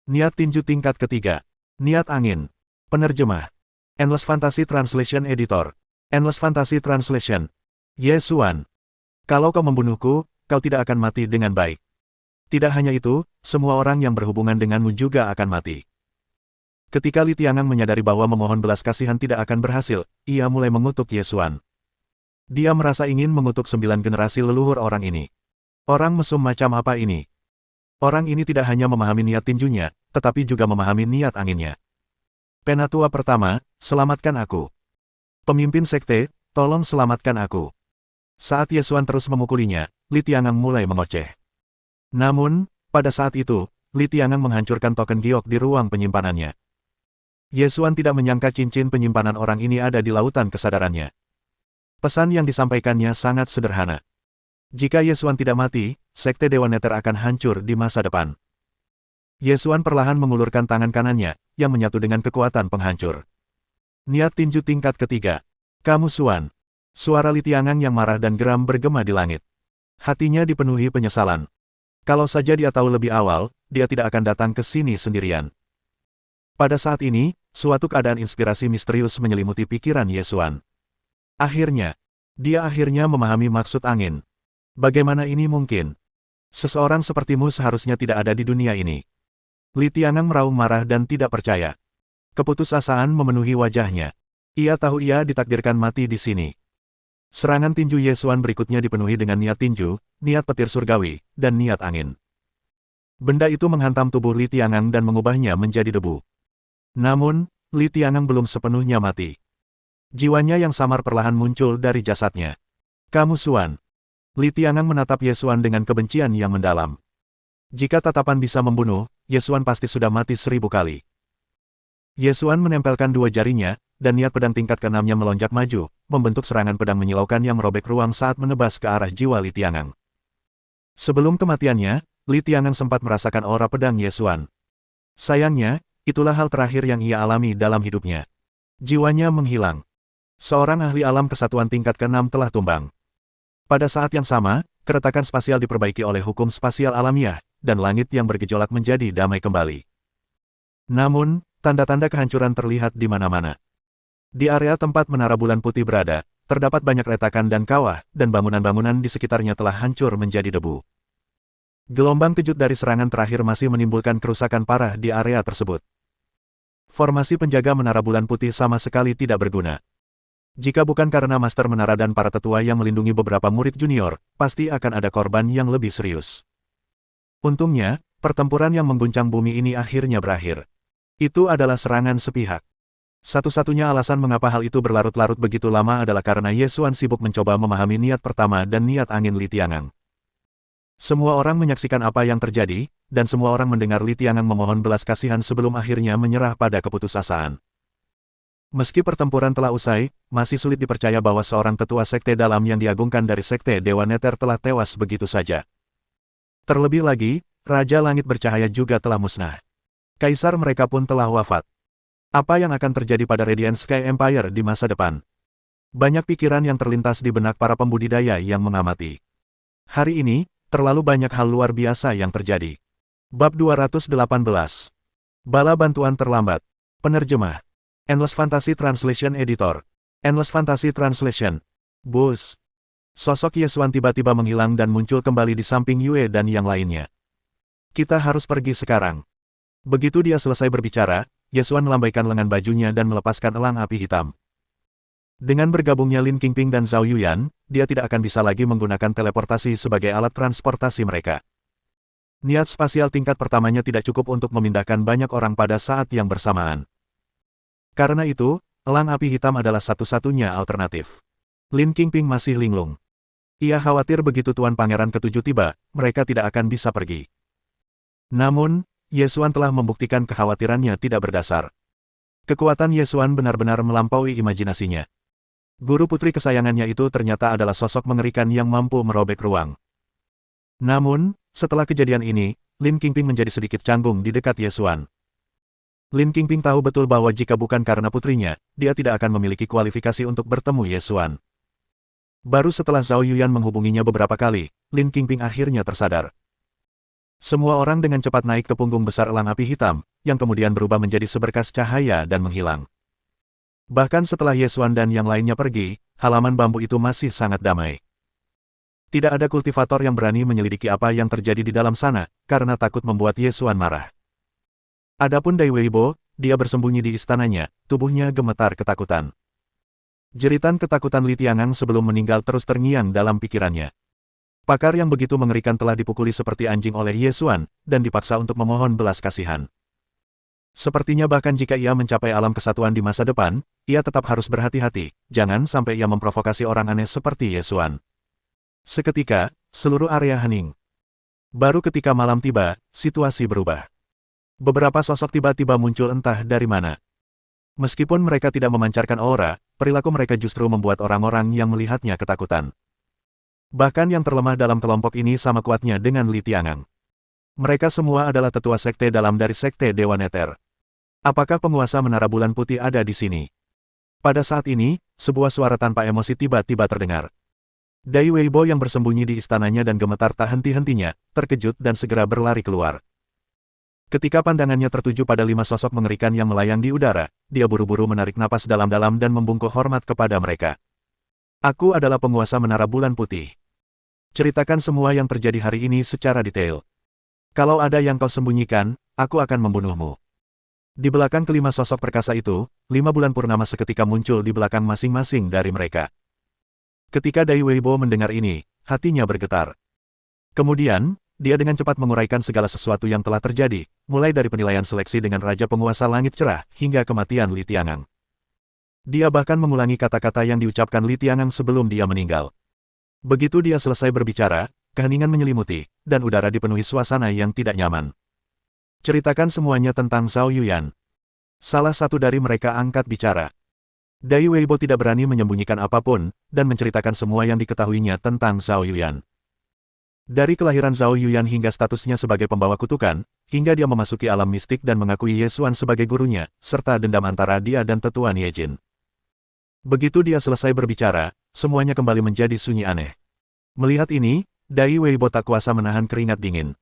Niat tinju tingkat ketiga. Niat angin. Penerjemah. Endless Fantasy Translation Editor. Endless Fantasy Translation. Ye Xuan. Kalau kau membunuhku, kau tidak akan mati dengan baik. Tidak hanya itu, semua orang yang berhubungan denganmu juga akan mati. Ketika Li Tiangang menyadari bahwa memohon belas kasihan tidak akan berhasil, ia mulai mengutuk Ye Xuan. Dia merasa ingin mengutuk 9 generasi leluhur orang ini. Orang mesum macam apa ini? Orang ini tidak hanya memahami niat tinjunya, tetapi juga memahami niat anginnya. Penatua pertama, selamatkan aku. Pemimpin sekte, tolong selamatkan aku. Saat Ye Xuan terus memukulinya, Li Tiangang mulai mengoceh. Namun, pada saat itu, Li Tiangang menghancurkan token giok di ruang penyimpanannya. Ye Xuan tidak menyangka cincin penyimpanan orang ini ada di lautan kesadarannya. Pesan yang disampaikannya sangat sederhana. Jika Ye Xuan tidak mati, Sekte Dewa Nether akan hancur di masa depan. Ye Xuan perlahan mengulurkan tangan kanannya, yang menyatu dengan kekuatan penghancur. Niat tinju tingkat ketiga. Kamu Xuan. Suara Li Tiangang yang marah dan geram bergema di langit. Hatinya dipenuhi penyesalan. Kalau saja dia tahu lebih awal, dia tidak akan datang ke sini sendirian. Pada saat ini, suatu keadaan inspirasi misterius menyelimuti pikiran Ye Xuan. Akhirnya, dia memahami maksud angin. Bagaimana ini mungkin? Seseorang sepertimu seharusnya tidak ada di dunia ini. Li Tiangang meraung marah dan tidak percaya. Keputusasaan memenuhi wajahnya. Ia tahu ia ditakdirkan mati di sini. Serangan tinju Ye Xuan berikutnya dipenuhi dengan niat tinju, niat petir surgawi, dan niat angin. Benda itu menghantam tubuh Li Tiangang dan mengubahnya menjadi debu. Namun, Li Tiangang belum sepenuhnya mati. Jiwanya yang samar perlahan muncul dari jasadnya. Kamu Xuan. Li Tiangang menatap Ye Xuan dengan kebencian yang mendalam. Jika tatapan bisa membunuh, Ye Xuan pasti sudah mati 1000 kali. Ye Xuan menempelkan dua jarinya, dan niat pedang tingkat ke-6-nya melonjak maju, membentuk serangan pedang menyilaukan yang merobek ruang saat menebas ke arah jiwa Li Tiangang. Sebelum kematiannya, Li Tiangang sempat merasakan aura pedang Ye Xuan. Sayangnya, itulah hal terakhir yang ia alami dalam hidupnya. Jiwanya menghilang. Seorang ahli alam kesatuan tingkat ke-6 telah tumbang. Pada saat yang sama, keretakan spasial diperbaiki oleh hukum spasial alamiah, dan langit yang bergejolak menjadi damai kembali. Namun, tanda-tanda kehancuran terlihat di mana-mana. Di area tempat menara bulan putih berada, terdapat banyak retakan dan kawah, dan bangunan-bangunan di sekitarnya telah hancur menjadi debu. Gelombang kejut dari serangan terakhir masih menimbulkan kerusakan parah di area tersebut. Formasi penjaga menara bulan putih sama sekali tidak berguna. Jika bukan karena Master Menara dan para tetua yang melindungi beberapa murid junior, pasti akan ada korban yang lebih serius. Untungnya, pertempuran yang mengguncang bumi ini akhirnya berakhir. Itu adalah serangan sepihak. Satu-satunya alasan mengapa hal itu berlarut-larut begitu lama adalah karena Ye Xuan sibuk mencoba memahami niat pertama dan niat angin Li Tiangang. Semua orang menyaksikan apa yang terjadi, dan semua orang mendengar Li Tiangang memohon belas kasihan sebelum akhirnya menyerah pada keputusasaan. Meski pertempuran telah usai, masih sulit dipercaya bahwa seorang tetua sekte dalam yang diagungkan dari sekte Dewa Neter telah tewas begitu saja. Terlebih lagi, Raja Langit Bercahaya juga telah musnah. Kaisar mereka pun telah wafat. Apa yang akan terjadi pada Radiant Sky Empire di masa depan? Banyak pikiran yang terlintas di benak para pembudidaya yang mengamati. Hari ini, terlalu banyak hal luar biasa yang terjadi. Bab 218. Bala bantuan terlambat. Penerjemah. Endless Fantasy Translation Editor. Endless Fantasy Translation. Bus. Sosok Ye Xuan tiba-tiba menghilang dan muncul kembali di samping Yue dan yang lainnya. Kita harus pergi sekarang. Begitu dia selesai berbicara, Ye Xuan melambaikan lengan bajunya dan melepaskan elang api hitam. Dengan bergabungnya Lin Qingping dan Zhao Yuyan, dia tidak akan bisa lagi menggunakan teleportasi sebagai alat transportasi mereka. Niat spasial tingkat pertamanya tidak cukup untuk memindahkan banyak orang pada saat yang bersamaan. Karena itu, elang api hitam adalah satu-satunya alternatif. Lin Qingping masih linglung. Ia khawatir begitu Tuan Pangeran Ketujuh tiba, mereka tidak akan bisa pergi. Namun, Ye Xuan telah membuktikan kekhawatirannya tidak berdasar. Kekuatan Ye Xuan benar-benar melampaui imajinasinya. Guru putri kesayangannya itu ternyata adalah sosok mengerikan yang mampu merobek ruang. Namun, setelah kejadian ini, Lin Qingping menjadi sedikit canggung di dekat Ye Xuan. Lin Qingping tahu betul bahwa jika bukan karena putrinya, dia tidak akan memiliki kualifikasi untuk bertemu Ye Xuan. Baru setelah Zhao Yuyan menghubunginya beberapa kali, Lin Qingping akhirnya tersadar. Semua orang dengan cepat naik ke punggung besar elang api hitam, yang kemudian berubah menjadi seberkas cahaya dan menghilang. Bahkan setelah Ye Xuan dan yang lainnya pergi, halaman bambu itu masih sangat damai. Tidak ada kultivator yang berani menyelidiki apa yang terjadi di dalam sana, karena takut membuat Ye Xuan marah. Adapun Dai Weibo, dia bersembunyi di istananya, tubuhnya gemetar ketakutan. Jeritan ketakutan Li Tiangang sebelum meninggal terus terngiang dalam pikirannya. Pakar yang begitu mengerikan telah dipukuli seperti anjing oleh Ye Xuan, dan dipaksa untuk memohon belas kasihan. Sepertinya bahkan jika ia mencapai alam kesatuan di masa depan, ia tetap harus berhati-hati, jangan sampai ia memprovokasi orang aneh seperti Ye Xuan. Seketika, seluruh area hening. Baru ketika malam tiba, situasi berubah. Beberapa sosok tiba-tiba muncul entah dari mana. Meskipun mereka tidak memancarkan aura, perilaku mereka justru membuat orang-orang yang melihatnya ketakutan. Bahkan yang terlemah dalam kelompok ini sama kuatnya dengan Li Tiangang. Mereka semua adalah tetua sekte dalam dari sekte Dewa Neter. Apakah penguasa Menara Bulan Putih ada di sini? Pada saat ini, sebuah suara tanpa emosi tiba-tiba terdengar. Dai Weibo yang bersembunyi di istananya dan gemetar tak henti-hentinya, terkejut dan segera berlari keluar. Ketika pandangannya tertuju pada 5 sosok mengerikan yang melayang di udara, dia buru-buru menarik napas dalam-dalam dan membungkuk hormat kepada mereka. Aku adalah penguasa Menara Bulan Putih. Ceritakan semua yang terjadi hari ini secara detail. Kalau ada yang kau sembunyikan, aku akan membunuhmu. Di belakang kelima sosok perkasa itu, 5 bulan purnama seketika muncul di belakang masing-masing dari mereka. Ketika Dai Weibo mendengar ini, hatinya bergetar. Kemudian, dia dengan cepat menguraikan segala sesuatu yang telah terjadi, mulai dari penilaian seleksi dengan Raja Penguasa Langit Cerah, hingga kematian Li Tiangang. Dia bahkan mengulangi kata-kata yang diucapkan Li Tiangang sebelum dia meninggal. Begitu dia selesai berbicara, keheningan menyelimuti, dan udara dipenuhi suasana yang tidak nyaman. Ceritakan semuanya tentang Zhao Yuyan. Salah satu dari mereka angkat bicara. Dai Weibo tidak berani menyembunyikan apapun, dan menceritakan semua yang diketahuinya tentang Zhao Yuyan. Dari kelahiran Zhao Yuyan hingga statusnya sebagai pembawa kutukan, hingga dia memasuki alam mistik dan mengakui Ye Xuan sebagai gurunya, serta dendam antara dia dan tetua Ye Jin. Begitu dia selesai berbicara, semuanya kembali menjadi sunyi aneh. Melihat ini, Dai Weibo tak kuasa menahan keringat dingin.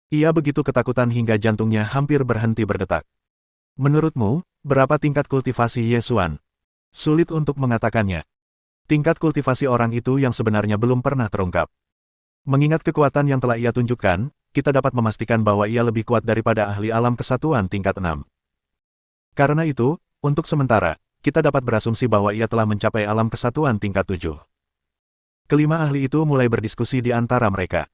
Ia begitu ketakutan hingga jantungnya hampir berhenti berdetak. Menurutmu, berapa tingkat kultivasi Ye Xuan? Sulit untuk mengatakannya. Tingkat kultivasi orang itu yang sebenarnya belum pernah terungkap. Mengingat kekuatan yang telah ia tunjukkan, kita dapat memastikan bahwa ia lebih kuat daripada ahli alam kesatuan tingkat 6. Karena itu, untuk sementara, kita dapat berasumsi bahwa ia telah mencapai alam kesatuan tingkat 7. Kelima ahli itu mulai berdiskusi di antara mereka.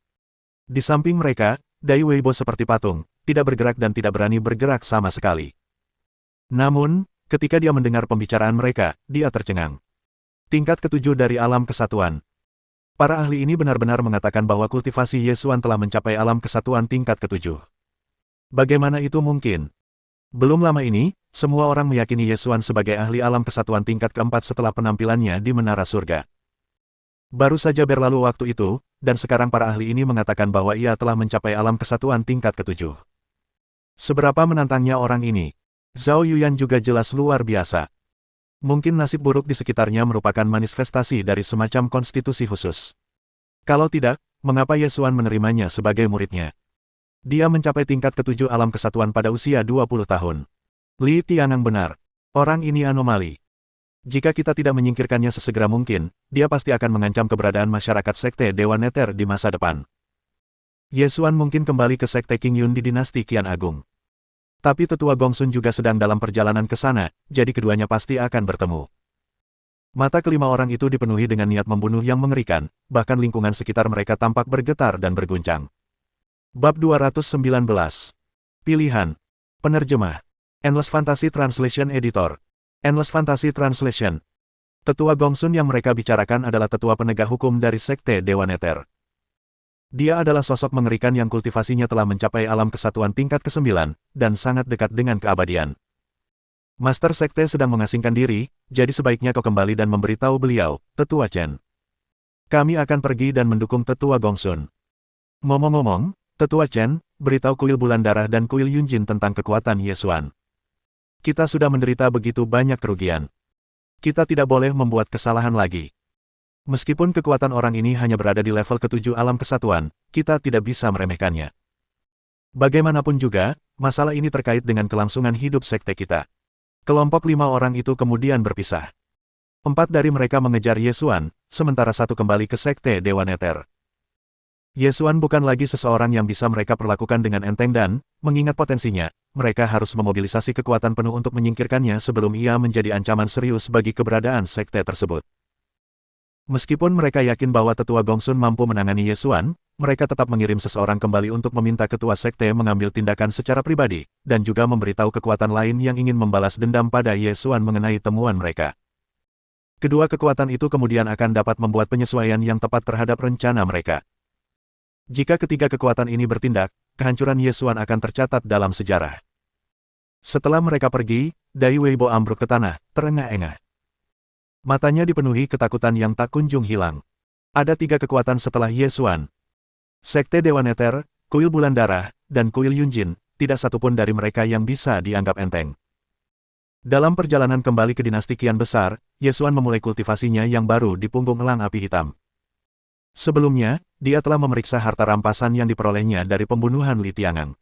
Di samping mereka, Dai Weibo seperti patung, tidak bergerak dan tidak berani bergerak sama sekali. Namun, ketika dia mendengar pembicaraan mereka, dia tercengang. Tingkat ketujuh dari alam kesatuan. Para ahli ini benar-benar mengatakan bahwa kultivasi Ye Xuan telah mencapai alam kesatuan tingkat ketujuh. Bagaimana itu mungkin? Belum lama ini, semua orang meyakini Ye Xuan sebagai ahli alam kesatuan tingkat keempat setelah penampilannya di Menara Surga. Baru saja berlalu waktu itu, dan sekarang para ahli ini mengatakan bahwa ia telah mencapai alam kesatuan tingkat ketujuh. Seberapa menantangnya orang ini? Zhao Yuyan juga jelas luar biasa. Mungkin nasib buruk di sekitarnya merupakan manifestasi dari semacam konstitusi khusus. Kalau tidak, mengapa Ye Xuan menerimanya sebagai muridnya? Dia mencapai tingkat ketujuh alam kesatuan pada usia 20 tahun. Li Tiangang benar. Orang ini anomali. Jika kita tidak menyingkirkannya sesegera mungkin, dia pasti akan mengancam keberadaan masyarakat Sekte Dewa Neter di masa depan. Ye Xuan mungkin kembali ke Sekte Qing Yun di dinasti Qian Agung. Tapi tetua Gongsun juga sedang dalam perjalanan ke sana, jadi keduanya pasti akan bertemu. Mata kelima orang itu dipenuhi dengan niat membunuh yang mengerikan, bahkan lingkungan sekitar mereka tampak bergetar dan berguncang. Bab 219. Pilihan. Penerjemah. Endless Fantasy Translation Editor. Endless Fantasy Translation. Tetua Gongsun yang mereka bicarakan adalah tetua penegak hukum dari Sekte Dewa Neter. Dia adalah sosok mengerikan yang kultivasinya telah mencapai alam kesatuan tingkat ke-9, dan sangat dekat dengan keabadian. Master Sekte sedang mengasingkan diri, jadi sebaiknya kau kembali dan memberitahu beliau, Tetua Chen. Kami akan pergi dan mendukung Tetua Gongsun. Ngomong-ngomong, Tetua Chen, beritahu Kuil Bulan Darah dan Kuil Yunjin tentang kekuatan Ye Xuan. Kita sudah menderita begitu banyak kerugian. Kita tidak boleh membuat kesalahan lagi. Meskipun kekuatan orang ini hanya berada di level ke-7 alam kesatuan, kita tidak bisa meremehkannya. Bagaimanapun juga, masalah ini terkait dengan kelangsungan hidup sekte kita. Kelompok 5 orang itu kemudian berpisah. 4 dari mereka mengejar Ye Xuan, sementara 1 kembali ke Sekte Dewa Neter. Ye Xuan bukan lagi seseorang yang bisa mereka perlakukan dengan enteng dan, mengingat potensinya, mereka harus memobilisasi kekuatan penuh untuk menyingkirkannya sebelum ia menjadi ancaman serius bagi keberadaan sekte tersebut. Meskipun mereka yakin bahwa tetua Gongsun mampu menangani Ye Xuan, mereka tetap mengirim seseorang kembali untuk meminta ketua sekte mengambil tindakan secara pribadi, dan juga memberitahu kekuatan lain yang ingin membalas dendam pada Ye Xuan mengenai temuan mereka. Kedua kekuatan itu kemudian akan dapat membuat penyesuaian yang tepat terhadap rencana mereka. Jika ketiga kekuatan ini bertindak, kehancuran Ye Xuan akan tercatat dalam sejarah. Setelah mereka pergi, Dai Weibo ambruk ke tanah, terengah-engah. Matanya dipenuhi ketakutan yang tak kunjung hilang. Ada 3 kekuatan setelah Ye Xuan. Sekte Dewa Neter, Kuil Bulan Darah, dan Kuil Yunjin, tidak satupun dari mereka yang bisa dianggap enteng. Dalam perjalanan kembali ke dinasti Qian besar, Ye Xuan memulai kultivasinya yang baru di punggung elang api hitam. Sebelumnya, dia telah memeriksa harta rampasan yang diperolehnya dari pembunuhan Li Tiangang.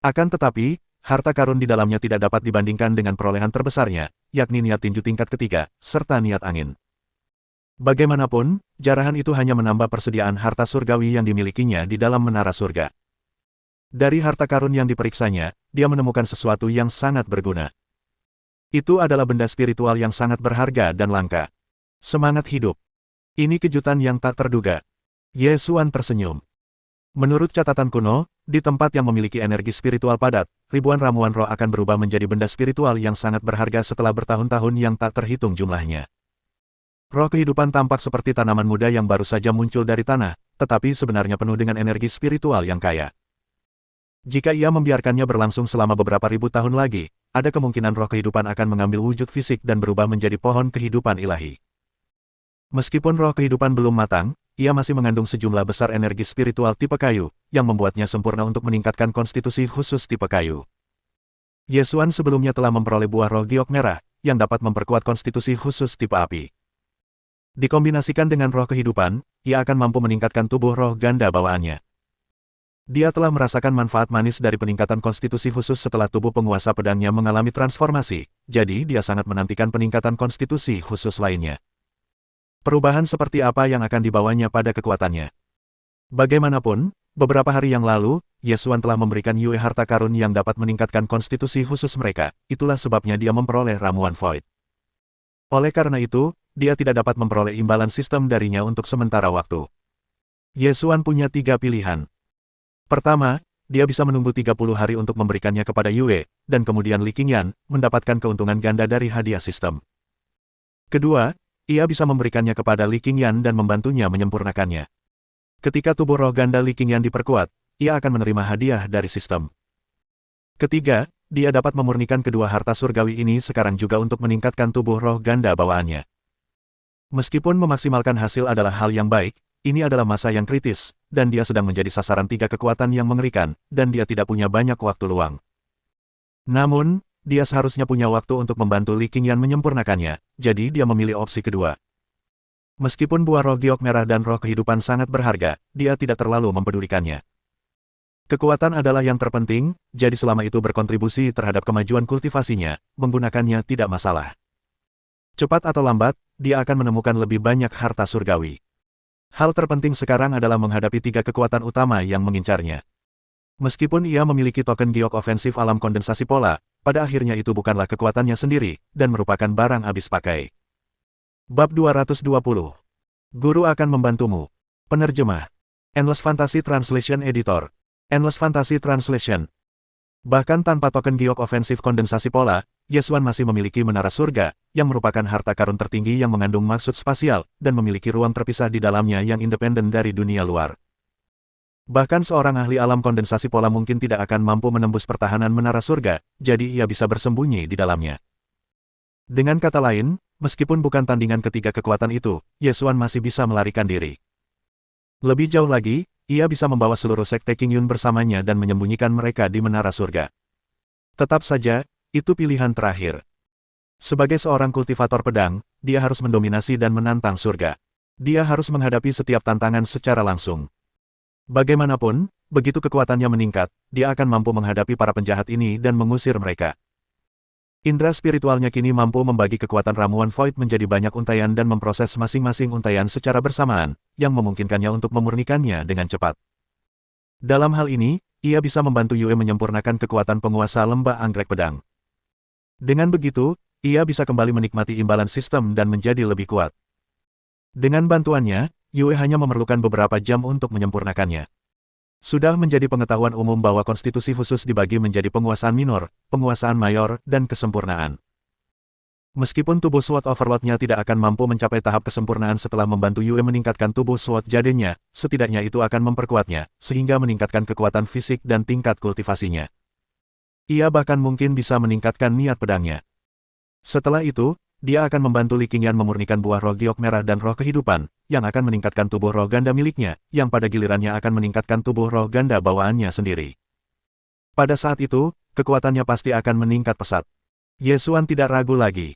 Akan tetapi, harta karun di dalamnya tidak dapat dibandingkan dengan perolehan terbesarnya, yakni niat tinju tingkat ketiga, serta niat angin. Bagaimanapun, jarahan itu hanya menambah persediaan harta surgawi yang dimilikinya di dalam menara surga. Dari harta karun yang diperiksanya, dia menemukan sesuatu yang sangat berguna. Itu adalah benda spiritual yang sangat berharga dan langka. Semangat hidup. Ini kejutan yang tak terduga. Ye Xuan tersenyum. Menurut catatan kuno, di tempat yang memiliki energi spiritual padat, ribuan ramuan roh akan berubah menjadi benda spiritual yang sangat berharga setelah bertahun-tahun yang tak terhitung jumlahnya. Roh kehidupan tampak seperti tanaman muda yang baru saja muncul dari tanah, tetapi sebenarnya penuh dengan energi spiritual yang kaya. Jika ia membiarkannya berlangsung selama beberapa ribu tahun lagi, ada kemungkinan roh kehidupan akan mengambil wujud fisik dan berubah menjadi pohon kehidupan ilahi. Meskipun roh kehidupan belum matang, ia masih mengandung sejumlah besar energi spiritual tipe kayu, yang membuatnya sempurna untuk meningkatkan konstitusi khusus tipe kayu. Ye Xuan sebelumnya telah memperoleh buah roh giok merah, yang dapat memperkuat konstitusi khusus tipe api. Dikombinasikan dengan roh kehidupan, ia akan mampu meningkatkan tubuh roh ganda bawaannya. Dia telah merasakan manfaat manis dari peningkatan konstitusi khusus setelah tubuh penguasa pedangnya mengalami transformasi, jadi dia sangat menantikan peningkatan konstitusi khusus lainnya. Perubahan seperti apa yang akan dibawanya pada kekuatannya? Bagaimanapun, beberapa hari yang lalu, Ye Xuan telah memberikan Yue harta karun yang dapat meningkatkan konstitusi khusus mereka, itulah sebabnya dia memperoleh ramuan Void. Oleh karena itu, dia tidak dapat memperoleh imbalan sistem darinya untuk sementara waktu. Ye Xuan punya 3 pilihan. Pertama, dia bisa menunggu 30 hari untuk memberikannya kepada Yue, dan kemudian Li Qingyan mendapatkan keuntungan ganda dari hadiah sistem. Kedua, ia bisa memberikannya kepada Li Qingyan dan membantunya menyempurnakannya. Ketika tubuh roh ganda Li Qingyan diperkuat, ia akan menerima hadiah dari sistem. Ketiga, dia dapat memurnikan kedua harta surgawi ini sekarang juga untuk meningkatkan tubuh roh ganda bawaannya. Meskipun memaksimalkan hasil adalah hal yang baik, ini adalah masa yang kritis, dan dia sedang menjadi sasaran 3 kekuatan yang mengerikan, dan dia tidak punya banyak waktu luang. Namun, dia seharusnya punya waktu untuk membantu Li Qingyan menyempurnakannya, jadi dia memilih opsi kedua. Meskipun buah roh giok merah dan roh kehidupan sangat berharga, dia tidak terlalu mempedulikannya. Kekuatan adalah yang terpenting, jadi selama itu berkontribusi terhadap kemajuan kultivasinya, menggunakannya tidak masalah. Cepat atau lambat, dia akan menemukan lebih banyak harta surgawi. Hal terpenting sekarang adalah menghadapi 3 kekuatan utama yang mengincarnya. Meskipun ia memiliki token giok ofensif alam kondensasi pola, pada akhirnya itu bukanlah kekuatannya sendiri, dan merupakan barang habis pakai. Bab 220. Guru akan membantumu. Penerjemah. Endless Fantasy Translation Editor. Endless Fantasy Translation. Bahkan tanpa token giok ofensif kondensasi pola, Ye Xuan masih memiliki menara surga, yang merupakan harta karun tertinggi yang mengandung maksud spasial, dan memiliki ruang terpisah di dalamnya yang independen dari dunia luar. Bahkan seorang ahli alam kondensasi pola mungkin tidak akan mampu menembus pertahanan menara surga, jadi ia bisa bersembunyi di dalamnya. Dengan kata lain, meskipun bukan tandingan ketiga kekuatan itu, Ye Xuan masih bisa melarikan diri. Lebih jauh lagi, ia bisa membawa seluruh sekte Qingyun bersamanya dan menyembunyikan mereka di menara surga. Tetap saja, itu pilihan terakhir. Sebagai seorang kultivator pedang, dia harus mendominasi dan menantang surga. Dia harus menghadapi setiap tantangan secara langsung. Bagaimanapun, begitu kekuatannya meningkat, dia akan mampu menghadapi para penjahat ini dan mengusir mereka. Indra spiritualnya kini mampu membagi kekuatan ramuan Void menjadi banyak untaian dan memproses masing-masing untaian secara bersamaan, yang memungkinkannya untuk memurnikannya dengan cepat. Dalam hal ini, ia bisa membantu Yue menyempurnakan kekuatan penguasa lembah anggrek pedang. Dengan begitu, ia bisa kembali menikmati imbalan sistem dan menjadi lebih kuat. Dengan bantuannya, Yue hanya memerlukan beberapa jam untuk menyempurnakannya. Sudah menjadi pengetahuan umum bahwa konstitusi khusus dibagi menjadi penguasaan minor, penguasaan mayor, dan kesempurnaan. Meskipun tubuh SWOT Overlord-nya tidak akan mampu mencapai tahap kesempurnaan setelah membantu Yue meningkatkan tubuh SWOT jadenya, setidaknya itu akan memperkuatnya, sehingga meningkatkan kekuatan fisik dan tingkat kultivasinya. Ia bahkan mungkin bisa meningkatkan niat pedangnya. Setelah itu, dia akan membantu Li Qingyan memurnikan buah roh giok merah dan roh kehidupan, yang akan meningkatkan tubuh roh ganda miliknya, yang pada gilirannya akan meningkatkan tubuh roh ganda bawaannya sendiri. Pada saat itu, kekuatannya pasti akan meningkat pesat. Ye Xuan tidak ragu lagi.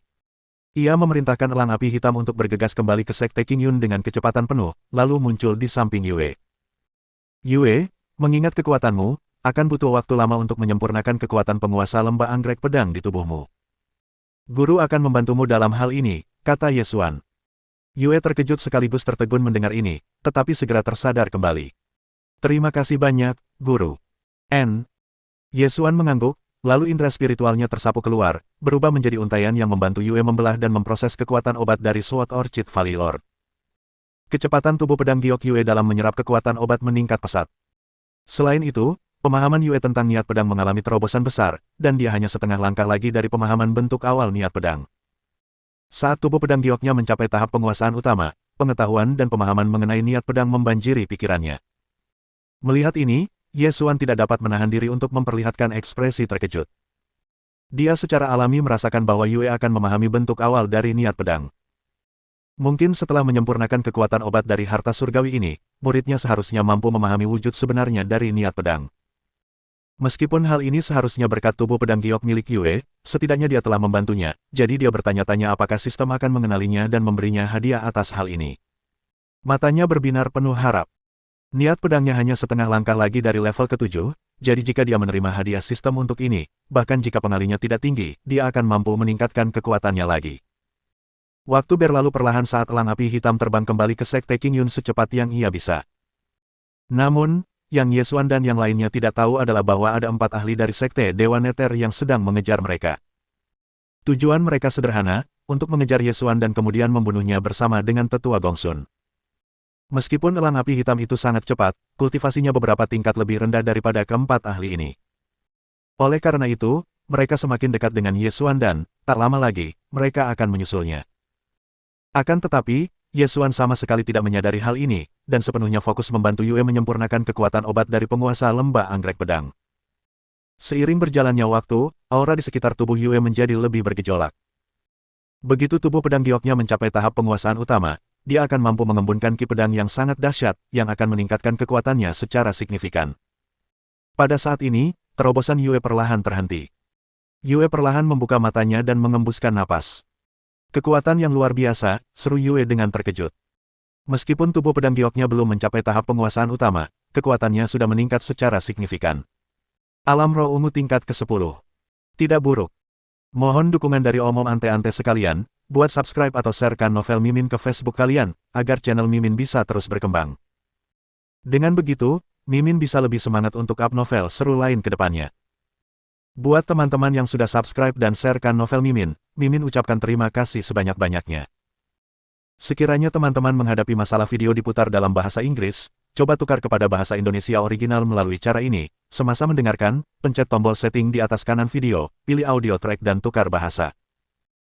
Ia memerintahkan elang api hitam untuk bergegas kembali ke sekte Qingyun dengan kecepatan penuh, lalu muncul di samping Yue. Yue, mengingat kekuatanmu, akan butuh waktu lama untuk menyempurnakan kekuatan penguasa lembah anggrek pedang di tubuhmu. Guru akan membantumu dalam hal ini, kata Ye Xuan. Yue terkejut sekaligus tertegun mendengar ini, tetapi segera tersadar kembali. Terima kasih banyak, Guru. Ye Xuan mengangguk, lalu indera spiritualnya tersapu keluar, berubah menjadi untaian yang membantu Yue membelah dan memproses kekuatan obat dari Sword Orchid Valley Lord. Kecepatan tubuh pedang giok Yue dalam menyerap kekuatan obat meningkat pesat. Selain itu, pemahaman Yue tentang niat pedang mengalami terobosan besar, dan dia hanya setengah langkah lagi dari pemahaman bentuk awal niat pedang. Saat tubuh pedang gioknya mencapai tahap penguasaan utama, pengetahuan dan pemahaman mengenai niat pedang membanjiri pikirannya. Melihat ini, Ye Xuan tidak dapat menahan diri untuk memperlihatkan ekspresi terkejut. Dia secara alami merasakan bahwa Yue akan memahami bentuk awal dari niat pedang. Mungkin setelah menyempurnakan kekuatan obat dari harta surgawi ini, muridnya seharusnya mampu memahami wujud sebenarnya dari niat pedang. Meskipun hal ini seharusnya berkat tubuh pedang giok milik Yue, setidaknya dia telah membantunya, jadi dia bertanya-tanya apakah sistem akan mengenalinya dan memberinya hadiah atas hal ini. Matanya berbinar penuh harap. Niat pedangnya hanya setengah langkah lagi dari level ke-7, jadi jika dia menerima hadiah sistem untuk ini, bahkan jika pengalinya tidak tinggi, dia akan mampu meningkatkan kekuatannya lagi. Waktu berlalu perlahan saat elang api hitam terbang kembali ke Sekte King Yun secepat yang ia bisa. Namun, yang Yesuan dan yang lainnya tidak tahu adalah bahwa ada 4 ahli dari Sekte Dewa Neter yang sedang mengejar mereka. Tujuan mereka sederhana, untuk mengejar Yesuan dan kemudian membunuhnya bersama dengan tetua Gongsun. Meskipun elang api hitam itu sangat cepat, kultivasinya beberapa tingkat lebih rendah daripada keempat ahli ini. Oleh karena itu, mereka semakin dekat dengan Yesuan dan, tak lama lagi, mereka akan menyusulnya. Akan tetapi, Yesuan sama sekali tidak menyadari hal ini, dan sepenuhnya fokus membantu Yue menyempurnakan kekuatan obat dari penguasa lembah anggrek pedang. Seiring berjalannya waktu, aura di sekitar tubuh Yue menjadi lebih bergejolak. Begitu tubuh pedang gioknya mencapai tahap penguasaan utama, dia akan mampu mengembunkan ki pedang yang sangat dahsyat, yang akan meningkatkan kekuatannya secara signifikan. Pada saat ini, terobosan Yue perlahan terhenti. Yue perlahan membuka matanya dan mengembuskan napas. Kekuatan yang luar biasa, seru Yue dengan terkejut. Meskipun tubuh pedang gioknya belum mencapai tahap penguasaan utama, kekuatannya sudah meningkat secara signifikan. Alam roh ungu tingkat ke-10. Tidak buruk. Mohon dukungan dari omom ante-ante sekalian, buat subscribe atau sharekan novel Mimin ke Facebook kalian, agar channel Mimin bisa terus berkembang. Dengan begitu, Mimin bisa lebih semangat untuk up novel seru lain ke depannya. Buat teman-teman yang sudah subscribe dan sharekan novel Mimin, Mimin ucapkan terima kasih sebanyak-banyaknya. Sekiranya teman-teman menghadapi masalah video diputar dalam bahasa Inggris, coba tukar kepada bahasa Indonesia original melalui cara ini. Semasa mendengarkan, pencet tombol setting di atas kanan video, pilih audio track dan tukar bahasa.